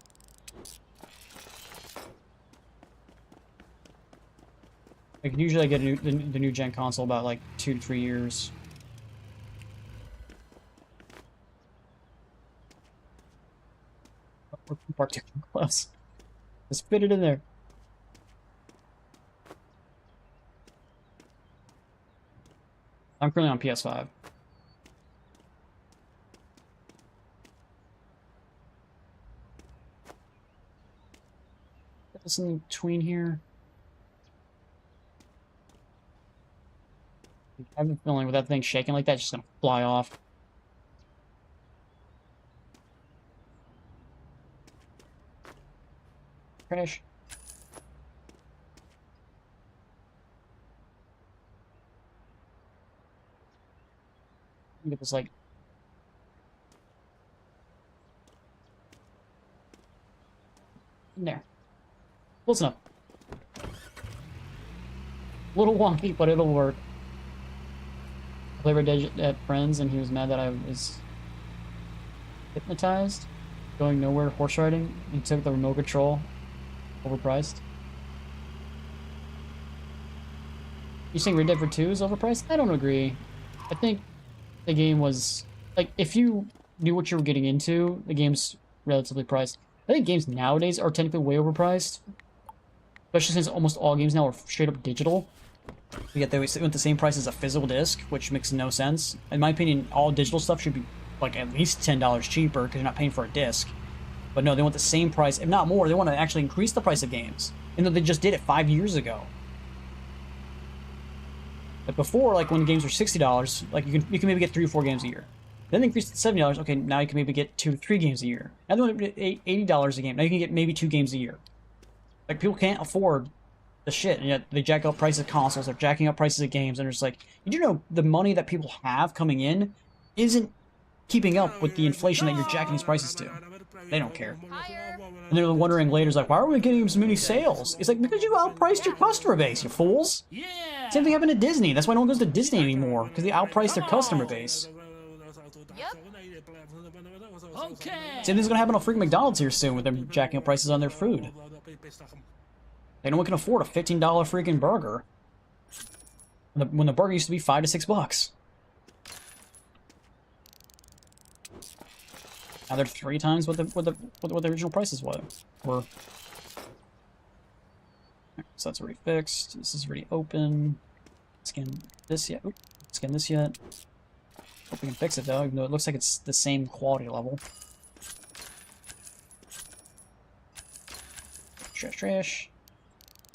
Like usually I get the new gen console about like 2 to 3 years. We're particularly close. Just fit it in there. I'm currently on PS5. Got this in between here. I have a feeling with that thing shaking like that, it's just gonna fly off. Crash. Get this like in there. Close enough. A little wonky, but it'll work. I played Red Dead at friends, and he was mad that I was hypnotized, going nowhere horse riding. He took the remote control, overpriced. You think Red Dead 2 is overpriced? I don't agree. I think the game was, like, if you knew what you were getting into, the game's relatively priced. I think games nowadays are technically way overpriced, especially since almost all games now are straight up digital. Yet they went the same price as a physical disc, which makes no sense. In my opinion, all digital stuff should be like at least $10 cheaper because you're not paying for a disc. But no, they want the same price, if not more. They want to actually increase the price of games, even though they just did it 5 years ago. But before, like when games were $60, like you can maybe get 3 or 4 games a year. Then they increased it to $70. Okay, now you can maybe get 2 or 3 games a year. Now they want $80 a game. Now you can get maybe 2 games a year. Like people can't afford the shit, and yet they jack up prices of consoles. They're jacking up prices of games, and it's like, you do know the money that people have coming in isn't keeping up with the inflation that you're jacking these prices to. They don't care. Higher. And they're wondering later, like, why are we getting so many sales? It's like, because you outpriced your customer base, you fools. Yeah. Same thing happened at Disney. That's why no one goes to Disney anymore, because they outpriced their customer base. Yep. Okay. Same thing's gonna happen on freaking McDonald's here soon with them jacking up prices on their food. Like, no one can afford a $15 freaking burger when the burger used to be $5 to $6. Now they're 3 times what the original prices were. So that's already fixed. This is already open. Scan this yet? Oop, scan this yet? Hope we can fix it though, even though it looks like it's the same quality level. Trash, trash.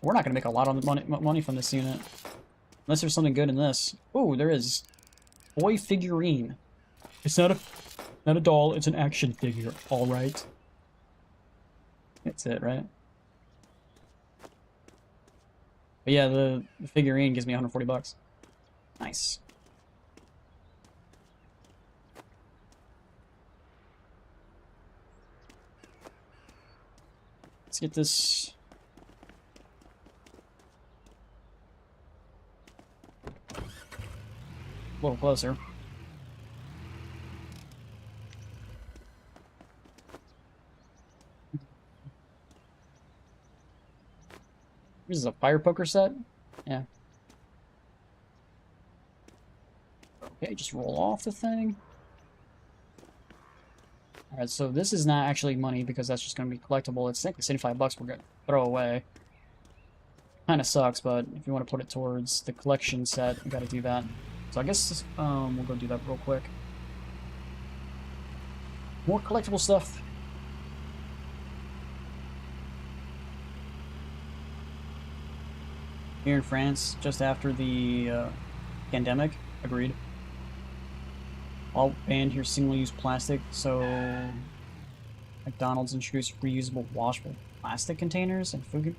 We're not gonna make a lot of money from this unit, unless there's something good in this. Ooh, there is. Boy figurine. It's not a doll. It's an action figure. All right. That's it, right? But yeah, the figurine gives me 140 bucks. Nice. Let's get this. A little closer. This is a fire poker set? Yeah. Okay, just roll off the thing. Alright, so this is not actually money because that's just going to be collectible. It's like 75 bucks we're going to throw away. Kind of sucks, but if you want to put it towards the collection set, you got to do that. So I guess we'll go do that real quick. More collectible stuff. Here in France, just after the pandemic, agreed. All banned here single-use plastic, so McDonald's introduced reusable washable plastic containers, and food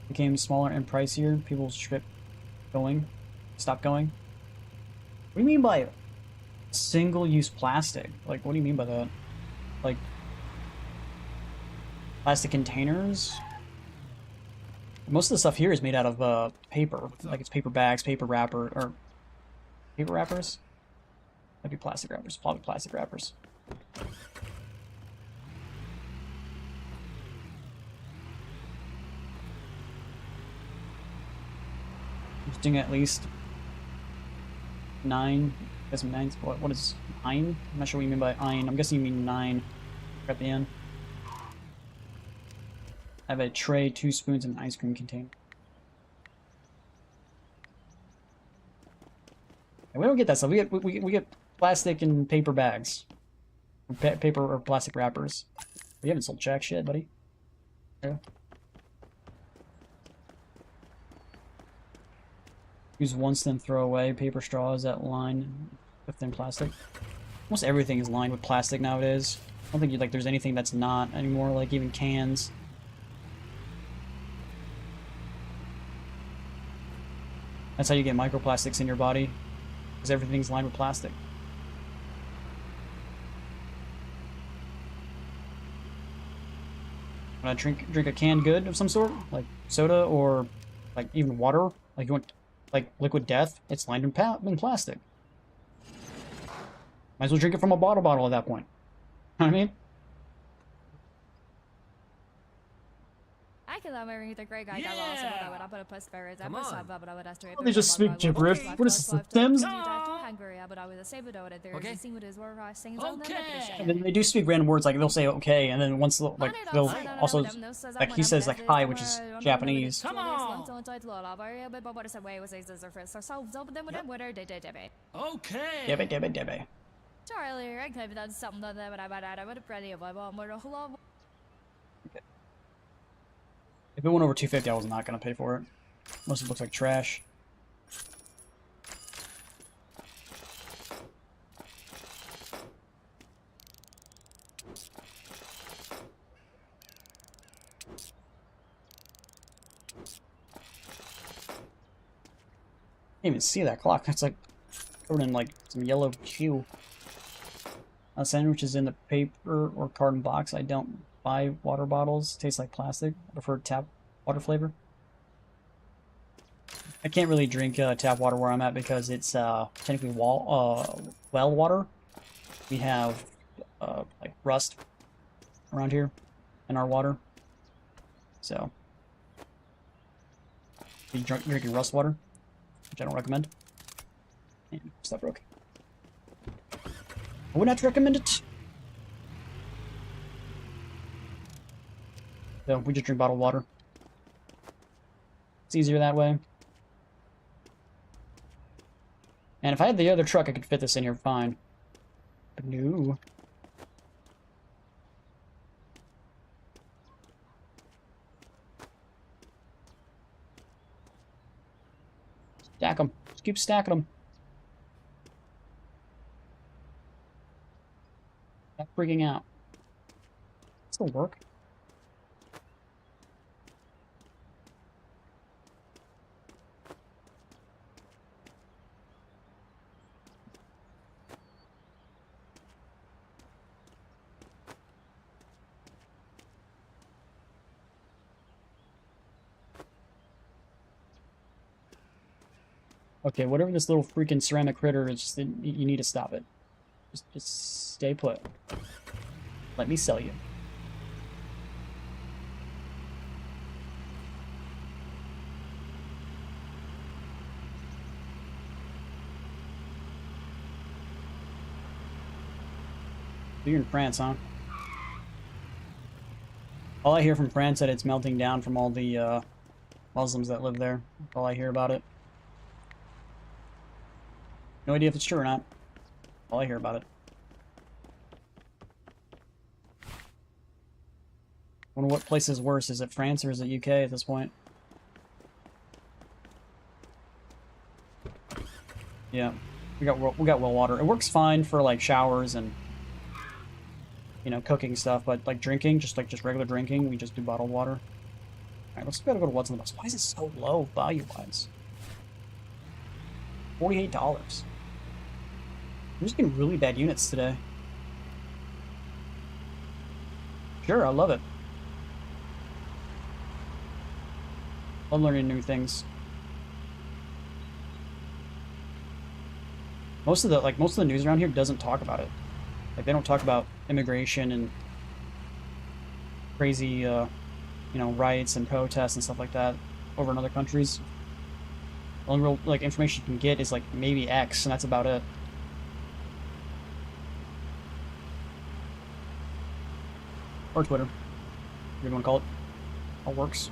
became smaller and pricier. People stopped going. What do you mean by single-use plastic? Like, what do you mean by that? Like, plastic containers? Most of the stuff here is made out of paper. Like it's paper bags, paper wrapper, or paper wrappers? Might be plastic wrappers. Probably plastic wrappers. Using at least 9. Guess 9. What is 9? I'm not sure what you mean by iron. I'm guessing you mean 9 at the end. I have a tray, 2 spoons, and an ice cream container. And we don't get that stuff. We get plastic and paper bags, paper or plastic wrappers. We haven't sold jack shit, buddy. Yeah. Use once, then throw away. Paper straws that line with thin plastic. Almost everything is lined with plastic nowadays. I don't think like there's anything that's not anymore. Like even cans. That's how you get microplastics in your body, because everything's lined with plastic. When I drink a canned good of some sort, like soda or like even water, like you want like liquid death, it's lined in plastic. Might as well drink it from a bottle at that point. You know what I mean? They just speak gibberish. What is this, Sims? And then they do speak random words, like they'll say okay, and then once like they'll also like he says like hi, which is Japanese. Okay. Debe debe debe. If it went over 250, I was not gonna pay for it. Most of it looks like trash. Can't even see that clock. It's like covered in like some yellow hue. Sandwiches in the paper or carton box. I don't buy water bottles. Tastes like plastic. I prefer tap water flavor. I can't really drink tap water where I'm at because it's technically well water. We have like rust around here in our water, so you drinking rust water, which I don't recommend. And stuff broke. I would not recommend it. So we just drink bottled water. It's easier that way. And if I had the other truck, I could fit this in here fine. But no. Stack them. Just keep stacking them. Not freaking out. This'll work. Okay, whatever this little freaking ceramic critter is, you need to stop it. Just stay put. Let me sell you. You're in France, huh? All I hear from France is that it's melting down from all the Muslims that live there. That's all I hear about it. No idea if it's true or not. All I hear about it. Wonder what place is worse. Is it France or is it UK at this point? Yeah, we got well water. It works fine for like showers and cooking stuff, but like drinking, just regular drinking, we just do bottled water. All right, let's go to what's in the box. Why is it so low value-wise? $48. I'm just getting really bad units today. Sure, I love it. I'm learning new things. Most of the news around here doesn't talk about it. Like, they don't talk about immigration and crazy, you know, riots and protests and stuff like that over in other countries. The only real, like, information you can get is, like, maybe X, and that's about it. Or Twitter, whatever you want to call it. All works.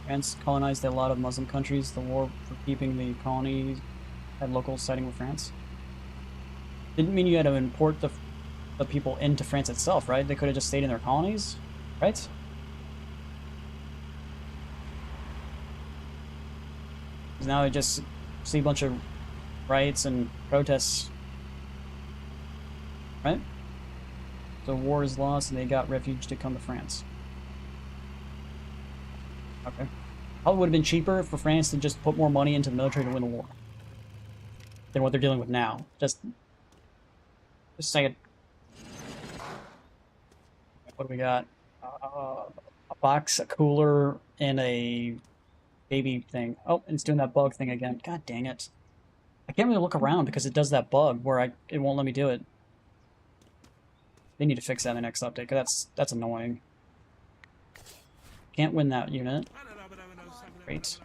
France colonized a lot of Muslim countries. The war for keeping the colonies had locals siding with France. Didn't mean you had to import the people into France itself, right? They could have just stayed in their colonies, right? 'Cause now I just see a bunch of riots and protests, right? So war is lost and they got refuge to come to France. Okay. Probably would have been cheaper for France to just put more money into the military to win the war than what they're dealing with now. Just saying. What do we got? A box, a cooler, and a baby thing. Oh, and it's doing that bug thing again. God dang it. I can't really look around because it does that bug where it won't let me do it. They need to fix that in the next update, because that's annoying. Can't win that unit. Great.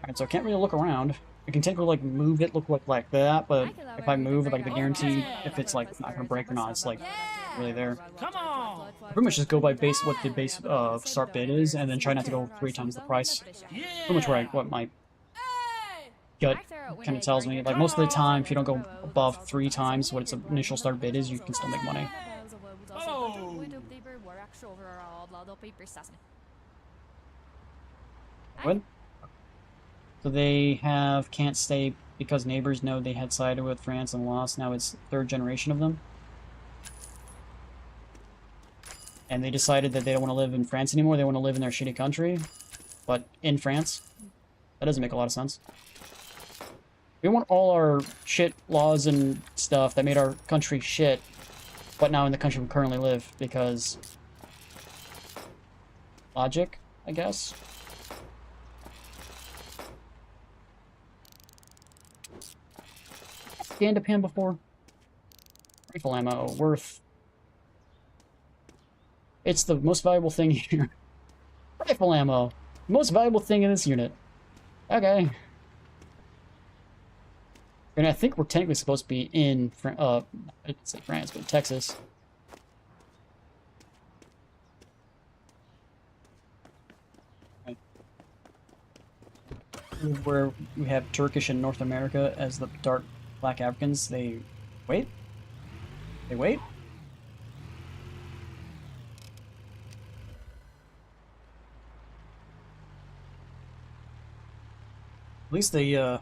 Alright, so I can't really look around. I can take like move it, look like that, but if I move, like the guarantee if it's like not gonna break or not, it's like really there. Come on! I pretty much just go by what the base start bid is, and then try not to go 3 times the price. Pretty much what my gut kind of tells me. Like most of the time, if you don't go above 3 times what its initial start bid is, you can still make money. What? So they can't stay because neighbors know they had sided with France and lost. Now it's 3rd generation of them. And they decided that they don't want to live in France anymore. They want to live in their shitty country, but in France. That doesn't make a lot of sense. We want all our shit laws and stuff that made our country shit, but now in the country we currently live, because logic, I guess. Scanned a pan before. Rifle ammo worth. It's the most valuable thing here. Rifle ammo, most valuable thing in this unit. Okay. And I think we're technically supposed to be in I'd say France, but Texas. Right. Where we have Turkish and North America as the dark black Africans. They wait. They wait. At least the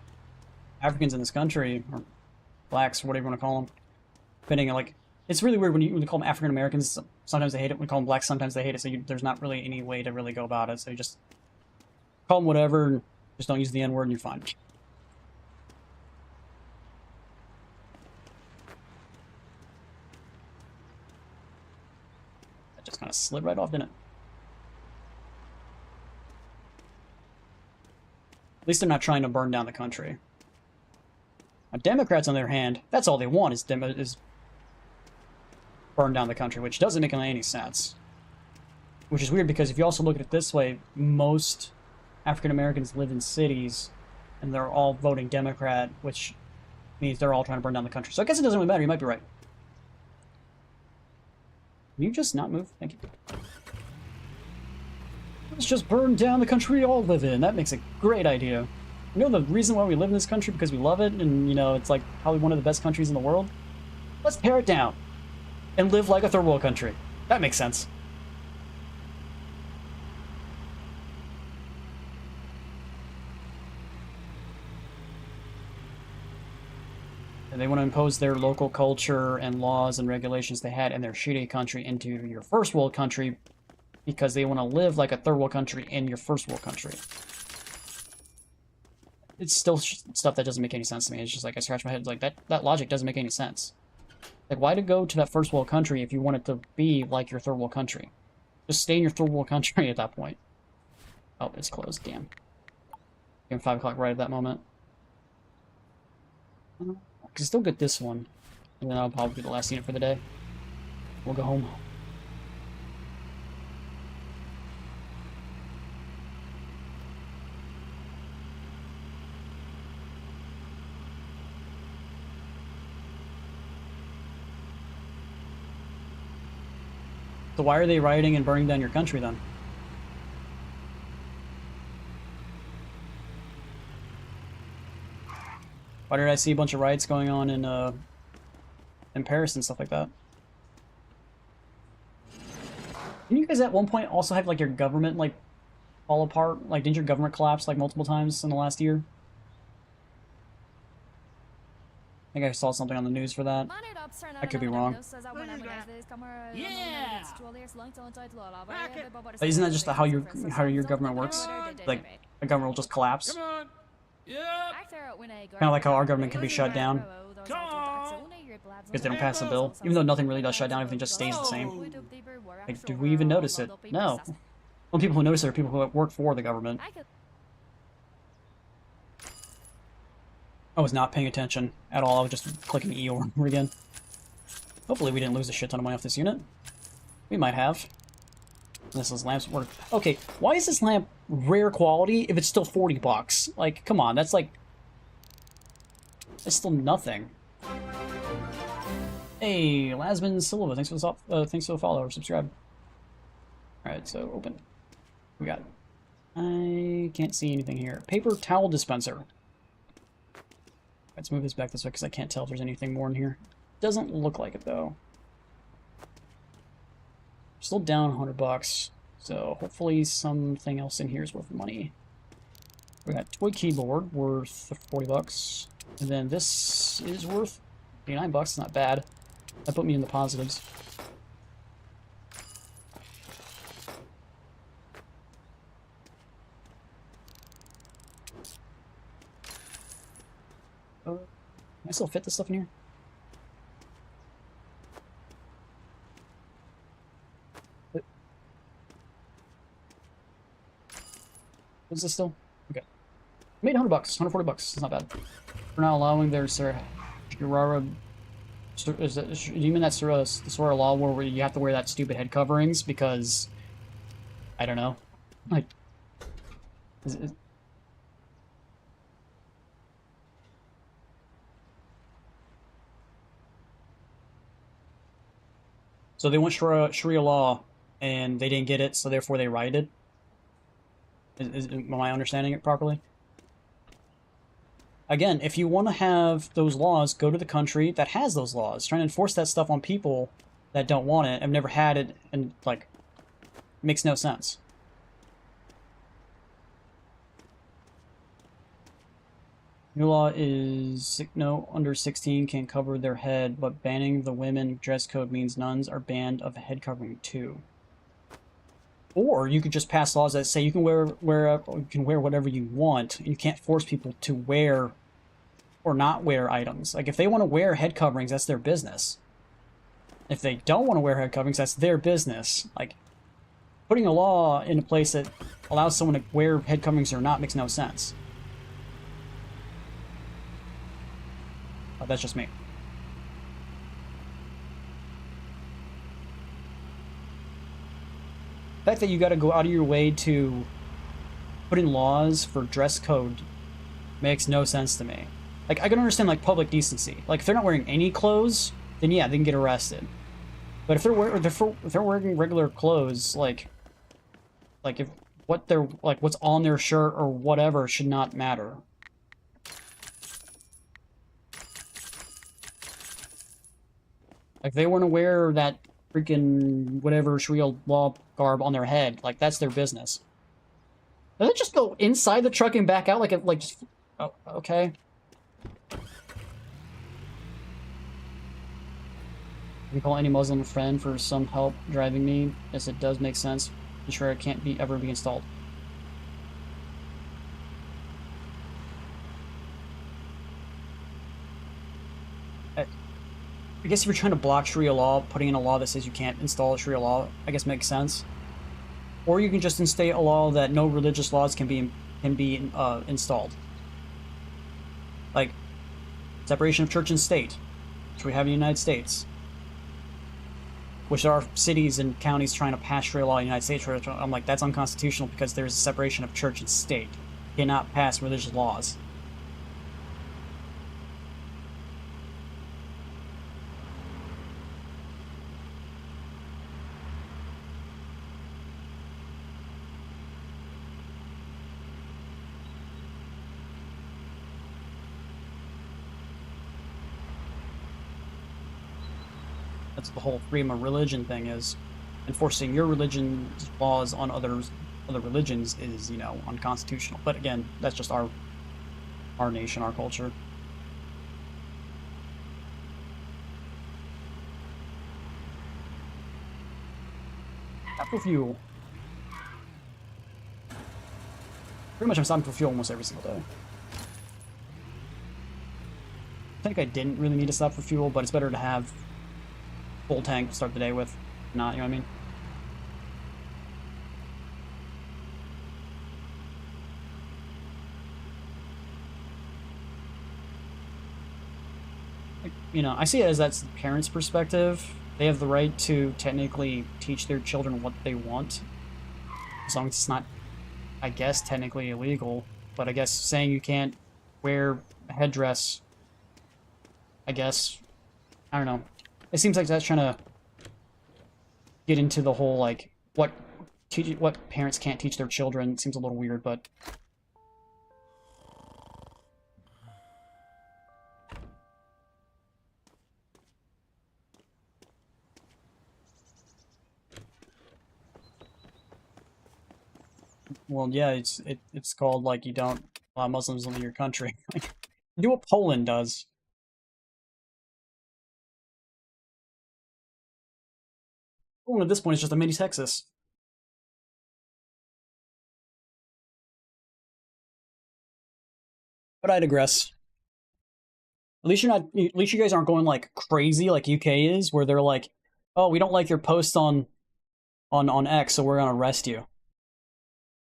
Africans in this country, or blacks, whatever you want to call them, depending on, like, it's really weird when you call them African Americans. Sometimes they hate it. When you call them blacks, sometimes they hate it. So there's not really any way to really go about it. So you just call them whatever, and just don't use the N-word, and you're fine. That just kind of slid right off, didn't it? At least they're not trying to burn down the country. Now, Democrats, on their hand, that's all they want is burn down the country, which doesn't make any sense. Which is weird, because if you also look at it this way, most African Americans live in cities, and they're all voting Democrat, which means they're all trying to burn down the country. So I guess it doesn't really matter. You might be right. Can you just not move? Thank you. Let's just burn down the country we all live in. That makes a great idea. You know the reason why we live in this country? Because we love it, and, you know, it's like probably one of the best countries in the world. Let's tear it down and live like a third world country. That makes sense. And they want to impose their local culture and laws and regulations they had in their shitty country into your first world country, because they want to live like a third world country in your first world country. it's still stuff that doesn't make any sense to me. It's just like I scratch my head like that logic doesn't make any sense. Like, why to go to that first world country if you want it to be like your third world country? Just stay in your third world country at that point. Oh, it's closed. Damn. Getting 5 o'clock right at that moment. I can still get this one, and then I'll probably be the last unit for the day. We'll go home. So why are they rioting and burning down your country then? Why did I see a bunch of riots going on in Paris and stuff like that? Didn't you guys at one point also have like your government like fall apart? Like, didn't your government collapse like multiple times in the last year? I think I saw something on the news for that. I could be wrong. Yeah! But isn't that just how your government works? Like, a government will just collapse? Come on! Yep! Kind of like how our government can be shut down because they don't pass a bill. Even though nothing really does shut down, everything just stays the same. Like, do we even notice it? No. Well, people who notice it are people who work for the government. I was not paying attention at all. I was just clicking E over and over again. Hopefully we didn't lose a shit ton of money off this unit. We might have. This is lamps work. Okay, why is this lamp rare quality if it's still 40 bucks? Like, come on, that's like... That's still nothing. Hey, Lasman Silva, thanks for the follow or subscribe. Alright, so open. We got... I can't see anything here. Paper towel dispenser. Let's move this back this way because I can't tell if there's anything more in here. Doesn't look like it though. Still down 100 bucks, so hopefully something else in here is worth money. We got toy keyboard worth 40 bucks, and then this is worth 89 bucks. Not bad. That put me in the positives. Can I still fit this stuff in here? What's this still? Okay. Made 100 bucks, 140 bucks. It's not bad. For not allowing their Shurara. Do you mean that's the sort of law where you have to wear that stupid head coverings because I don't know, like. So they want Sharia law, and they didn't get it, so therefore they rioted? Am I understanding it properly? Again, if you want to have those laws, go to the country that has those laws. Trying to enforce that stuff on people that don't want it, have never had it, and, like, makes no sense. New law is no under 16 can cover their head, but banning the women dress code means nuns are banned of head covering too. Or you could just pass laws that say you can wear whatever you want. You can't force people to wear or not wear items. Like, if they want to wear head coverings, that's their business. If they don't want to wear head coverings, that's their business. Like, putting a law in a place that allows someone to wear head coverings or not makes no sense. Oh, that's just me. The fact that you got to go out of your way to put in laws for dress code makes no sense to me. Like, I can understand, like, public decency. Like, if they're not wearing any clothes, then yeah, they can get arrested. But if they're wearing regular clothes, like if what's on their shirt or whatever should not matter. Like, they want to wear that freaking whatever Sharia law garb on their head. Like, that's their business. Does it just go inside the truck and back out like just... Oh, okay. You call any Muslim friend for some help driving me? Yes, it does make sense. I'm sure it can't ever be installed. I guess if you're trying to block Sharia law, putting in a law that says you can't install a Sharia law, I guess makes sense. Or you can just instate a law that no religious laws can be installed. Like separation of church and state, which we have in the United States. Which there are cities and counties trying to pass Sharia law in the United States. Which I'm like, that's unconstitutional because there's a separation of church and state. You cannot pass religious laws. That's the whole freedom of religion thing, is enforcing your religion's laws on other religions is, you know, unconstitutional. But again, that's just our nation, our culture. Stop for fuel. Pretty much I'm stopping for fuel almost every single day. I think I didn't really need to stop for fuel, but it's better to have full tank to start the day with. Not, you know what I mean? You know, I see it as that's the parents' perspective. They have the right to technically teach their children what they want, as long as it's not, I guess, technically illegal. But I guess saying you can't wear a headdress, I guess, I don't know. It seems like that's trying to get into the whole, like, what parents can't teach their children. It seems a little weird, but... Well, yeah, it's called, like, you don't allow Muslims in your country. Like, do what Poland does. Poland at this point is just a mini Texas. But I digress. At least you guys aren't going like crazy like UK is, where they're like, oh, we don't like your post on X, so we're gonna arrest you.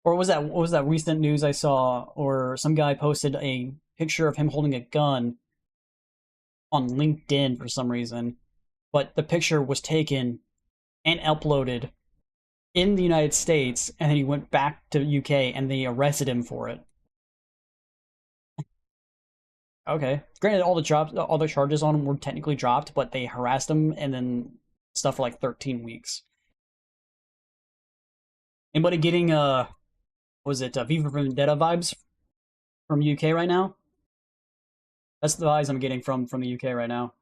Or what was that recent news I saw, or some guy posted a picture of him holding a gun on LinkedIn for some reason, but the picture was taken and uploaded in the United States, and then he went back to UK and they arrested him for it. Okay. Granted, all the charges on him were technically dropped, but they harassed him and then stuff for like 13 weeks. Anybody getting was it V for Vendetta vibes from UK right now? That's the vibes I'm getting from the UK right now.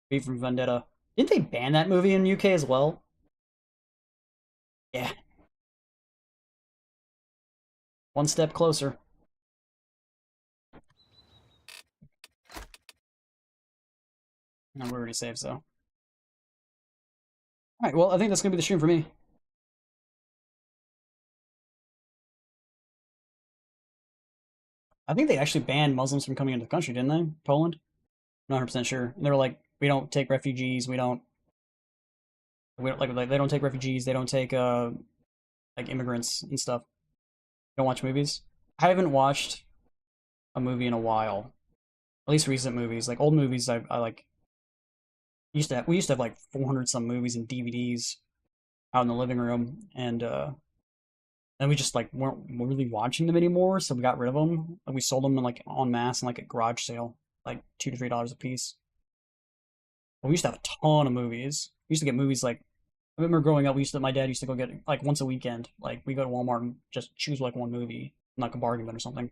V for Vendetta. Didn't they ban that movie in the UK as well? Yeah. One step closer. No, we're already saved, so. Alright, well, I think that's gonna be the stream for me. I think they actually banned Muslims from coming into the country, didn't they? Poland? I'm not 100% sure. And they were like, we don't take refugees, we don't like they don't take refugees, they don't take like immigrants and stuff. Don't watch movies. I haven't watched a movie in a while. At least recent movies. Like old movies I like we used to have like 400 some movies and DVDs out in the living room, and then we just like weren't really watching them anymore, so we got rid of them. And we sold them in like en masse in like a garage sale, like $2 to $3 a piece. But we used to have a ton of movies. We used to get movies like, I remember growing up, my dad used to go get like once a weekend. Like we go to Walmart and just choose like one movie, like a bargain bin or something.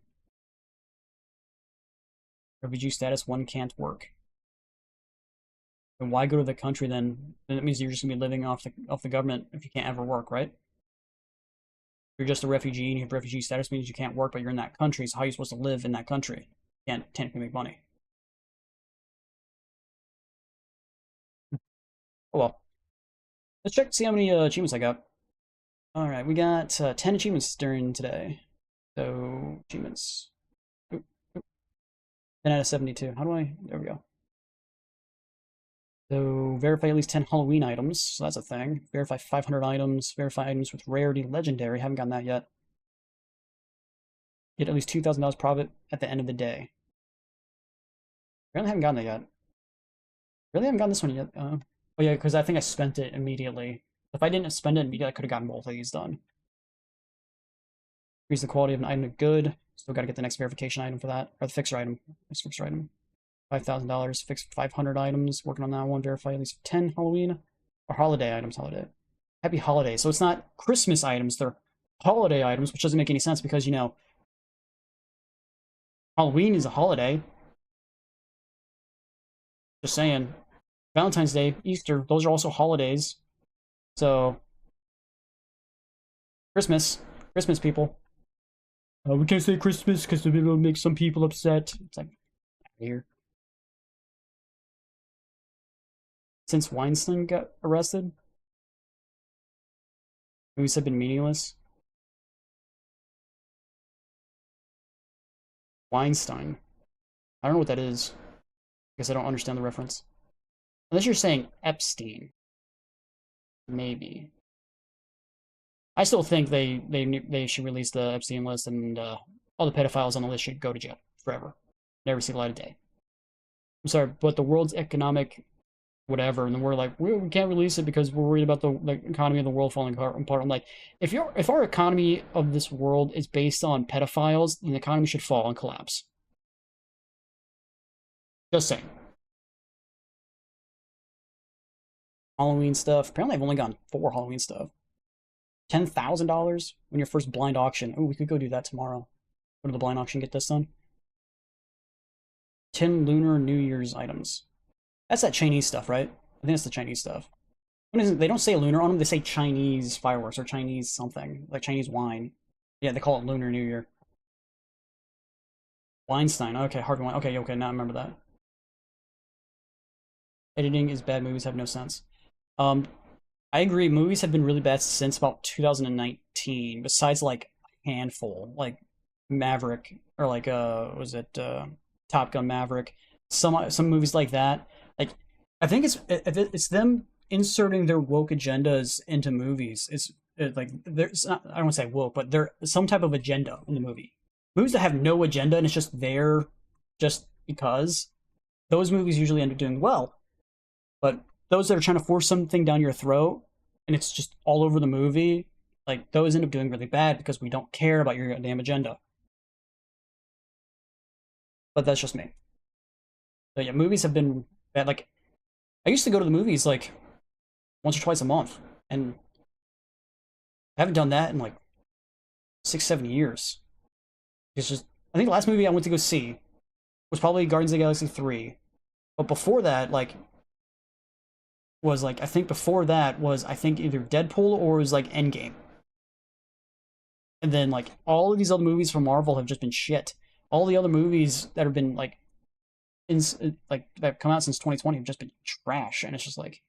Refugee status, one can't work. And why go to the country then? Then it means you're just gonna be living off the government if you can't ever work, right? You're just a refugee and you have refugee status, means you can't work, but you're in that country, so how are you supposed to live in that country? You can't technically make money. Oh well. Let's check to see how many achievements I got. Alright, we got 10 achievements during today. So, achievements. Oop, oop. 10 out of 72. How do I... There we go. So verify at least 10 Halloween items. So that's a thing. Verify 500 items. Verify items with rarity legendary. Haven't gotten that yet. Get at least $2,000 profit at the end of the day. Really haven't gotten that yet. Really haven't gotten this one yet. Oh yeah, because I think I spent it immediately. If I didn't spend it immediately, I could have gotten both of these done. Increase the quality of an item to good. Still got to get the next verification item for that. Or the fixer item. Next fixer item. $5,000. Fix 500 items. Working on that one. Verify at least 10 Halloween. Or holiday items. Holiday. Happy holiday. So it's not Christmas items. They're holiday items, which doesn't make any sense because, you know, Halloween is a holiday. Just saying. Valentine's Day, Easter, those are also holidays. So, Christmas, people. We can't say Christmas because it'll make some people upset. It's like, here. Since Weinstein got arrested, movies have been meaningless. Weinstein. I don't know what that is. I guess I don't understand the reference. Unless you're saying Epstein. Maybe. I still think they should release the Epstein list and all the pedophiles on the list should go to jail forever. Never see the light of day. I'm sorry, but the world's economic whatever, and then we're like, we can't release it because we're worried about the economy of the world falling apart. I'm like, if our economy of this world is based on pedophiles, then the economy should fall and collapse. Just saying. Halloween stuff. Apparently I've only gotten 4 Halloween stuff. $10,000 when your first blind auction. Oh, we could go do that tomorrow. Go to the blind auction, get this done. 10 Lunar New Year's items. That's that Chinese stuff, right? I think it's the Chinese stuff. They don't say lunar on them, they say Chinese fireworks or Chinese something. Like Chinese wine. Yeah, they call it Lunar New Year. Weinstein. Okay, Harvey Weinstein. Okay, now I remember that. Editing is bad. Movies have no sense. I agree. Movies have been really bad since about 2019. Besides, like, a handful, like Maverick or like was it Top Gun Maverick? Some movies like that. Like, I think it's them inserting their woke agendas into movies. It's like there's not, I don't want to say woke, but there's some type of agenda in the movie. Movies that have no agenda and it's just there just because. Those movies usually end up doing well, but those that are trying to force something down your throat and it's just all over the movie, like those end up doing really bad because we don't care about your damn agenda. But that's just me. So yeah, movies have been bad. Like, I used to go to the movies like once or twice a month, and I haven't done that in like 6-7 years. It's just, I think the last movie I went to go see was probably Guardians of the Galaxy 3. But before that, I think either Deadpool or it was like Endgame. And then like all of these other movies from Marvel have just been shit. All the other movies that have been that have come out since 2020 have just been trash, and it's just like,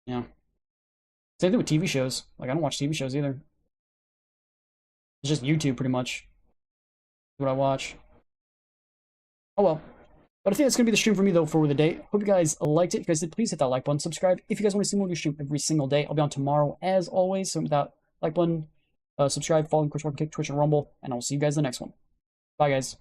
yeah. Same thing with TV shows. Like, I don't watch TV shows either. It's just YouTube pretty much. What I watch. Oh well. But I think that's going to be the stream for me, though, for the day. Hope you guys liked it. If you guys did, please hit that like button, subscribe. If you guys want to see more of your stream every single day, I'll be on tomorrow, as always. So with that like button, subscribe, follow, of course, Kick, Twitch, and Rumble, and I'll see you guys in the next one. Bye, guys.